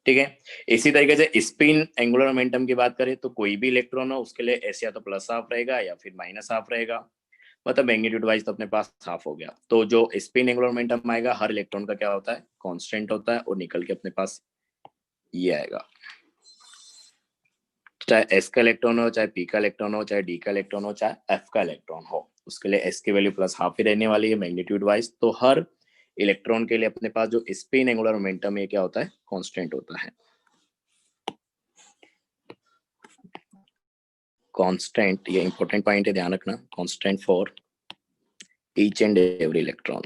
ठीक है। इसी तरीके से स्पिन एंगुलर मोमेंटम की बात करें तो कोई भी इलेक्ट्रॉन हो उसके लिए s या तो प्लस हाफ रहेगा या फिर माइनस हाफ रहेगा। मतलब मैग्नीट्यूड वाइज तो अपने पास हाफ हो गया। तो जो स्पिन एंगुलर मोमेंटम आएगा हर इलेक्ट्रॉन का क्या होता है, कांस्टेंट होता है, और निकल के अपने पास ये आएगा, चाहे एस का इलेक्ट्रॉन हो, चाहे पी का इलेक्ट्रॉन हो, चाहे डी का इलेक्ट्रॉन हो, चाहे एफ का इलेक्ट्रॉन हो, उसके लिए एस की वैल्यू प्लस हाफ ही रहने वाली है मैग्नीट्यूड वाइज। तो हर इलेक्ट्रॉन के लिए अपने पास जो स्पिन एंगुलर मोमेंटम है क्या होता है, कांस्टेंट होता है। कांस्टेंट, ये इंपॉर्टेंट पॉइंट है, ध्यान रखना, constant for each and every electron.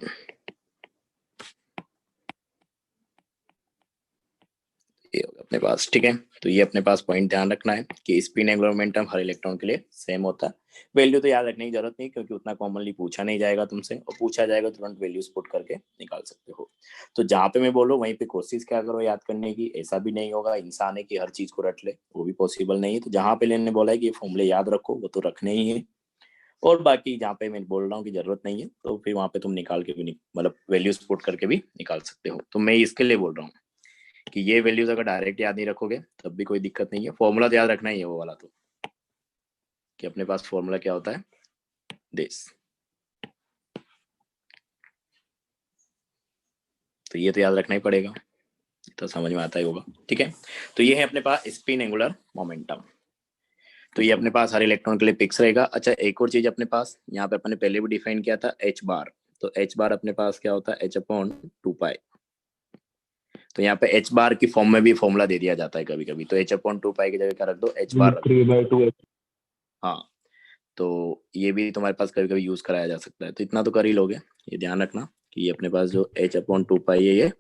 ये होगा अपने पास, ठीक है। तो ये अपने पास पॉइंट ध्यान रखना है कि स्पिन एंगुलर मोमेंटम हर इलेक्ट्रॉन के लिए सेम होता है। वैल्यू तो याद रखने की जरूरत नहीं, क्योंकि उतना कॉमनली पूछा नहीं जाएगा तुमसे, और पूछा जाएगा तुरंत वैल्यूज पुट करके निकाल सकते हो। तो जहाँ पे मैं बोलूँ वहीं पे कोशिश क्या करो याद करने की। ऐसा भी नहीं होगा इंसान है कि हर चीज को रट ले, वो भी पॉसिबल नहीं है। तो जहाँ पे लेने बोला है कि ये फॉर्मूले याद रखो, वो तो रखने ही है, और बाकी जहाँ पे मैं बोल रहा हूँ कि जरूरत नहीं है, तो फिर वहाँ पे तुम निकाल के भी मतलब वैल्यूज पुट करके भी निकाल सकते हो। तो मैं इसके लिए बोल रहा हूँ कि ये वैल्यूज अगर डायरेक्ट याद नहीं रखोगे तब भी कोई दिक्कत नहीं है, फॉर्मूला तो याद रखना ही है वो वाला। तो कि अपने पास फॉर्मूला क्या होता है, दिस। तो ये तो याद रखना ही पड़ेगा, तो समझ में आता ही होगा, ठीक है। तो ये है अपने पास स्पिन एंगुलर मोमेंटम। तो ये अपने पास हर इलेक्ट्रॉन के लिए फिक्स रहेगा। अच्छा, एक और चीज अपने पास यहाँ पे अपन ने पहले भी डिफाइन किया था, एच बार। तो एच बार अपने पास क्या होता है, एच अपॉन 2 पाई। तो यहाँ पे एच बार की फॉर्म में भी फॉर्मूला दे दिया जाता है कभी कभी, तो एच अपॉन 2 पाई की जगह क्या रख दो, एच बार रख दो। 3/2 हाँ, तो ये भी तुम्हारे पास कभी कभी यूज कराया जा सकता है। तो इतना तो कर ही लोगे, ये ध्यान रखना कि ये अपने पास जो एच अपॉन 2 पाई है ये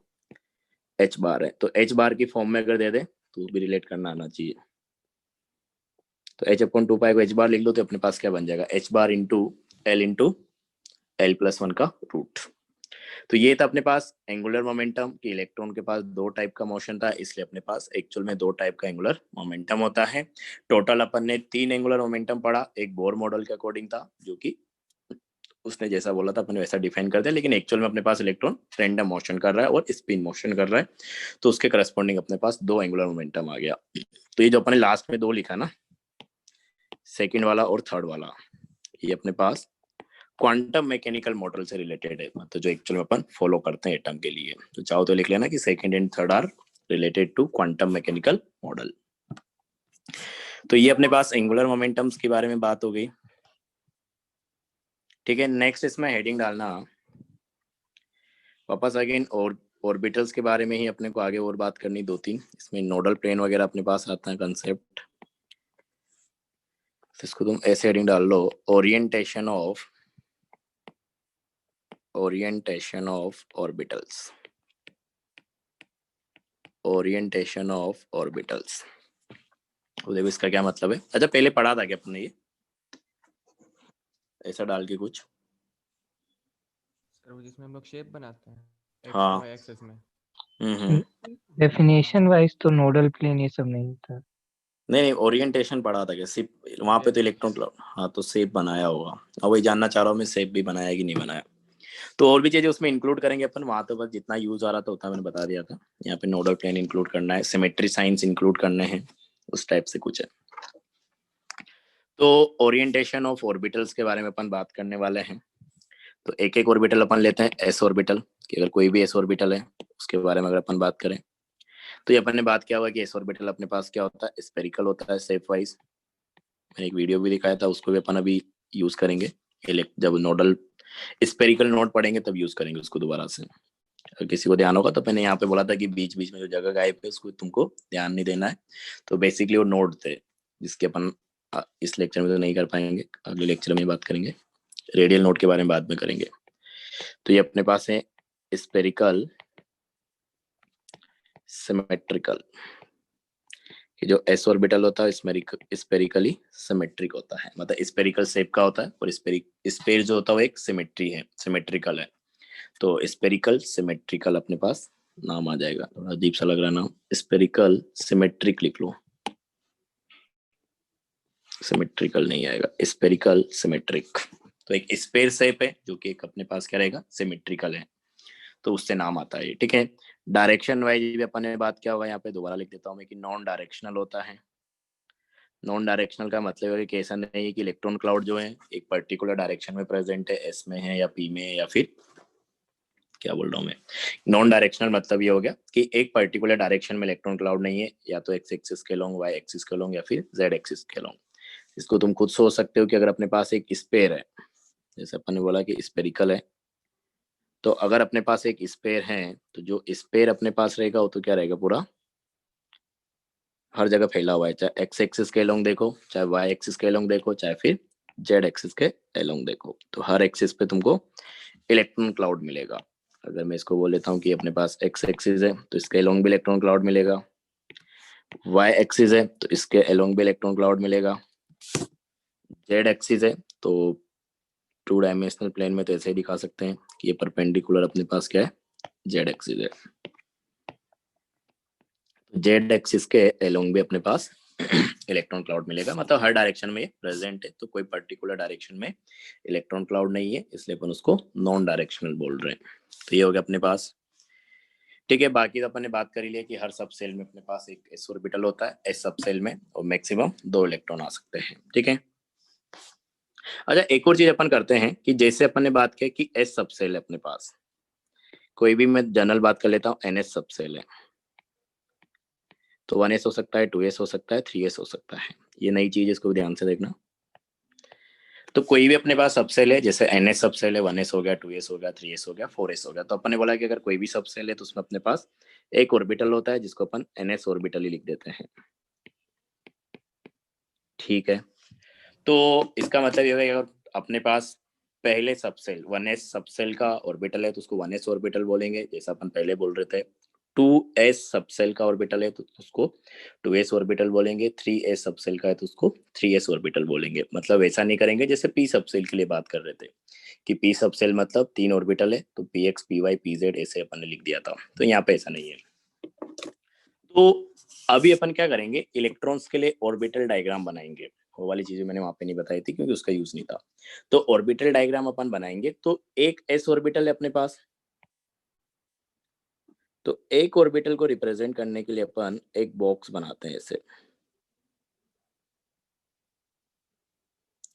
एच बार है। तो एच बार की फॉर्म में अगर दे दे तो भी रिलेट करना आना चाहिए। तो एच अपॉन 2 पाई को एच बार लिख लो, तो अपने पास क्या बन जाएगा, H bar into L plus 1 का रूट। तो ये था अपने पास एंगुलर मोमेंटम कि इलेक्ट्रॉन के पास दो टाइप का मोशन था, इसलिए अपने पास एक्चुअल में दो टाइप का एंगुलर मोमेंटम होता है। टोटल अपन ने 3 एंगुलर मोमेंटम पढ़ा, एक बोर मॉडल के अकॉर्डिंग था, जो कि उसने जैसा बोला था अपन वैसा डिफाइन कर दिया, लेकिन एक्चुअल में अपने पास इलेक्ट्रॉन रैंडम मोशन कर रहा है और स्पिन मोशन कर रहा है, तो उसके करस्पॉन्डिंग अपने पास दो एंगुलर मोमेंटम आ गया। तो ये जो अपने लास्ट में दो लिखा ना, सेकंड वाला और थर्ड वाला, ये अपने पास क्वांटम मैकेनिकल मॉडल से रिलेटेड है, तो जो एक्चुअल में अपन फॉलो करते हैं एटम के लिए। तो चाहो तो लिख लेना कि second and third are related to quantum mechanical model. तो ये अपने पास एंगुलर मोमेंटम्स के बारे में बात हो गई, ठीक है। नेक्स्ट इसमें हेडिंग डालना वापस अगेन और ऑर्बिटल्स के बारे में ही अपने को आगे और बात करनी, दो तीन इसमें नोडल प्लेन वगैरह अपने पास आता है कंसेप्ट। इसको तुम ऐसे हेडिंग डाल लो, orientation of orbitals, orientation of orbitals. तो देखो इसका क्या मतलब है। अच्छा, पहले पढ़ा था क्या अपने ये, ऐसा डाल के कुछ? सर वो जिसमें हम लोग शेप बनाते हैं एक्स हाँ। वाई एक्सेस में। डेफिनेशन वाइज तो नोडल प्लेन ये सब नहीं था। नहीं, ओरिएंटेशन पढ़ा था क्या सिर्फ वहां पे? तो इलेक्ट्रॉन, हाँ, तो शेप बनाया होगा, और वही जानना चाह रहा हूँ मैं, शेप भी बनाया कि नहीं बनाया। तो और भी चीजें उसमें इंक्लूड करेंगे अपन, वहां तो बस जितना यूज आ रहा था उतना मैंने बता दिया था। यहाँ पे नोडल प्लेन इंक्लूड करना है, सिमेट्री साइंस इंक्लूड करने हैं, उस टाइप से कुछ है। तो ओरिएंटेशन ऑफ ऑर्बिटल्स के बारे में अपन बात करने वाले हैं। तो एक एक ऑर्बिटल अपन लेते हैं, एस ऑर्बिटल, कि अगर कोई भी एस ऑर्बिटल है उसके बारे में अगर अपन बात करें, तो ये अपन ने बात किया हुआ कि एस ऑर्बिटल अपने पास क्या होता है, स्फेरिकल होता है शेप वाइज। मैंने एक वीडियो भी दिखाया था, उसको भी अपन अभी यूज करेंगे, जब नोडल स्फेरिकल नोड पढ़ेंगे तब यूज करेंगे उसको दोबारा से। अगर किसी को ध्यान होगा तो मैंने यहाँ पे बोला था कि बीच बीच में जो जगह गायब है उसको तुमको ध्यान नहीं देना है। तो बेसिकली वो नोड थे जिसके अपन इस लेक्चर में तो नहीं कर पाएंगे, अगले लेक्चर में बात करेंगे, रेडियल नोड के बारे में बाद में करेंगे। तो ये अपने पास है स्फेरिकल, सिमेट्रिकल, कि जो एस ऑर्बिटल होता है स्फेरिकली सिमेट्रिक होता है, मतलब स्फेरिकल शेप का होता है, और स्फेयर जो होता है वो एक सिमेट्री है, सिमेट्रिकल है। तो स्फेरिकल सिमेट्रिकल अपने पास नाम आ जाएगा, थोड़ा अजीब सा लग रहा है नाम, स्फेरिकल सिमेट्रिक लिख लो, सिमेट्रिकल नहीं आएगा, स्फेरिकल सिमेट्रिक। तो एक स्फेयर शेप है जो कि एक अपने पास क्या रहेगा, सिमेट्रिकल है, तो उससे नाम आता है, ठीक है। डायरेक्शन वाइज भी अपन ने बात किया होगा, यहाँ पे दोबारा लिख देता हूँ मैं कि नॉन डायरेक्शनल होता है। नॉन डायरेक्शनल का मतलब है कि ऐसा नहीं है कि इलेक्ट्रॉन क्लाउड जो है एक पर्टिकुलर डायरेक्शन में प्रेजेंट है, एस में है या पी में है या फिर क्या बोल रहा हूँ मैं। नॉन डायरेक्शनल मतलब ये हो गया कि एक पर्टिकुलर डायरेक्शन में इलेक्ट्रॉन क्लाउड नहीं है, या तो एक्स एक्सिस के लॉन्ग, वाई एक्सिस के लॉन्ग या फिर जेड एक्सिस के लॉन्ग। इसको तुम खुद सोच सकते हो कि अगर अपने पास एक स्पेयर है, जैसे अपन ने बोला कि स्पेरिकल है, तो अगर अपने पास एक स्पेयर है तो जो स्पेयर अपने पास रहेगा वो तो क्या रहेगा, पूरा हर जगह फैला हुआ है, चाहे एक्स एक्सिस के अलोंग देखो, चाहे वाई एक्सिस के अलोंग देखो, चाहे फिर जेड एक्सिस के अलोंग देखो, तो हर एक्सिस पे तुमको इलेक्ट्रॉन क्लाउड मिलेगा। अगर मैं इसको बोल लेता हूँ कि अपने पास एक्स एक्सिस है तो इसके अलोंग भी इलेक्ट्रॉन क्लाउड मिलेगा, वाई एक्सिस है तो इसके अलोंग भी इलेक्ट्रॉन क्लाउड मिलेगा, जेड एक्सिस है तो 2 डायमेंशनल प्लेन में तो ऐसे ही दिखा सकते हैं कि ये परपेंडिकुलर अपने पास क्या है, जेड एक्सिस है। जेड एक्सिस के अलोंग भी अपने पास इलेक्ट्रॉन क्लाउड मिलेगा, मतलब हर डायरेक्शन में प्रेजेंट है, तो कोई पर्टिकुलर डायरेक्शन में इलेक्ट्रॉन क्लाउड नहीं है, इसलिए अपन उसको नॉन डायरेक्शनल बोल रहे हैं। तो ये हो गया अपने पास, ठीक है। बाकी तो अपन ने बात करी लिया कि हर सब सेल में अपने पास एक एस ऑर्बिटल होता है, एस सब सेल में और मैक्सिमम 2 इलेक्ट्रॉन आ सकते हैं, ठीक है। अच्छा, एक और चीज अपन करते हैं कि जैसे अपन ने बात की कि एस सब सेल है अपने पास, कोई भी मैं जनरल बात कर लेता हूँ, एनएस सब सेल है, तो 1s हो सकता है, 2s हो सकता है, 3s हो सकता है। ये नई चीज, इसको ध्यान से देखना। तो कोई भी अपने पास सबसेल है, जैसे एनएस सबसेल है, 1s हो गया, 2s हो गया, 3s हो गया, 4s हो गया, तो अपन ने बोला कि अगर कोई भी सबसेल है तो उसमें अपने पास एक ऑर्बिटल होता है जिसको अपन एनएस ऑर्बिटल ही लिख देते हैं, ठीक है। तो इसका मतलब ये होगा कि अगर अपने पास पहले सबसेल 1s सबसेल का ऑर्बिटल है तो उसको 1s ऑर्बिटल बोलेंगे, जैसा अपन पहले बोल रहे थे। 2s सबसेल का ऑर्बिटल है तो उसको 2s ऑर्बिटल बोलेंगे, 3s सबसेल का है तो उसको 3s ऑर्बिटल बोलेंगे। मतलब ऐसा नहीं करेंगे जैसे p सबसेल के लिए बात कर रहे थे कि p सबसेल मतलब 3 ऑर्बिटल है तो px py pz ऐसे अपन ने लिख दिया था, तो यहाँ पे ऐसा नहीं है। तो अभी अपन क्या करेंगे, इलेक्ट्रॉन्स के लिए ऑर्बिटल डायग्राम बनाएंगे। वो वाली चीजें मैंने वहां पे नहीं बताई थी क्योंकि उसका यूज नहीं था। तो ऑर्बिटल डायग्राम अपन बनाएंगे, तो एक एस ऑर्बिटल है अपने पास, तो एक ऑर्बिटल को रिप्रेजेंट करने के लिए अपन एक बॉक्स बनाते हैं ऐसे।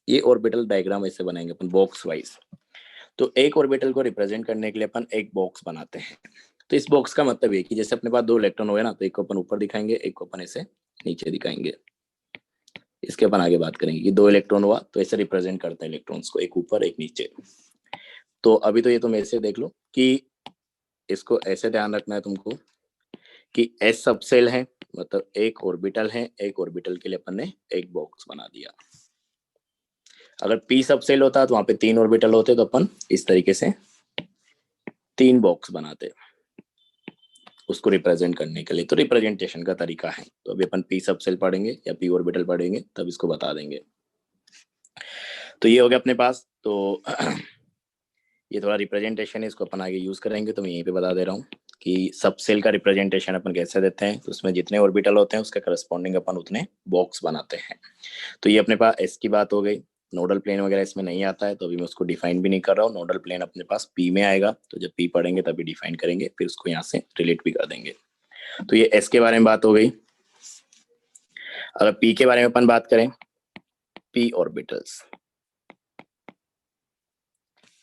ये ऑर्बिटल डायग्राम ऐसे बनाएंगे अपन बॉक्स वाइज। तो एक ऑर्बिटल को रिप्रेजेंट करने के लिए अपन एक बॉक्स बनाते हैं। तो इस बॉक्स का मतलब ये कि जैसे अपने पास 2 इलेक्ट्रॉन हो गए ना, तो एक को अपन ऊपर दिखाएंगे, एक को अपन ऐसे नीचे दिखाएंगे। इसके अपन आगे बात करेंगे कि 2 इलेक्ट्रॉन हुआ तो ऐसे रिप्रेजेंट करते हैं इलेक्ट्रॉन्स को, एक ऊपर एक नीचे। तो अभी तो ये तुम ऐसे देख लो कि इसको ऐसे ध्यान रखना है तुमको कि एस सबसेल है, मतलब एक ऑर्बिटल है, एक ऑर्बिटल के लिए अपन ने एक बॉक्स बना दिया। अगर पी सबसेल होता तो वहां पे 3 ऑर्बिटल होते तो अपन इस तरीके से 3 बॉक्स बनाते उसको रिप्रेजेंट करने के लिए। तो रिप्रेजेंटेशन का तरीका है। तो अभी अपन पी सबसेल पढ़ेंगे या पी ऑर्बिटल पढ़ेंगे तब इसको बता देंगे। तो ये हो गया अपने पास। तो ये थोड़ा रिप्रेजेंटेशन है, इसको अपन आगे यूज करेंगे, तो मैं यहीं पे बता दे रहा हूँ कि सब सेल का रिप्रेजेंटेशन अपन कैसे देते हैं। तो उसमें जितने ऑर्बिटल होते हैं उसके करस्पॉन्डिंग अपन उतने बॉक्स बनाते हैं। तो ये अपने पास एस की बात हो गई। नोडल प्लेन वगैरह इसमें नहीं आता है तो अभी मैं उसको डिफाइन भी नहीं कर रहा हूँ। नोडल प्लेन अपने पास पी में आएगा, तो जब पी पढ़ेंगे तभी डिफाइन करेंगे, फिर उसको यहाँ से रिलेट भी कर देंगे। तो ये एस के बारे में बात हो गई। अगर पी के बारे में अपन बात करें, पी ऑर्बिटल्स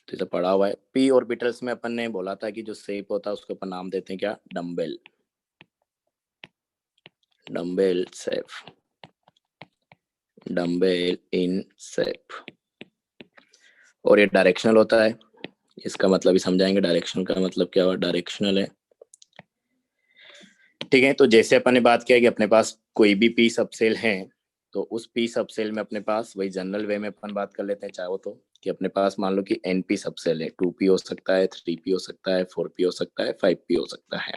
तो इसे पढ़ा हुआ है। पी ऑर्बिटल्स में अपन ने बोला था कि जो शेप होता है उसको अपन नाम देते हैं क्या, dumbbell, dumbbell shape, dumbbell in shape. और ये डायरेक्शनल होता है, इसका मतलब भी समझाएंगे। डायरेक्शनल का मतलब क्या हुआ, डायरेक्शनल है, ठीक है। तो जैसे अपन ने बात किया कि अपने पास कोई भी पी सबसेल है तो उस पी सबसेल में अपने पास वही जनरल वे में अपन बात कर लेते हैं चाहो तो, कि अपने पास मान लो कि एनपी सबसेल है, 2p हो सकता है, 3p हो सकता है, 4p हो सकता है, 5p हो सकता है।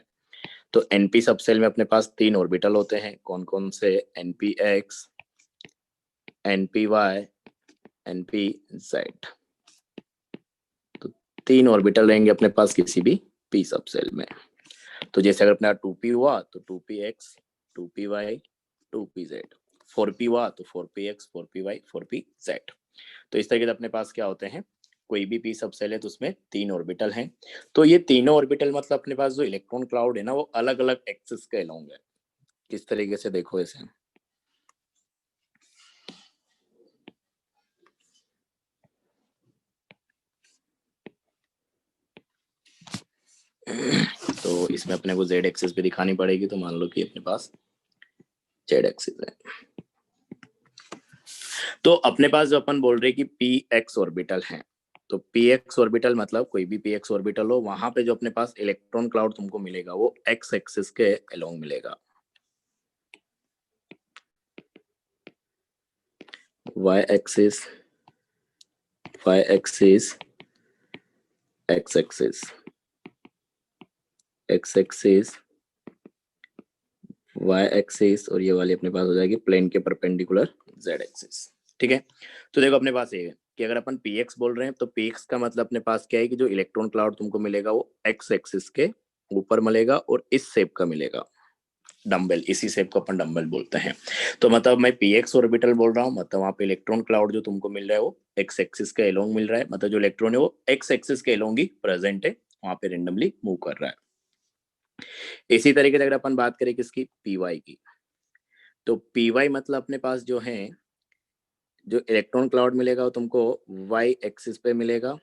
तो एनपी सबसेल में अपने पास 3 ऑर्बिटल होते हैं। कौन कौन से, npx, npy, npz। तो 3 ऑर्बिटल रहेंगे अपने पास किसी भी पी सबसेल में। तो जैसे अगर अपना 2p हुआ तो 2px, 2py, 2pz, 4p हुआ तो 4px, 4py, 4pz। तो इस तरीके से अपने पास क्या होते हैं, कोई भी पी सबसेल है तो उसमें 3 ऑर्बिटल हैं। तो ये तीनों ऑर्बिटल मतलब अपने पास जो इलेक्ट्रॉन क्लाउड है ना वो अलग अलग एक्सिस के अलोंग है। किस तरीके से देखो, ऐसे तो इसमें अपने को जेड एक्सिस पे दिखानी पड़ेगी, तो मान लो कि अपने पास जेड एक्सिस है। तो अपने पास जो अपन बोल रहे कि पी एक्स ऑर्बिटल है, तो पी एक्स ऑर्बिटल मतलब कोई भी पी एक्स ऑर्बिटल हो, वहां पे जो अपने पास इलेक्ट्रॉन क्लाउड तुमको मिलेगा वो एक्स एक्सिस के अलोंग मिलेगा, y axis, y axis, x axis, x axis, y axis, और ये वाली अपने पास हो जाएगी प्लेन के परपेंडिकुलर जेड एक्सिस। ठीक है, तो देखो अपने पास ये है कि अगर अपन पी एक्स बोल रहे हैं तो पी एक्स का मतलब अपने पास क्या है कि जो इलेक्ट्रॉन क्लाउड तुमको मिलेगा वो एक्स एक्सिस के ऊपर मिलेगा और इस शेप का मिलेगा, डम्बल, इसी शेप को अपन डम्बल बोलते हैं। तो मतलब मैं पी एक्स ऑर्बिटल बोल रहा हूँ, मतलब वहाँ पे इलेक्ट्रॉन क्लाउड जो तुमको मिल रहा है वो एक्स एक्सिस के अलोंग मिल रहा है, मतलब जो इलेक्ट्रॉन है वो एक्स एक्सिस के अलोंग ही प्रेजेंट है, वहाँ पे रेंडमली मूव कर रहा है। इसी तरीके से अगर अपन बात करें किसकी, पी वाई की, तो पी वाई मतलब अपने पास जो है जो इलेक्ट्रॉन क्लाउड मिलेगा वो तुमको वाई एक्सिस पे मिलेगा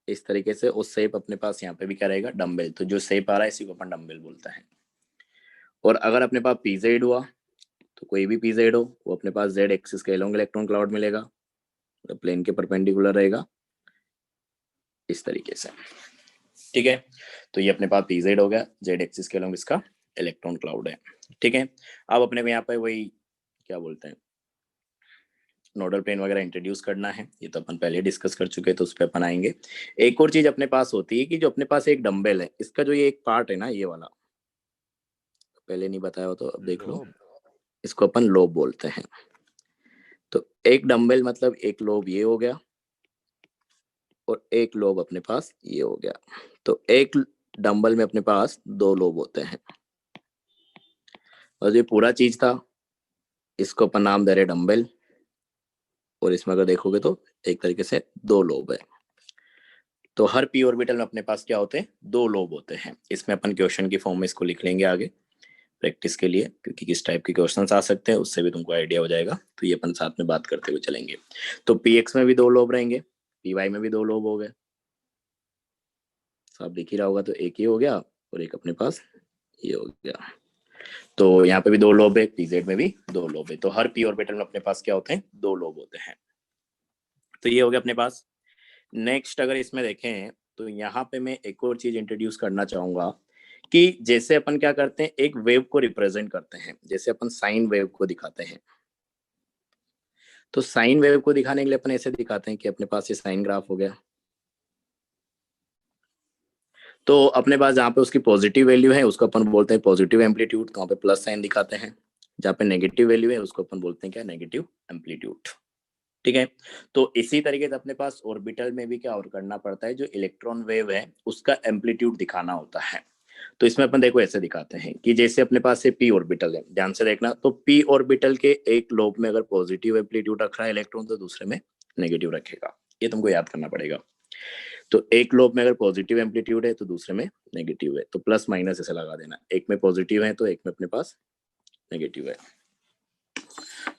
इस तरीके से, और शेप अपने पास यहाँ पे भी क्या रहेगा, डम्बल। तो जो शेप आ रहा है इसी को अपन डम्बल बोलते हैं। और अगर अपने पास पीजेड हुआ तो कोई भी पीजेड हो वो अपने पास जेड एक्सिस के अलोंग इलेक्ट्रॉन क्लाउड मिलेगा, तो प्लेन के परपेंडिकुलर रहेगा इस तरीके से। ठीक है, तो ये अपने पास पीजेड हो गया, जेड एक्सिस के अलोंग इसका इलेक्ट्रॉन क्लाउड है। ठीक है, अब अपने को यहाँ पे वही क्या बोलते हैं नोडल प्लेन वगैरह इंट्रोड्यूस करना है, ये तो अपन पहले डिस्कस कर चुके हैं, तो उस पर अपन आएंगे। एक और चीज अपने पास होती है कि जो अपने पास एक डम्बल है, इसका जो ये एक पार्ट है ना ये वाला, पहले नहीं बताया हो तो अब देख लो, लोब। इसको अपन लोब बोलते हैं। तो एक डम्बल मतलब एक लोब ये हो गया और एक लोब अपने पास ये हो गया, तो एक डम्बल में अपने पास दो लोब होते हैं, और ये पूरा चीज था, इसको अपन नाम दे रहे डम्बल, और इसमें अगर देखोगे तो एक तरीके से दो लोब है। तो हर पी ऑर्बिटल में अपने पास क्या होते हैं, दो लोब होते हैं। इसमें अपन क्वेश्चन की फॉर्म में इसको लिख लेंगे आगे प्रैक्टिस के लिए, क्योंकि किस टाइप के क्वेश्चंस आ सकते हैं उससे भी तुमको आइडिया हो जाएगा, तो ये अपन साथ में बात करते हुए चलेंगे। तो पी एक्स में भी दो लोब रहेंगे, पी वाई में भी दो लोब हो गए, साफ दिख ही रहा होगा, तो एक ही हो गया और एक अपने पास ये हो गया। तो यहाँ पे भी दो लोब है, पीजेड में भी दो लोब है, तो हर पी ऑर्बिटल में अपने पास क्या होते हैं, दो लोब होते हैं। तो ये हो गया अपने पास। नेक्स्ट अगर इसमें देखें तो यहाँ पे मैं एक और चीज इंट्रोड्यूस करना चाहूंगा कि जैसे अपन क्या करते हैं एक वेव को रिप्रेजेंट करते हैं, जैसे अपन साइन वेव को दिखाते हैं, तो साइन वेव को दिखाने के लिए अपन ऐसे दिखाते हैं कि अपने पास ये साइन ग्राफ हो गया, तो अपने पास जहाँ पे उसकी पॉजिटिव वैल्यू है उसको अपन बोलते हैं पॉजिटिव एम्पलीट्यूड, तो वहाँ पे प्लस साइन दिखाते हैं। जहाँ पे नेगेटिव वैल्यू है उसको अपन बोलते हैं क्या, नेगेटिव एम्पलीट्यूड। ठीक है, तो इसी तरीके से अपने पास ऑर्बिटल में भी क्या और करना पड़ता है, जो इलेक्ट्रॉन वेव है उसका एम्पलीट्यूड दिखाना होता है। तो इसमें अपन देखो ऐसे दिखाते हैं कि जैसे अपने पास से पी ऑर्बिटल है, ध्यान से देखना, तो पी ऑर्बिटल के एक लोब में अगर पॉजिटिव एम्पलीट्यूड रख रहा है इलेक्ट्रॉन तो दूसरे में नेगेटिव रखेगा, ये तुमको याद करना पड़ेगा। तो एक लोब में अगर पॉजिटिव एम्पलीट्यूड है तो दूसरे में नेगेटिव है, तो प्लस माइनस ऐसे लगा देना, एक में पॉजिटिव है तो एक में अपने पास नेगेटिव है।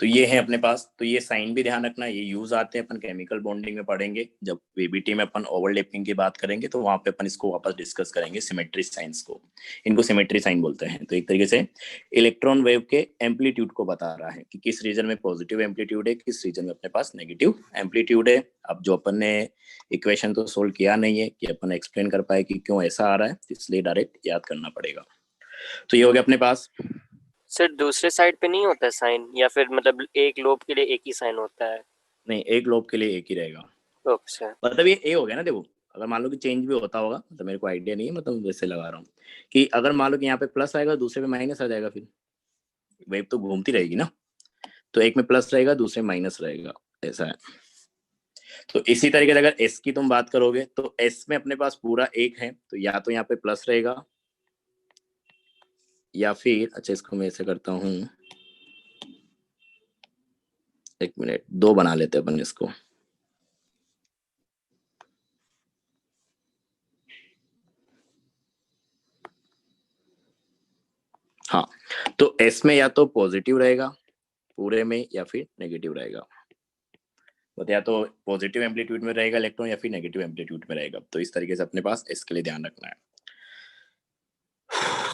तो ये है अपने पास, तो ये साइन भी ध्यान रखना, ये यूज आते हैं अपन केमिकल बॉन्डिंग में पढ़ेंगे, जब वीबीटी में अपन ओवरलैपिंग की बात करेंगे तो वहां पे अपन इसको वापस डिस्कस करेंगे, सिमेट्री साइंस को, इनको सिमेट्री साइन बोलते हैं। तो एक तरीके से इलेक्ट्रॉन वेव के एम्पलीट्यूड को बता रहा है कि किस रीजन में पॉजिटिव एम्पलीट्यूड है, किस रीजन में अपने पास नेगेटिव एम्पलीट्यूड है। अब जो अपन ने इक्वेशन तो सोल्व किया नहीं है कि अपन एक्सप्लेन कर पाए कि क्यों ऐसा आ रहा है, इसलिए डायरेक्ट याद करना पड़ेगा। तो ये हो गया अपने पास। सर दूसरे साइड पे नहीं होता साइन, या फिर मतलब एक लोब के लिए एक ही साइन होता है? नहीं, एक लोब के लिए एक ही रहेगा। अच्छा, मतलब ये ए हो गया ना, देखो अगर मान लो कि चेंज भी होता होगा तो मेरे को आइडिया नहीं है, मतलब वैसे लगा रहा हूँ कि अगर मान लो कि यहाँ पे प्लस आएगा दूसरे में माइनस आ जाएगा, फिर वेव तो घूमती रहेगी ना, तो एक में प्लस रहेगा दूसरे में माइनस रहेगा, ऐसा है। तो इसी तरीके से अगर एस की तुम बात करोगे तो एस में अपने पास पूरा एक है, तो या तो यहाँ पे प्लस रहेगा या फिर, अच्छा इसको मैं ऐसे करता हूँ, एक मिनट, दो बना लेते हैं अपन इसको। हाँ, तो एस में या तो पॉजिटिव रहेगा पूरे में या फिर नेगेटिव रहेगा, तो या तो पॉजिटिव एम्पलीट्यूड में रहेगा इलेक्ट्रॉन या फिर नेगेटिव एम्पलीट्यूड में रहेगा। तो इस तरीके से अपने पास एस के लिए ध्यान रखना है।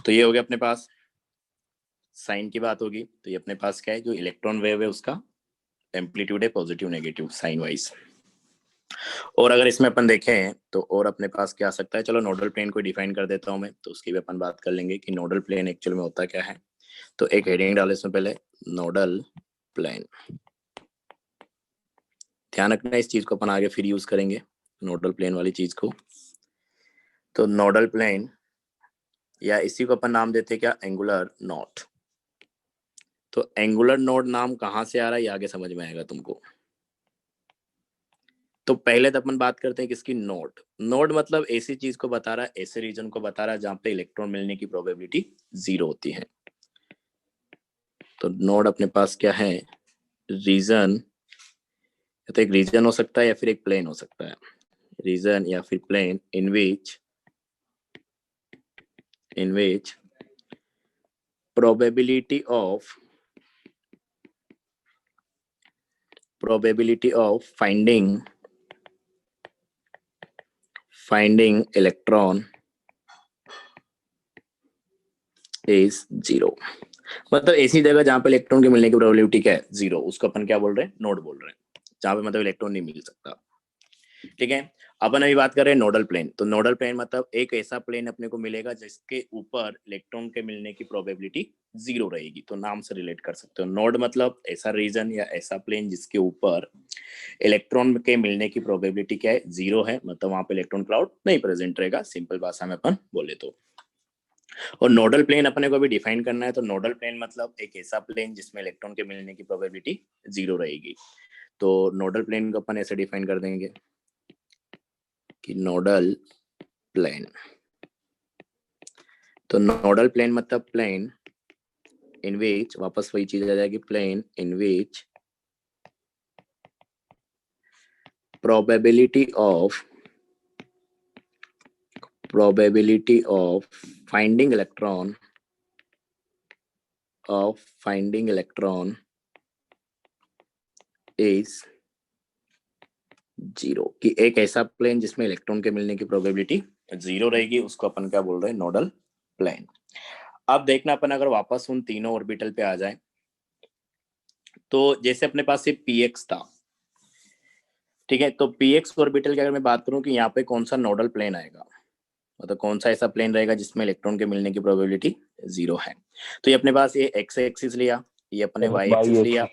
तो ये हो गया अपने पास साइन की बात होगी, तो ये अपने पास क्या है, जो इलेक्ट्रॉन वेव है उसका एम्पलीट्यूड है पॉजिटिव नेगेटिव साइन वाइज। और अगर इसमें अपन देखें तो और अपने पास क्या आ सकता है, चलो नोडल प्लेन को डिफाइन कर देता हूं मैं, तो उसकी भी अपन बात कर लेंगे कि नोडल प्लेन एक्चुअल में होता क्या है। तो एक हेडिंग डाले इसमें पहले, नोडल प्लेन। ध्यान रखना इस चीज को अपन आगे फिर यूज करेंगे, नोडल प्लेन वाली चीज को। तो नोडल प्लेन, या इसी को अपन नाम देते क्या, एंगुलर नोड। तो एंगुलर नोड नाम कहाँ से आ रहा है ये आगे समझ में आएगा तुमको। तो पहले तो अपन बात करते हैं किसकी, नोड। नोड मतलब ऐसी चीज को बता रहा है, ऐसे रीजन को बता रहा है जहां पे इलेक्ट्रॉन मिलने की प्रोबेबिलिटी 0 होती है। तो नोड अपने पास क्या है, रीजन, तो एक रीजन हो सकता है या फिर एक प्लेन हो सकता है, रीजन या फिर plane in which probability of finding electron is 0। मतलब ऐसी जगह जहां पे इलेक्ट्रॉन के मिलने की प्रोबेबिलिटी क्या है, 0, उसको अपन क्या बोल रहे हैं, नोड बोल रहे हैं, जहां पे मतलब इलेक्ट्रॉन नहीं मिल सकता। ठीक है, अपन अभी बात कर रहे हैं नोडल प्लेन। तो नोडल प्लेन मतलब एक ऐसा प्लेन अपने को मिलेगा जिसके ऊपर इलेक्ट्रॉन के मिलने की प्रोबेबिलिटी 0 रहेगी। तो नाम से रिलेट कर सकते हो, नोड मतलब ऐसा रीजन या ऐसा प्लेन जिसके ऊपर इलेक्ट्रॉन के मिलने की प्रोबेबिलिटी क्या है, 0 है, मतलब वहां पे इलेक्ट्रॉन क्लाउड नहीं प्रेजेंट रहेगा, सिंपल भाषा में अपन बोले तो। और नोडल प्लेन अपने को भी डिफाइन करना है, तो नोडल प्लेन मतलब एक ऐसा प्लेन जिसमें इलेक्ट्रॉन के मिलने की प्रोबेबिलिटी 0 रहेगी। तो नोडल प्लेन को अपन ऐसे डिफाइन कर देंगे कि नोडल प्लेन, तो नोडल प्लेन मतलब प्लेन इन विच, वापस वही चीज आ जाएगी, plane in which probability of finding electron is 0, कि एक ऐसा प्लेन जिसमें इलेक्ट्रॉन के मिलने की प्रोबेबिलिटी 0 रहेगी, उसको अपन क्या बोल रहे हैं, नोडल प्लेन। अब देखना अपन अगर वापस उन तीनों ऑर्बिटल पे आ जाए, तो जैसे अपने पास ये px था, ठीक है, तो px ऑर्बिटल की अगर मैं बात करूं कि यहाँ पे कौन सा नोडल प्लेन आएगा, मतलब कौन सा ऐसा प्लेन रहेगा जिसमें इलेक्ट्रॉन के मिलने की प्रोबेबिलिटी 0 है। तो ये अपने पास ये एक्स एक्सिस लिया, ये अपने वाई एक्सिस लिया,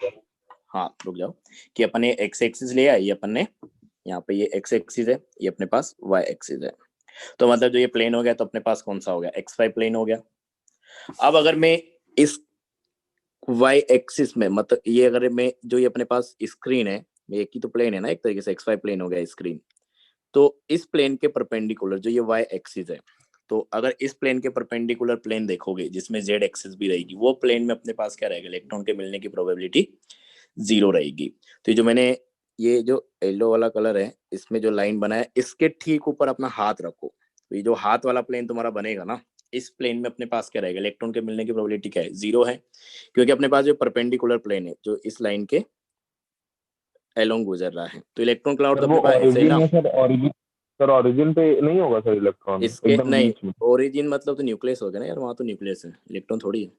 हाँ रुक जाओ, कि अपने एक्स एक्सिस लिया, ये अपन ने यहाँ पे ये एक्स एक्सिस है, ये अपने पास वाई एक्सिस है। तो मतलब जो ये प्लेन हो गया, तो अपने पास कौन सा हो गया, एक्स वाई प्लेन हो गया। अब अगर मैं इस वाई एक्सिस में, मतलब ये अगर मैं, जो ये अपने पास स्क्रीन है, एक ही तो प्लेन है ना, एक तरीके से एक्स वाई प्लेन हो गया स्क्रीन, तो इस प्लेन के परपेंडिकुलर जो ये वाई एक्सिस है, तो अगर इस प्लेन के परपेंडिकुलर प्लेन देखोगे जिसमें जेड एक्सिस भी रहेगी, वो प्लेन में अपने पास क्या रहेगा, इलेक्ट्रॉन के मिलने की प्रोबेबिलिटी 0 रहेगी। तो ये जो मैंने, ये जो येलो वाला कलर है, इसमें जो लाइन बना है, इसके ठीक ऊपर अपना हाथ रखो, तो ये जो हाथ वाला प्लेन तुम्हारा बनेगा ना, इस प्लेन में अपने पास क्या रहेगा, इलेक्ट्रॉन के मिलने की प्रोबेबिलिटी क्या है, 0 है, क्योंकि अपने पास जो परपेंडिकुलर प्लेन है जो इस लाइन के एलोंग गुजर रहा है, तो इलेक्ट्रॉन क्लाउड तो अपने पास ऐसे ही ना, सर ओरिजिन पे नहीं होगा सर इलेक्ट्रॉन, इसके एकदम नहीं, बीच में। ओरिजिन मतलब तो न्यूक्लियस हो गया ना यार, वहां तो न्यूक्लियस है, इलेक्ट्रॉन थोड़ी है।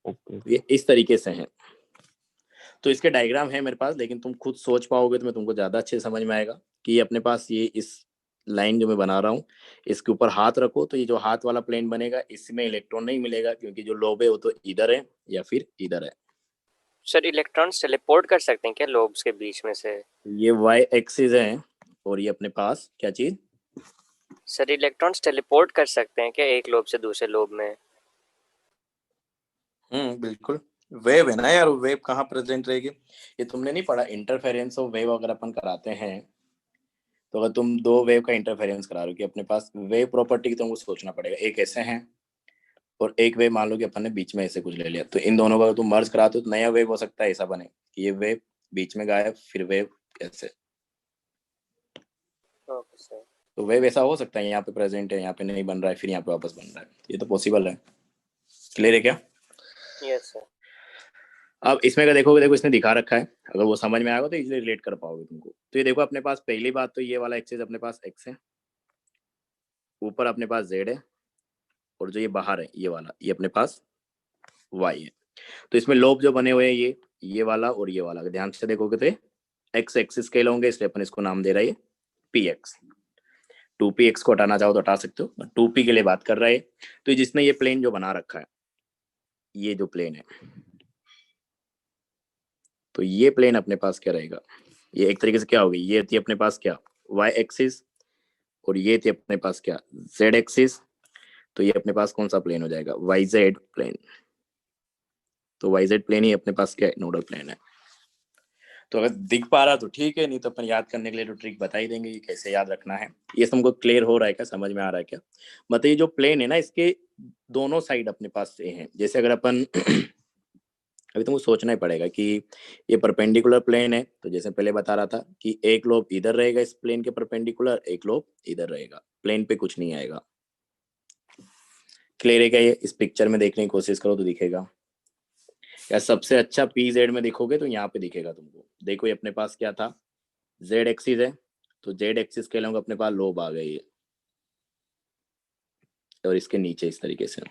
ओके ये इस तरीके से है। तो इसके डायग्राम है मेरे पास, लेकिन तुम खुद सोच पाओगे तो मैं तुमको ज्यादा अच्छे से समझ में आएगा कि ये अपने पास, ये इस लाइन जो मैं बना रहा हूँ, इसके ऊपर हाथ रखो, तो ये जो हाथ वाला प्लेन बनेगा, इसमें इलेक्ट्रॉन नहीं मिलेगा, क्योंकि जो लोब है वो तो इधर है या फिर इधर है। सर इलेक्ट्रॉन्स टेलीपोर्ट कर सकते हैं क्या लोब्स के बीच में से? ये वाई एक्सिस है, और ये अपने पास क्या चीज, सर इलेक्ट्रॉन्स टेलीपोर्ट कर सकते हैं क्या एक लोब से दूसरे लोब में? बिल्कुल। वेव है ना यार, वेव कहाँ प्रेजेंट रहेगी, ये तुमने नहीं पढ़ा, इंटरफेरेंस ऑफ वेव अगर अपन कराते हैं, तो अगर तुम दो वेव का इंटरफेरेंस करा रहे हो, कि अपने पास वेव प्रॉपर्टी की तुमको सोचना पड़ेगा, एक ऐसे है और एक वेव मान लो कि अपन ने बीच में ऐसे कुछ ले लिया, तो इन दोनों का तुम मर्ज कराते हो तो नया वेव हो सकता है, ऐसा बने कि ये वेव बीच में गायब, फिर वेव ऐसे, ओके सर। तो वेव ऐसा हो सकता है, यहाँ पे प्रेजेंट है, यहाँ पे नहीं बन रहा है, फिर यहाँ पे वापस बन रहा है, ये तो पॉसिबल है। क्लियर है क्या? Yes sir. अब इसमें अगर देखोगे, देखो इसने दिखा रखा है, अगर वो समझ में आएगा तो इजीली रिलेट कर पाओगे तुमको। तो ये देखो अपने पास पहली बात तो ये वाला एक्सिस अपने पास एक्स है, ऊपर अपने पास जेड है, और जो ये बाहर है ये वाला, ये अपने पास y है। तो इसमें लोब जो बने हुए हैं ये वाला और ये वाला, ध्यान से देखोगे तो x एक्सिस स्केल होंगे, इसलिए अपन इसको नाम दे रहा है px। 2px को हटाना चाहो तो हटा सकते हो, 2p के लिए बात कर रहा है। तो जिसने ये प्लेन जो बना रखा है, ये जो प्लेन है, तो ये प्लेन अपने पास क्या रहेगा, ये एक तरीके से क्या होगी, ये थी अपने पास क्या y एक्सिस और ये थी अपने पास क्या z एक्सिस। तो ये अपने पास कौन सा प्लेन हो जाएगा, yz प्लेन। तो yz प्लेन ही अपने पास क्या है, नोडल प्लेन है। तो अगर दिख पा रहा तो ठीक है, नहीं तो अपन याद करने के लिए तो ट्रिक बता ही देंगे कि कैसे याद रखना है। ये तुमको क्लियर हो रहा है क्या, समझ में आ रहा है क्या? मतलब ये जो प्लेन है ना, इसके दोनों साइड अपने पास से हैं। जैसे अगर अपन अभी तुमको सोचना ही पड़ेगा कि ये परपेंडिकुलर प्लेन है, तो जैसे पहले बता रहा था कि एक लोब इधर रहेगा इस प्लेन के परपेंडिकुलर, एक लोब इधर रहेगा, प्लेन पे कुछ नहीं आएगा। क्लियर है क्या? ये इस पिक्चर में देखने की कोशिश करो तो दिखेगा या सबसे अच्छा PZ में दिखोगे तो यहाँ पे दिखेगा तुमको। देखो ये अपने पास क्या था, Z एक्सिस है, तो Z एक्सिस के लोग अपने पास लोब आ गई है और इसके नीचे इस तरीके से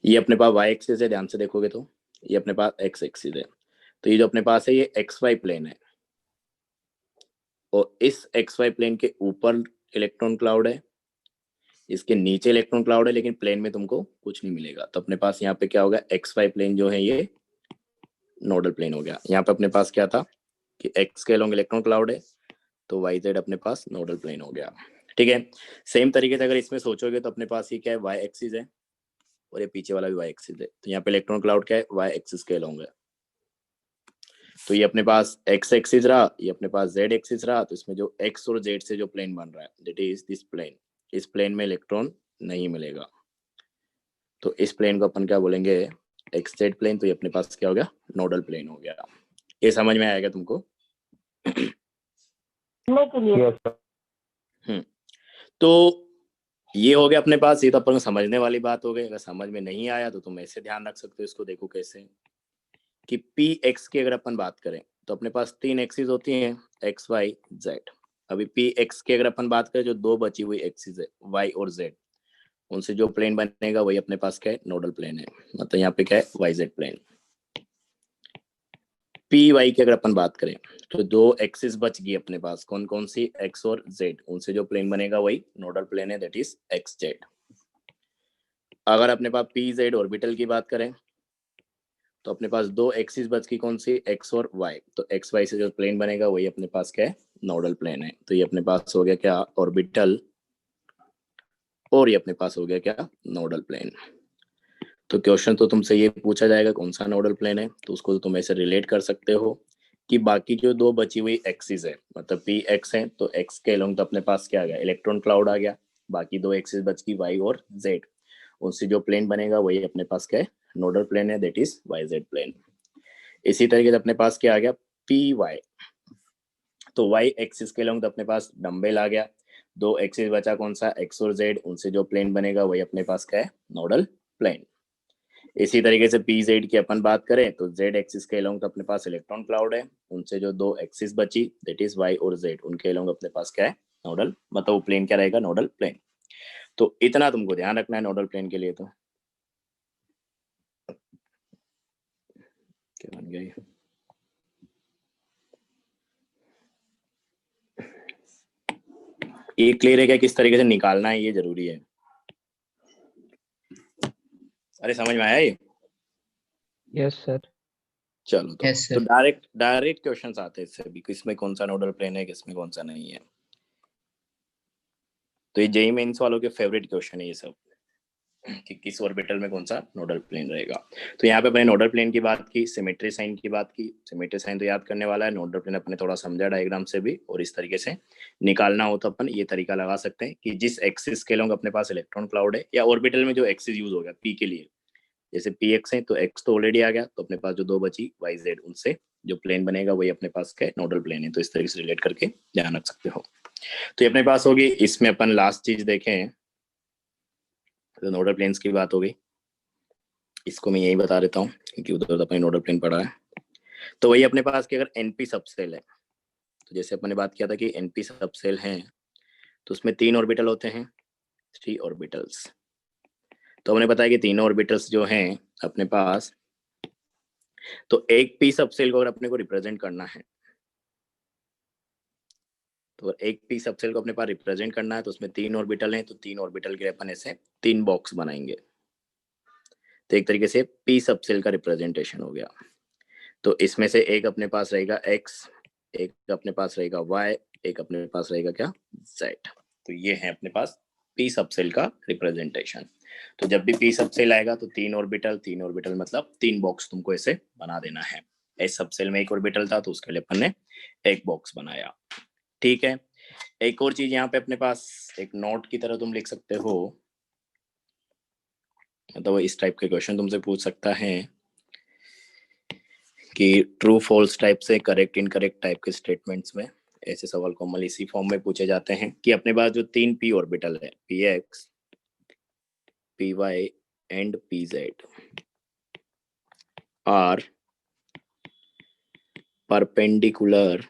ये अपने पास Y एक्सिस है, ध्यान से देखोगे तो ये अपने पास X एक्सिस है। तो ये जो अपने पास है ये XY प्लेन है और इस XY प्लेन के ऊपर इलेक्ट्रॉन क्लाउड है, इसके नीचे इलेक्ट्रॉन क्लाउड है, लेकिन प्लेन में तुमको कुछ नहीं मिलेगा। तो अपने पास यहाँ पे क्या होगा, XY प्लेन जो है ये नोडल प्लेन हो गया। यहाँ पे अपने पास क्या था कि X के अलोंग इलेक्ट्रॉन क्लाउड है, तो YZ अपने पास नोडल प्लेन हो गया। ठीक है, सेम तरीके से अगर इसमें सोचोगे तो अपने पास ये क्या है, Y एक्सिस है और ये पीछे वाला भी Y एक्सिस है। तो यहाँ पे इलेक्ट्रॉन क्लाउड क्या है, Y एक्सिस के अलोंग है। तो ये अपने पास X एक्सिस रहा, ये अपने पास Z एक्सिस रहा। तो इसमें जो X और Z से जो प्लेन बन रहा है, दैट इज दिस प्लेन, इस प्लेन में इलेक्ट्रॉन नहीं मिलेगा। तो इस प्लेन को अपन क्या बोलेंगे, XZ प्लेन। तो ये अपने पास क्या हो गया, नोडल प्लेन हो गया। ये समझ में आएगा तुमको? Yes, sir. तो ये हो गया अपने पास, ये तो अपन को समझने वाली बात हो गई। अगर समझ में नहीं आया तो तुम ऐसे ध्यान रख सकते हो इसको। देखो कैसे कि PX की अगर अपन बात करें तो अपने पास 3 एक्सिस होती हैं, X Y Z। अभी PX की अगर अपन बात करें, जो 2 बची हुई एक्सिस है Y और Z, उनसे जो प्लेन बनेगा वही अपने पास क्या है, नोडल प्लेन है। मतलब यहाँ पे क्या है, YZ प्लेन। PY की अगर अपन बात करें तो 2 एक्सिस बच गई अपने पास, कौन कौन सी, X और Z, उनसे जो प्लेन बनेगा वही नोडल प्लेन है, दैट इज XZ। अगर अपने पास PZ ऑर्बिटल की बात करें तो अपने पास 2 एक्सिस बच गई, कौन सी, X और Y। तो XY से जो प्लेन बनेगा वही अपने पास क्या है, नोडल प्लेन है। तो ये अपने पास हो गया क्या, ऑर्बिटल, और ये अपने पास हो गया क्या, नोडल प्लेन। तो क्वेश्चन तो तुमसे ये पूछा जाएगा कौन सा नोडल प्लेन है, तो उसको तो तुम ऐसे रिलेट कर सकते हो कि बाकी जो 2 बची हुई एक्सिस है, मतलब PX है, तो X के अलोंग तो अपने पास क्या आ गया, इलेक्ट्रॉन क्लाउड आ गया। बाकी 2 एक्सिस बच गई Y और Z, उनसे जो प्लेन बनेगा वही अपने पास क्या है, नोडल प्लेन है, दैट इज YZ प्लेन। इसी तरीके से अपने पास क्या आ गया, PY। तो Y एक्सिस के अलोंग तो अपने पास डम्बेल आ गया। 2 एक्सिस बचा, कौन सा, X और Z, उनसे जो प्लेन बनेगा वही अपने पास क्या है, नोडल प्लेन। इसी तरीके से PZ की अपन बात करें तो Z एक्सिस के अलोंग तो अपने पास इलेक्ट्रॉन क्लाउड है, उनसे जो 2 एक्सिस बची दैट इज Y और Z, उनके अलोंग अपने पास क्या है, नोडल, मतलब वो प्लेन क्या रहेगा, नोडल प्लेन। तो इतना तुमको ध्यान रखना है नोडल प्लेन के लिए। तो क्या बन गई, ये क्लियर है क्या, किस तरीके से निकालना है ये जरूरी है। अरे समझ में आया ये? Yes sir. चलो तो Yes, sir. तो डायरेक्ट क्वेश्चंस आते हैं इससे भी, किसमें कौन सा नोडल प्लेन है, किसमें कौन सा नहीं है। तो ये जेईई मेंस वालों के फेवरेट क्वेश्चन है ये सब, कि किस ऑर्बिटल में कौन सा नोडल प्लेन रहेगा। तो यहाँ पे अपने नोडल प्लेन की बात की, सिमेट्री साइन की बात की। सिमेट्री साइन तो याद करने वाला है, नोडल प्लेन अपने थोड़ा समझा डायग्राम से भी, और इस तरीके से निकालना हो तो अपन ये तरीका लगा सकते हैं कि जिस एक्सिस के लोग अपने पास इलेक्ट्रॉन क्लाउड है, या ऑर्बिटल में जो एक्सिस यूज हो गया पी के लिए, जैसे PX है तो X तो ऑलरेडी आ गया, तो अपने पास जो 2 बची YZ, उनसे जो प्लेन बनेगा वही अपने पास क्या है, नोडल प्लेन है। तो इस तरीके से रिलेट करके ध्यान रख सकते हो। तो ये अपने पास होगी। इसमें अपन लास्ट चीज देखें तो नोडल प्लेन्स की बात हो गई, इसको मैं यही बता देता हूँ क्योंकि उधर तो अपने नोडल प्लेन पढ़ा है। तो वही अपने पास कि अगर NP सबसेल है, तो जैसे अपन ने बात किया था कि NP सबसेल है तो उसमें 3 ऑर्बिटल होते हैं, 3 ऑर्बिटल्स। तो हमने बताया कि तीनों ऑर्बिटल्स जो हैं अपने पास, तो एक पी सबसेल को अगर अपने को रिप्रेजेंट करना है, तो एक पी सबसेल को अपने पास रिप्रेजेंट करना है, तो उसमें 3 ऑर्बिटल हैं, तो 3 ऑर्बिटल के लिए अपन ऐसे 3 बॉक्स बनाएंगे। तो एक तरीके से पी सबसेल का रिप्रेजेंटेशन हो गया। तो इसमें से एक अपने पास रहेगा x, एक अपने पास रहेगा y, एक अपने पास रहेगा क्या, z। तो ये है अपने पास पी सबसेल का रिप्रेजेंटेशन। तो जब भी पी सबसेल आएगा तो 3 ऑर्बिटल मतलब 3 बॉक्स तुमको ऐसे बना देना है। एस सबसेल में एक ऑर्बिटल था तो उसके लिए अपन ने एक बॉक्स बनाया। ठीक है, एक और चीज यहाँ पे अपने पास एक नोट की तरह तुम लिख सकते हो, मतलब इस टाइप के क्वेश्चन तुमसे पूछ सकता है कि ट्रू फॉल्स टाइप से, करेक्ट इनकरेक्ट टाइप के स्टेटमेंट्स में ऐसे सवाल कॉमन इसी फॉर्म में पूछे जाते हैं कि अपने पास जो 3 पी ऑर्बिटल है, p x, p y and p z are perpendicular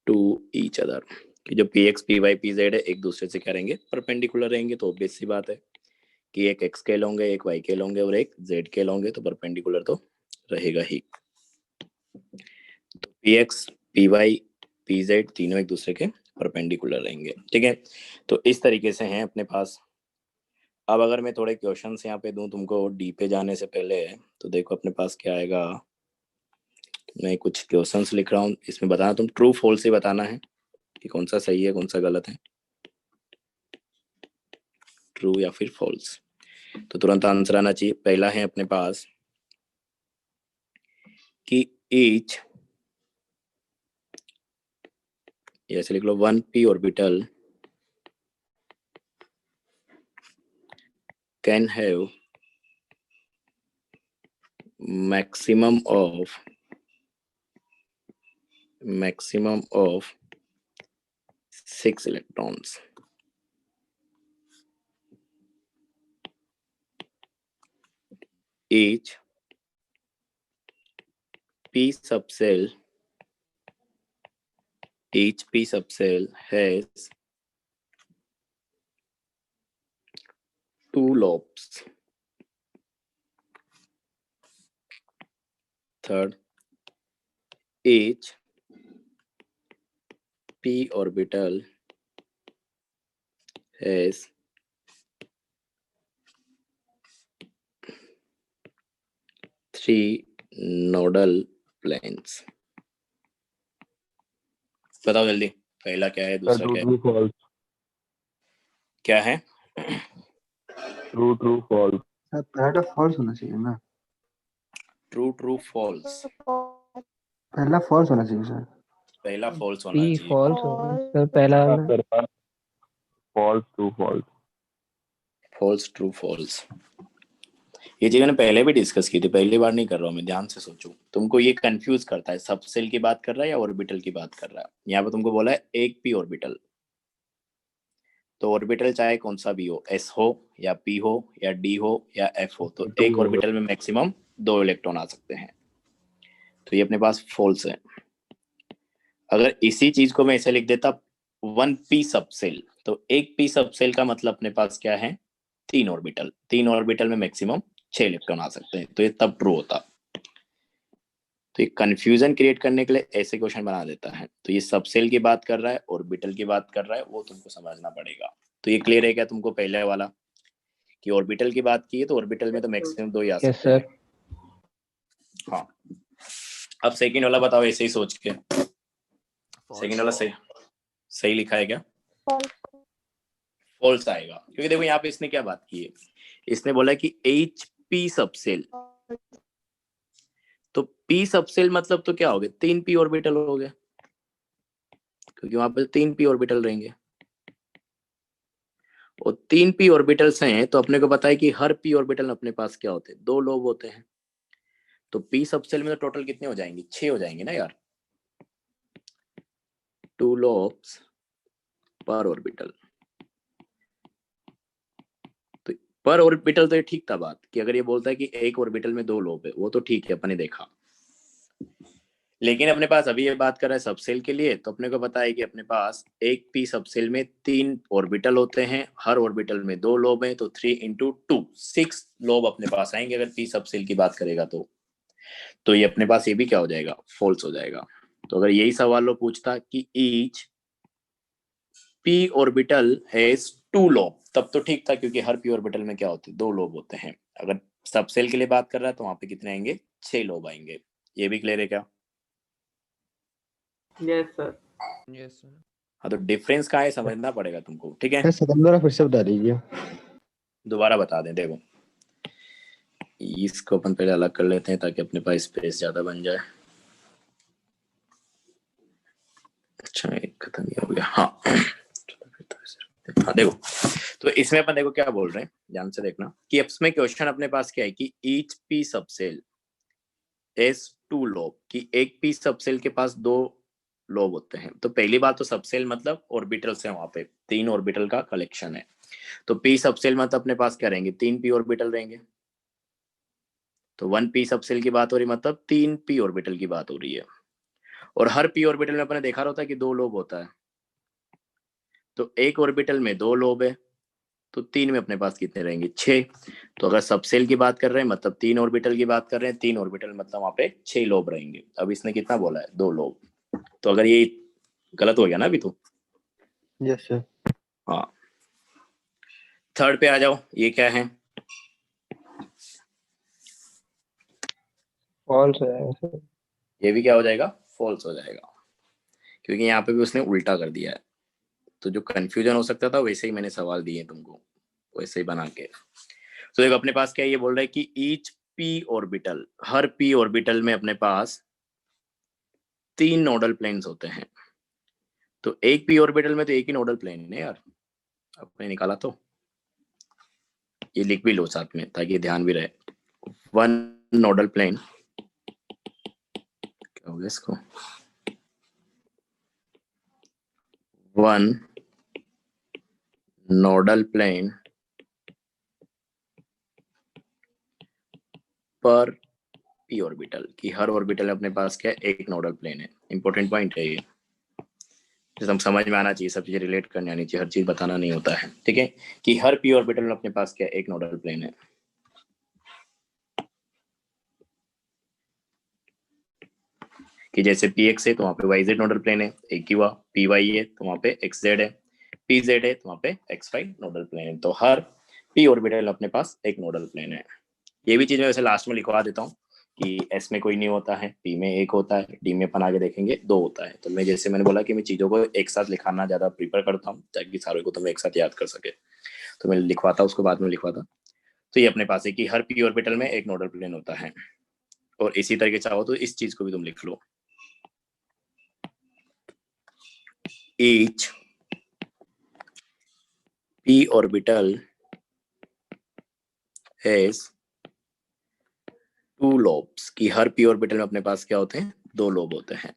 to each other, कि जो p x, p y, p z है एक दूसरे से क्या रहेंगे, परपेंडिकुलर रहेंगे। तो ऑब्वियस सी बात है कि एक एक्स के होंगे, एक वाई के होंगे और एक जेड के होंगे, तो परपेंडिकुलर तो रहेगा ही। तो p x, p y, p z तीनों एक दूसरे के परपेंडिकुलर रहेंगे। ठीक है, तो इस तरीके से हैं अपने पास। अब अगर मैं थोड़े क्वेश्चंस यहाँ पे दूं तुमको डी पे जाने से पहले, तो देखो अपने पास क्या आएगा। मैं कुछ क्वेश्चंस लिख रहा हूँ, इसमें बताना, तुम ट्रू फॉल्स ही बताना है कि कौन सा सही है कौन सा गलत है, ट्रू या फिर फॉल्स। तो तुरंत आंसर आना चाहिए। पहला है अपने पास कि ईच, ऐसे लिख लो, 1 p orbital can have maximum of 6 electrons. Each p subcell has 2 lobes. Third, each p orbital has 3 nodal planes. बताओ जल्दी, पहला क्या है, दूसरा क्या है, ट्रू फॉल्स, क्या है? True false. सर पहला फॉल्स होना चाहिए ना, ट्रू फॉल्स, पहला फॉल्स होना चाहिए सर। पहला फॉल्स होना पी चाहिए। फॉल्स होगा सर पहला वाला। False, true false. False, true false, ये चीज मैंने पहले भी डिस्कस की थी, पहली बार नहीं कर रहा हूँ मैं, ध्यान से सोचो। तुमको ये कंफ्यूज करता है, सबसेल की बात कर रहा है या ऑर्बिटल की बात कर रहा है। यहाँ पे तुमको बोला है एक पी ऑर्बिटल, तो ऑर्बिटल चाहे कौन सा भी हो, एस हो या पी हो या डी हो या एफ हो, तो एक ऑर्बिटल में मैक्सिमम 2 इलेक्ट्रॉन आ सकते हैं। तो ये अपने पास फॉल्स है। अगर इसी चीज को मैं ऐसे लिख देता 1 पी सबसेल, तो एक पी सबसेल का मतलब अपने पास क्या है, 3 ऑर्बिटल, 3 ऑर्बिटल में मैक्सिमम 6 इलेक्ट्रॉन आ सकते हैं, तो ये तब ट्रू होता। तो ये कंफ्यूजन क्रिएट करने के लिए ऐसे क्वेश्चन बना देता है। तो ये सबसेल की बात कर रहा है, ऑर्बिटल की बात कर रहा है, वो तुमको समझना पड़ेगा। तो ये क्लियर है क्या तुमको पहले वाला, कि ऑर्बिटल की बात की है तो ऑर्बिटल में तो मैक्सिमम 2 ही आ यस सकते सर। हैं। हाँ, अब सेकंड वाला बताओ ऐसे ही सोच के, सेकंड वाला सही लिखा है क्या? फॉल्स आएगा, क्योंकि देखो यहाँ पे इसने क्या बात की है, इसने बोला कि एच पी सबसेल, तो पी सबसेल मतलब तो क्या हो गया, 3 पी ऑर्बिटल हो गया, क्योंकि वहां पे 3 पी ऑर्बिटल रहेंगे और 3 पी ऑर्बिटल्स हैं, तो अपने को पता है कि हर पी ऑर्बिटल अपने पास क्या होते हैं, 2 लोब होते हैं। तो पी सबसेल में तो टोटल कितने हो जाएंगे, 6 हो जाएंगे ना यार, 2 lobes पर ऑर्बिटल। तो पर ऑर्बिटल तो ये ठीक था बात, कि अगर ये बोलता है कि एक ऑर्बिटल में 2 लोब है, वो तो ठीक है, अपने देखा। लेकिन अपने पास अभी ये बात कर रहा है सबसेल के लिए, तो अपने को पता है कि अपने पास एक पी सबसेल में 3 ऑर्बिटल होते हैं, हर ऑर्बिटल में 2 लोब हैं, तो 3 इंटू 2 6 लोब अपने पास आएंगे अगर पी सबसेल की बात करेगा तो ये अपने पास ये भी क्या हो जाएगा, फॉल्स हो जाएगा। तो अगर यही सवाल वो पूछता कि each p orbital has 2 lobe, तब तो ठीक था, क्योंकि हर पी ऑर्बिटल में क्या होते हैं, 2 लोब होते हैं। अगर सबसेल के लिए बात कर रहा है तो वहां पे कितने आएंगे, 6 लोब आएंगे। ये भी क्लियर है क्या? Yes sir. Yes sir. हाँ, तो डिफरेंस कहाँ है समझना पड़ेगा तुमको, ठीक है? सर सेकंड बार फिर से बता दीजिए। दोबारा बता दें, देखो इसको अपन पहले अलग कर लेते हैं ताकि अपने पास स्पेस ज्यादा बन जाए। अच्छा, एक खत्म ही हो गया। हाँ हाँ, देखो तो इसमें अपन देखो क्या बोल रहे हैं, ध्यान से देखना कि इसमें क्वेश्चन अपने पास क्या है कि each P subshell S 2 lobe, कि एक पी सबसेल के पास 2 लोब होते हैं। तो पहली बात तो सबसेल मतलब ऑर्बिटल से, वहां पे 3 ऑर्बिटल का कलेक्शन है, तो पी सबसेल मतलब अपने पास क्या रहेंगे, 3 पी ऑर्बिटल रहेंगे। तो 1 पी सबसेल की बात हो रही, मतलब 3 पी ऑर्बिटल की बात हो रही है। और हर पी ऑर्बिटल में अपने देखा होता है कि 2 लोब होता है, तो एक ऑर्बिटल में 2 लोब है, तो 3 में अपने पास कितने रहेंगे, 6। तो अगर सबसेल की बात कर रहे हैं मतलब 3 ऑर्बिटल की बात कर रहे हैं, 3 ऑर्बिटल मतलब वहां पे 6 लोब रहेंगे। अब इसने कितना बोला है, 2 लोब, तो अगर ये गलत हो गया ना अभी तो। Yes sir. हाँ, थर्ड पे आ जाओ, ये क्या है, फॉल्स है सर। ये भी क्या हो जाएगा, फॉल्स हो जाएगा, क्योंकि यहाँ पे भी उसने उल्टा कर दिया है। तो जो कंफ्यूजन हो सकता था वैसे ही मैंने सवाल दिए तुमको, वैसे ही बना के। तो देखो अपने पास क्या ये बोल रहा है कि ईच पी ऑर्बिटल, हर पी ऑर्बिटल में अपने पास 3 नोडल प्लेन्स होते हैं। तो एक पी ऑर्बिटल में तो एक ही नोडल प्लेन है यार, आपने निकाला तो ये लिख भी लो साथ में ताकि ध्यान भी रहे। 1 नोडल प्लेन, क्या हो गया इसको, 1 नोडल प्लेन पर पी ऑर्बिटल, की हर ऑर्बिटल अपने पास क्या है, एक नोडल प्लेन है। इंपॉर्टेंट पॉइंट है ये, हम समझ में आना चाहिए, सब चीजें रिलेट करनी आनी चाहिए, हर चीज बताना नहीं होता है, ठीक है? कि हर पी ऑर्बिटल में अपने पास क्या है, एक नोडल प्लेन है। कि जैसे पी एक्स है तो वहां पे वाई जेड नोडल प्लेन है, एक ही हुआ। पी वाई है तो वहां पे एक्स जेड है, पी जेड है तो वहां पे एक्स वाई नोडल प्लेन है। तो हर पी ऑर्बिटल अपने पास एक नोडल प्लेन है। ये भी चीज मैं वैसे लास्ट में लिखवा देता हूँ कि एस में कोई नहीं होता है, पी में एक होता है, डी में अपन आगे देखेंगे 2 होता है। तो मैं जैसे मैंने बोला कि मैं चीजों को एक साथ लिखाना ज्यादा प्रीफर करता हूँ ताकि सारे को तुम एक साथ याद कर सके, तो मैं लिखवाता उसको बाद में लिखवाता। तो ये अपने पास है कि हर पी ऑर्बिटल में एक नोडल प्लेन होता है। और इसी तरीके चाहो तो इस चीज को भी तुम लिख लो, each p orbital has 2 lobes, कि हर p ऑर्बिटल में अपने पास क्या होते हैं, 2 लोब होते हैं।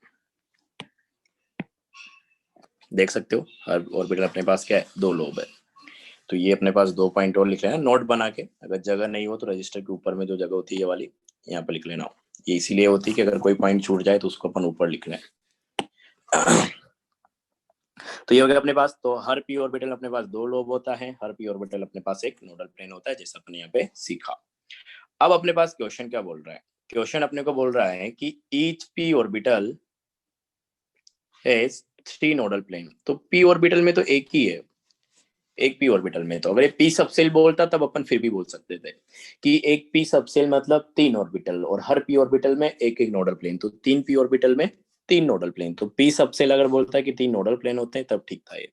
देख सकते हो हर ऑर्बिटल अपने पास क्या है, 2 लोब है। तो ये अपने पास 2 पॉइंट और लिख लेना नोट बना के, अगर जगह नहीं हो तो रजिस्टर के ऊपर में जो जगह होती है ये वाली, यहाँ पे लिख लेना। ये इसीलिए होती है कि अगर कोई पॉइंट छूट जाए तो उसको अपन ऊपर लिख लें। तो ये हो गया अपने पास। तो हर पी ऑर्बिटल अपने पास 2 लोब होता है, हर पी ऑर्बिटल अपने पास एक नोडल प्लेन होता है, जैसा अपने यहाँ पे सीखा। अब अपने पास क्वेश्चन क्या बोल रहा है, क्वेश्चन अपने को बोल रहा है कि each p orbital has 3 nodal plane. तो पी ऑर्बिटल में तो एक ही है, एक पी ऑर्बिटल में। तो अगर पी सबसेल बोलता तब अपन फिर भी बोल सकते थे कि एक पी सबसेल मतलब 3 ऑर्बिटल, और हर पी ऑर्बिटल में एक एक नोडल प्लेन, तो 3 पी ऑर्बिटल में 3 नोडल प्लेन। तो पी सबसेल अगर बोलता है कि 3 नोडल प्लेन होते हैं तब ठीक था ये।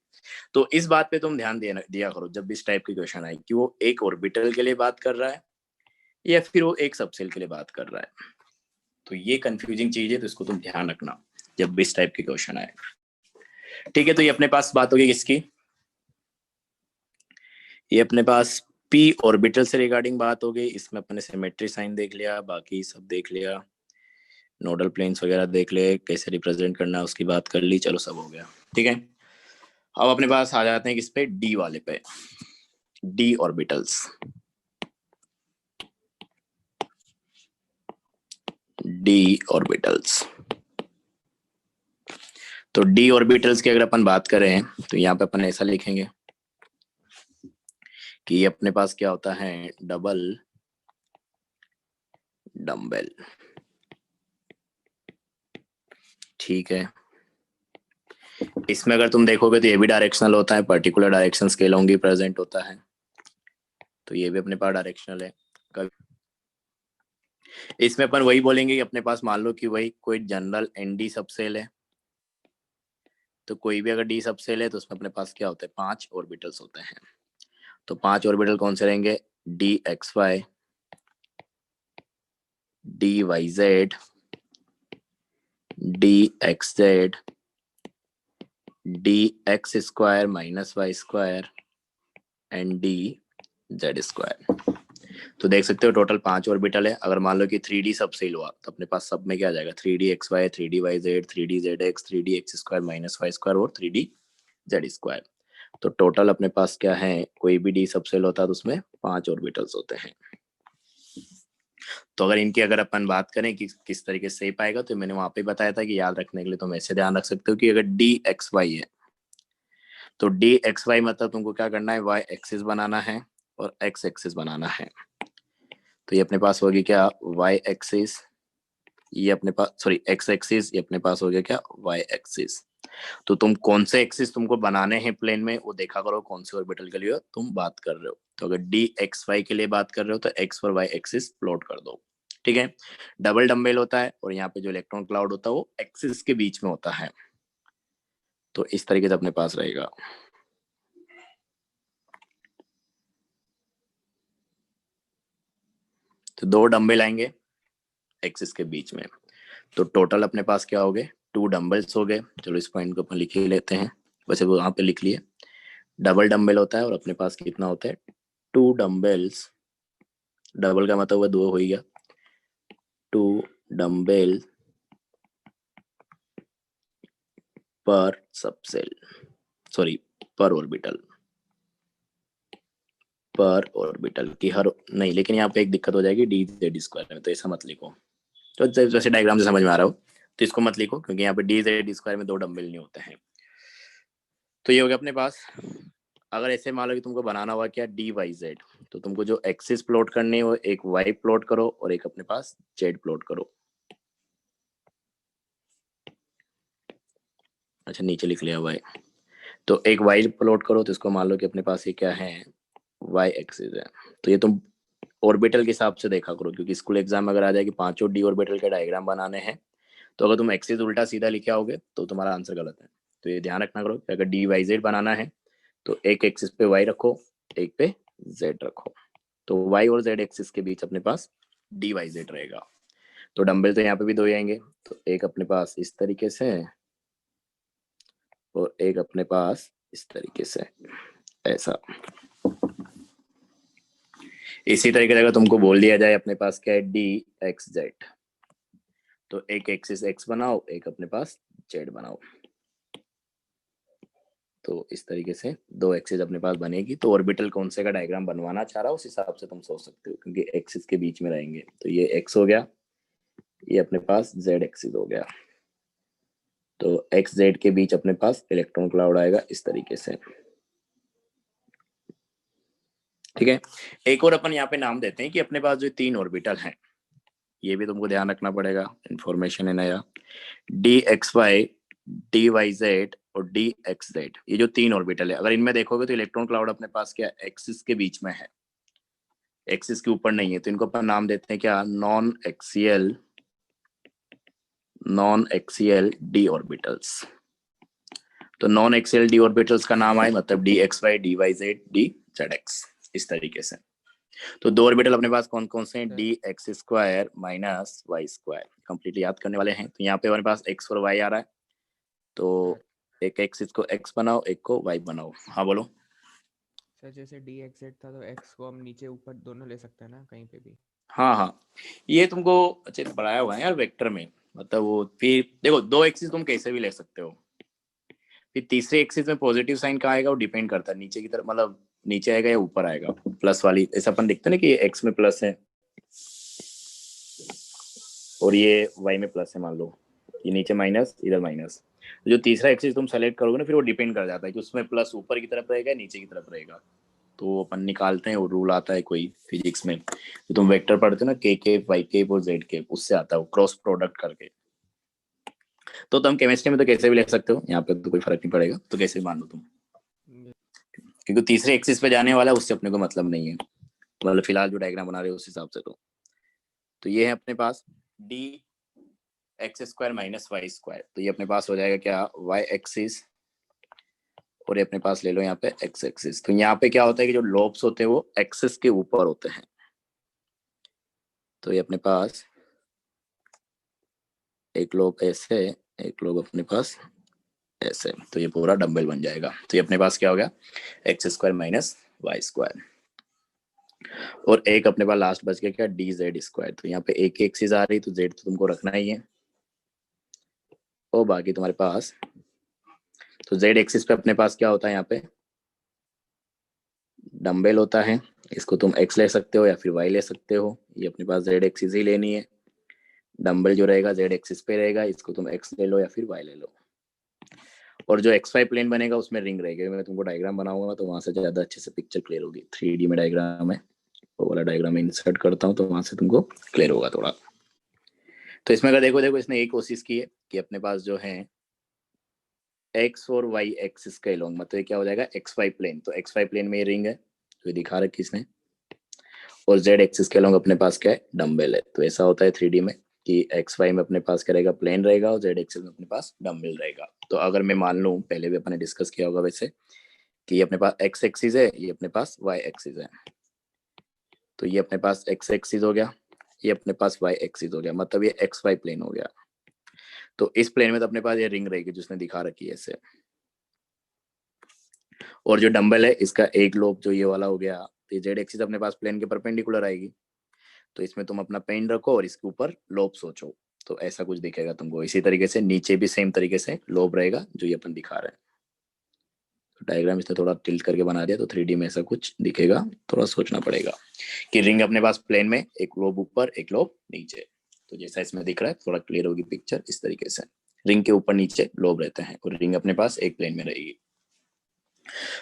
तो इस बात पे तुम ध्यान दिया करो जब भी इस टाइप की क्वेश्चन आए कि वो एक ऑर्बिटल के लिए बात कर रहा है या फिर वो एक सबसेल के लिए बात कर रहा है। तो ये कंफ्यूजिंग चीज है, तो इसको तुम ध्यान रखना जब भी इस टाइप के क्वेश्चन आए, ठीक है? तो ये अपने पास बात होगी किसकी, ये अपने पास पी ऑर्बिटल से रिगार्डिंग बात हो गई। इसमें अपने सिमेट्री साइन देख लिया, बाकी सब देख लिया, नोडल प्लेन्स वगैरह देख ले, कैसे रिप्रेजेंट करना है उसकी बात कर ली, चलो सब हो गया, ठीक है? अब अपने पास आ जाते हैं किस पे, डी वाले पे, डी ऑर्बिटल्स। डी ऑर्बिटल्स तो डी ऑर्बिटल्स की अगर अपन बात करें तो यहाँ पे अपन ऐसा लिखेंगे कि ये अपने पास क्या होता है, डबल डम्बेल। ठीक है, इसमें अगर तुम देखोगे तो ये भी डायरेक्शनल होता है, पर्टिकुलर डायरेक्शन के अलोंग ही प्रेजेंट होता है, तो ये भी अपने पास डायरेक्शनल है। इसमें अपन वही बोलेंगे कि अपने पास मान लो कि वही कोई जनरल एनडी सबसेल है, तो कोई भी अगर डी सबसेल है तो उसमें अपने पास क्या होता है, 5 ऑर्बिटल्स होते हैं। तो 5 ऑर्बिटल कौन से रहेंगे, d x y, d Y z, d x z, d x square minus Y square and d z square. तो देख सकते हो टोटल 5 ऑर्बिटल है। अगर मान लो कि 3D सबसेल हुआ तो अपने पास सब में क्या आ जाएगा, 3D x y, 3D y z, 3D z x, 3D x square minus Y square और 3D जेड स्क्वायर। तो टोटल अपने पास क्या है, कोई भी डी सबसेल होता है तो उसमें 5 ऑर्बिटल्स होते हैं। तो अगर इनकी अगर अपन बात करें कि किस तरीके से शेप आएगा, तो मैंने वहां पे बताया था कि याद रखने के लिए तुम ऐसे ध्यान रख सकते हो कि अगर डी एक्स वाई है तो डी एक्स वाई मतलब तुमको क्या करना है, वाई एक्सिस बनाना है और एक्स एक्सिस बनाना है। तो ये अपने पास होगी क्या, वाई एक्सिस, ये अपने पास सॉरी एक्स एक्सिस, ये अपने पास हो गया क्या, वाई एक्सिस। तो तुम कौन से एक्सिस तुमको बनाने हैं प्लेन में वो देखा करो, कौन से ऑर्बिटल के लिए तुम बात कर रहे हो। तो अगर डी एक्स वाई के लिए बात कर रहे हो तो एक्स और वाई एक्सिस प्लॉट कर दो। ठीक है, डबल डम्बेल होता है और यहाँ पे जो इलेक्ट्रॉन क्लाउड होता है वो एक्सिस के बीच में होता है। तो इस तरीके से अपने पास रहेगा। तो 2 डम्बेल आएंगे एक्सिस के बीच में, तो टोटल अपने पास क्या हो गए, 2 डम्बल्स हो गए। चलो इस पॉइंट को अपन लिख ही लेते हैं, वैसे वो वहां पे लिख लिए। डबल डम्बल होता है और अपने पास कितना होता है, 2 डम्बल्स, डबल का मतलब हुआ 2 हो गया, 2 डम्बल पर सबसेल, सॉरी पर ऑर्बिटल, पर ऑर्बिटल की हर नहीं, लेकिन यहाँ पे एक दिक्कत हो जाएगी डी जेड स्क्वायर में, तो ऐसा मत लिखो। तो जैसे डायग्राम से समझ में आ रहा हो तो इसको मत लिखो, क्योंकि यहाँ पे डी जेड स्क्वायर में 2 डम्बल नहीं होते हैं। तो ये हो गया अपने पास। अगर ऐसे मान लो कि तुमको बनाना हुआ क्या, डी वाई जेड, तो तुमको जो एक्सिस प्लॉट करनी है वो एक वाई प्लॉट करो और एक अपने पास जेड प्लॉट करो। अच्छा नीचे लिख लिया वाई, तो एक वाई प्लॉट करो, तो इसको मान लो कि अपने पास ये क्या है, वाई एक्सिस है। तो ये तुम ऑर्बिटल के हिसाब से देखा करो, क्योंकि स्कूल एग्जाम में अगर आ जाए कि 5 डी ऑर्बिटल के डायग्राम बनाने हैं, तो अगर तुम एक्सिस उल्टा सीधा लिखे आओगे तो तुम्हारा आंसर गलत है। तो ये ध्यान रखना करो कि अगर डी वाई जेड बनाना है तो एक एक्सिस पे वाई रखो, एक पे जेड रखो। तो वाई और जेड एक्सिस के बीच अपने पास डी वाई जेड रहेगा। तो डंबल तो यहाँ पे भी 2 आएंगे, तो एक अपने पास इस तरीके से और एक अपने पास इस तरीके से, ऐसा। इसी तरीके से अगर तुमको बोल दिया जाए अपने पास क्या है, डी एक्स जेड, तो एक एक्सिस एक्स बनाओ, एक अपने पास जेड बनाओ। तो इस तरीके से 2 एक्सिस अपने पास बनेगी। तो ऑर्बिटल कौन से का डायग्राम बनवाना चाह रहा हो उस हिसाब से तुम सोच सकते हो, क्योंकि एक्सिस के बीच में रहेंगे। तो ये एक्स हो गया, ये अपने पास जेड एक्सिस हो गया, तो एक्स जेड के बीच अपने पास इलेक्ट्रॉन क्लाउड आएगा इस तरीके से। ठीक है, एक और अपन यहाँ पे नाम देते हैं कि अपने पास जो 3 ऑर्बिटल हैं, ये भी तुमको ध्यान रखना पड़ेगा, इंफॉर्मेशन है नया। D x y, d Y z और डी एक्स जेड, ये जो 3 ऑर्बिटल है, अगर इनमें देखोगे तो इलेक्ट्रॉन क्लाउड अपने पास क्या एक्सिस के बीच में है, एक्सिस के ऊपर नहीं है। तो इनको अपन नाम देते हैं क्या, नॉन एक्सियल डी ऑर्बिटल्स। तो नॉन एक्सियल डी ऑर्बिटल्स का नाम आए मतलब d x y, d Y z, d z x, इस तरीके से। तो 2 ऑर्बिटल अपने पास कौन कौन से हैं, d x square minus Y square, completely याद करने वाले हैं। तो यहाँ पे हमारे पास एक्स और वाई आ रहा है, तो एक एक्सिस को एक्स बनाओ, एक को वाई बनाओ। हाँ बोलो सर, जैसे डी एक्स जेड था तो एक्स को हम नीचे ऊपर दोनों ले सकते हैं ना, कहीं पे भी। हाँ हाँ, ये तुमको अच्छे से पढ़ाया हुआ है यार वेक्टर में, मतलब वो फिर देखो 2 एक्सिस तुम कैसे भी ले सकते हो, फिर तीसरे एक्सिस में पॉजिटिव साइन कहाँ आएगा वो डिपेंड करता है, नीचे की तरफ मतलब नीचे आएगा या ऊपर आएगा, प्लस वाली, ऐसा अपन देखते हैं ना कि एक्स में प्लस है और ये वाई में प्लस है, मान लो ये नीचे माइनस इधर माइनस, जो तीसरा एक्सिस तुम सेलेक्ट करोगे ना, फिर वो डिपेंड कर जाता है कि उसमें प्लस ऊपर की तरफ रहेगा नीचे की तरफ रहेगा। तो अपन निकालते हैं, वो रूल आता है कोई फिजिक्स में, तो तुम वेक्टर पढ़ते हो ना, के केप, वाई केप और जेड केप, उससे आता है वो क्रॉस प्रोडक्ट करके। तो तुम केमिस्ट्री में तो कैसे भी ले सकते हो, यहाँ पे तो कोई फर्क नहीं पड़ेगा, तो कैसे भी मान लो तुम, क्योंकि तीसरे एक्सिस पे जाने वाला है, उससे अपने को मतलब नहीं है, मतलब फिलहाल जो डायग्राम बना रहे हो उस हिसाब से। तो ये है अपने पास d x square minus Y square, तो ये अपने पास हो जाएगा क्या, वाई एक्सिस, और ये अपने पास ले लो यहाँ पे एक्स एक्सिस। तो यहाँ पे क्या होता है कि जो लोब्स होते हैं वो एक्सिस के ऊपर होते हैं, तो ये अपने पास एक लोब ऐसे, एक लोब अपने पास ऐसे, तो ये पूरा डम्बल बन जाएगा। तो ये अपने पास क्या हो गया, x square minus Y square, और एक अपने पास लास्ट बच गया क्या, डी जेड स्क्वायर। तो यहाँ पे एक एक्सिस आ रही, तो जेड तो तुमको रखना ही है, और बाकी तुम्हारे पास, तो जेड एक्सिस पे अपने पास क्या होता है, यहाँ पे डम्बल होता है, इसको तुम एक्स ले सकते हो या फिर वाई ले सकते हो, ये अपने पास जेड एक्सिस ही लेनी है। डम्बल जो रहेगा जेड एक्सिस पे रहेगा, इसको तुम एक्स ले लो या फिर वाई ले लो, और जो एक्स वाई प्लेन बनेगा उसमें रिंग रहेगी। मैं तुमको डायग्राम बनाऊंगा तो वहां से ज्यादा अच्छे से पिक्चर क्लियर होगी। 3D में डायग्राम है, वो वाला डायग्राम इंसर्ट करता हूँ तो वहां से तुमको क्लियर होगा थोड़ा। तो इसमें अगर देखो इसने एक कोशिश की है कि अपने पास जो है एक्स और वाई एक्सिस के अलोंग, मतलब ये क्या हो जाएगा, एक्स वाई प्लेन, तो एक्स वाई प्लेन में ये रिंग है तो ये दिखा रखी इसने, और जेड एक्सिस के अलोंग अपने पास क्या है, डम्बल है। तो ऐसा होता है 3D में कि एक्स वाई में अपने पास क्या रहेगा, प्लेन रहेगा, और जेड एक्सिस में अपने पास डम्बल रहेगा। तो अगर मैं मान लूँ, पहले भी अपने डिस्कस किया होगा वैसे, कि ये अपने पास एक्स एक्सिस है, ये अपने पास वाई एक्सिस है, तो ये अपने पास एक्स एक्सिस हो गया, ये अपने पास वाई एक्सिस हो गया, मतलब ये एक्स वाई प्लेन हो गया। तो इस प्लेन में तो अपने पास ये रिंग रहेगी जिसने दिखा रखी है ऐसे, और जो डंबल है इसका एक लोब जो ये वाला हो गया, तो जेड एक्सिस अपने पास प्लेन के परपेंडिकुलर आएगी, तो इसमें तुम अपना पेन रखो और इसके ऊपर लोब सोचो, तो ऐसा कुछ दिखेगा तुमको। इसी तरीके से नीचे भी सेम तरीके से लोब रहेगा जो ये अपन दिखा रहे हैं। तो डायग्राम इसने थोड़ा टिल्ट करके बना दिया, तो 3D में ऐसा कुछ दिखेगा, थोड़ा सोचना पड़ेगा कि रिंग अपने पास प्लेन में, एक लोब ऊपर एक लोब नीचे, तो जैसा इसमें दिख रहा है थोड़ा क्लियर होगी पिक्चर। इस तरीके से रिंग के ऊपर नीचे लोब रहते हैं, और रिंग अपने पास एक प्लेन में रहेगी।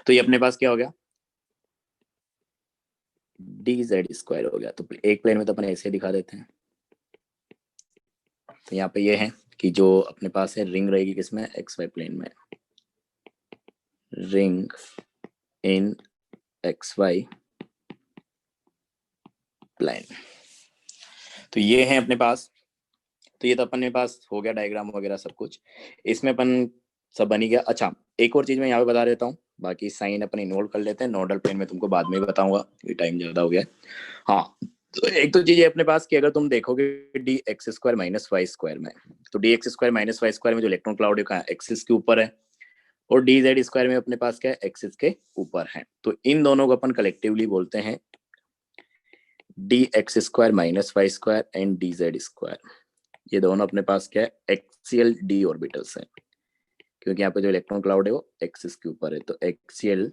तो ये अपने पास क्या हो गया, डी जेड स्क्वायर हो गया। तो एक प्लेन में तो अपन ऐसे दिखा देते हैं, तो यहाँ पे ये है कि जो अपने पास है रिंग रहेगी किसमें, एक्स वाई प्लेन में, ring in x y plane. तो ये है अपने पास, तो ये तो अपने पास हो गया डायग्राम वगैरह सब कुछ, इसमें अपन सब बनी गया। अच्छा एक और चीज मैं यहाँ पे बता देता हूँ, बाकी साइन अपन इन्वॉल्व कर लेते हैं, नोडल प्लेन में तुमको बाद में बताऊंगा, ये टाइम ज्यादा हो गया। हाँ, तो एक तो चीज है अपने पास कि अगर तुम देखोगे d x square minus Y square में, तो d x square minus Y square में जो इलेक्ट्रॉन क्लाउड है एक्सिस के ऊपर है, और डी जेड स्क्वायर में अपने पास क्या है, एक्सिस के ऊपर है। तो इन दोनों को अपन कलेक्टिवली बोलते हैं d x square minus Y square and d z square. ये दोनों अपने पास क्या है, एक्सियल डी ऑर्बिटल्स हैं, क्योंकि यहाँ पे जो इलेक्ट्रॉन क्लाउड है वो एक्सिस के ऊपर है, तो एक्सियल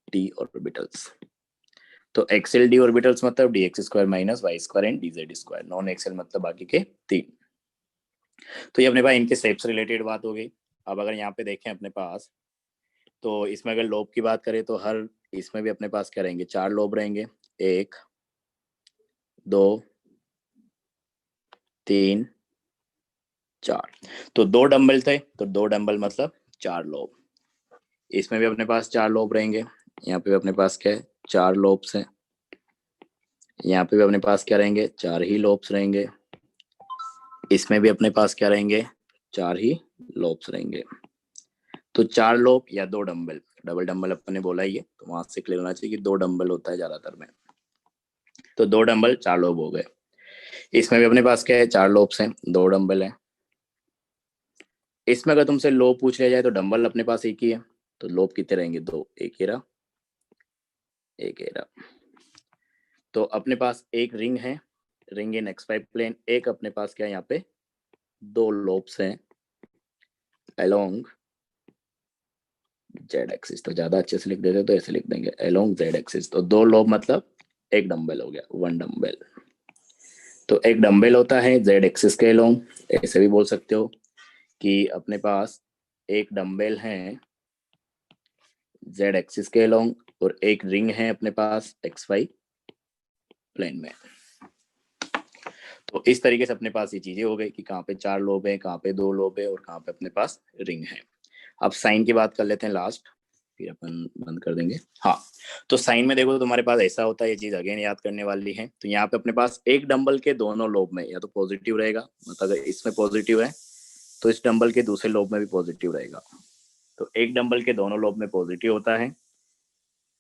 डी ऑर्बिटल्स। तो एक्सियल डी ऑर्बिटल्स मतलब d x square minus Y square and d z square, non axial मतलब बाकी के 3। तो ये अपने पास इनके शेप से रिलेटेड बात हो गई। अब अगर यहाँ पे देखें अपने पास, तो इसमें अगर लोब की बात करें तो हर इसमें भी अपने पास क्या रहेंगे, 4 लोब रहेंगे, 1 2 3 4। तो 2 डंबल थे, तो 2 डंबल मतलब 4 लोब। इसमें भी अपने पास 4 लोब रहेंगे, यहाँ पे भी अपने पास क्या है, 4 लोब्स हैं, यहाँ पे भी अपने पास क्या रहेंगे, 4 ही लोब्स रहेंगे, इसमें भी अपने पास क्या रहेंगे, 4 ही लोब्स रहेंगे। तो 4 लोब या 2 डंबल, डबल डंबल अपन ने बोला ही है, तो वहां से क्लियर होना चाहिए कि 2 डंबल होता है ज्यादातर में। तो 2 डंबल 4 लोब हो गए। इसमें भी अपने पास क्या है, 4 लोब्स हैं, 2 डंबल है। इसमें अगर तुमसे लोब पूछ लिया जाए तो डंबल अपने पास एक ही है, तो लोब कितने रहेंगे, 2, एक ही रहा, एक ही रहा। तो अपने पास एक रिंग है, ring in x y plane, एक अपने पास क्या है, यहाँ पे 2 लोब्स हैं अलोंग जेड एक्सिस। तो ज्यादा अच्छे से लिख देते तो ऐसे लिख देंगे अलोंग जेड एक्सिस। तो 2 लोब मतलब एक डंबल हो गया, 1 डंबल। तो एक डंबल होता है जेड एक्सिस के अलोंग, ऐसे भी बोल सकते हो कि अपने पास एक डंबल है z एक्सिस के अलोंग और एक रिंग है अपने पास xy प्लेन में। तो इस तरीके से अपने पास ये चीजें हो गई कि कहाँ पे 4 लोब है, कहाँ पे 2 लोब है और कहाँ पे अपने पास रिंग है। अब साइन की बात कर लेते हैं लास्ट, फिर अपन बंद कर देंगे। हाँ, तो साइन में देखो तुम्हारे पास ऐसा होता है, ये चीज अगेन याद करने वाली है। तो यहाँ पे अपने पास एक डंबल के दोनों लोब में या तो पॉजिटिव रहेगा, मतलब अगर इसमें पॉजिटिव है तो इस डंबल के दूसरे लोब में भी पॉजिटिव रहेगा। तो एक डंबल के दोनों लोब में पॉजिटिव होता है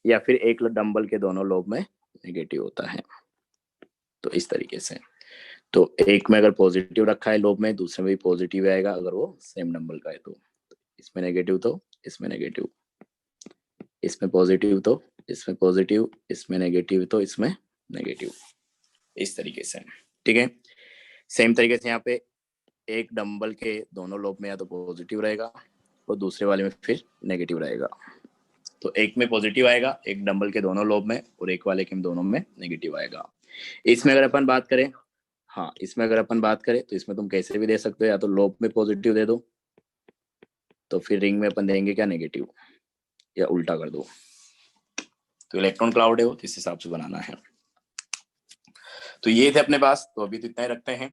या फिर एक डंबल के दोनों लोब में नेगेटिव होता है। तो इस तरीके से, तो एक में अगर पॉजिटिव रखा है लोब में, दूसरे में भी पॉजिटिव आएगा अगर वो सेम डंबल का है। तो इसमें नेगेटिव तो इसमें नेगेटिव, इसमें पॉजिटिव तो इसमें पॉजिटिव, इसमें नेगेटिव तो इसमें नेगेटिव, इस तरीके से। ठीक है, सेम तरीके से यहाँ पे एक डंबल के दोनों लोब में या तो पॉजिटिव रहेगा और दूसरे वाले में फिर नेगेटिव रहेगा। तो एक में पॉजिटिव आएगा एक डंबल के दोनों लोब में और एक वाले के दोनों में नेगेटिव आएगा। इसमें अगर अपन बात करें, हाँ इसमें अगर अपन बात करें तो इसमें तुम कैसे भी दे सकते हो, या तो लोब में पॉजिटिव दे दो तो फिर रिंग में अपन देंगे क्या नेगेटिव, या उल्टा कर दो। तो इलेक्ट्रॉन क्लाउड है वो इस हिसाब से बनाना है। तो ये थे अपने पास, तो अभी तो इतना ही रखते हैं।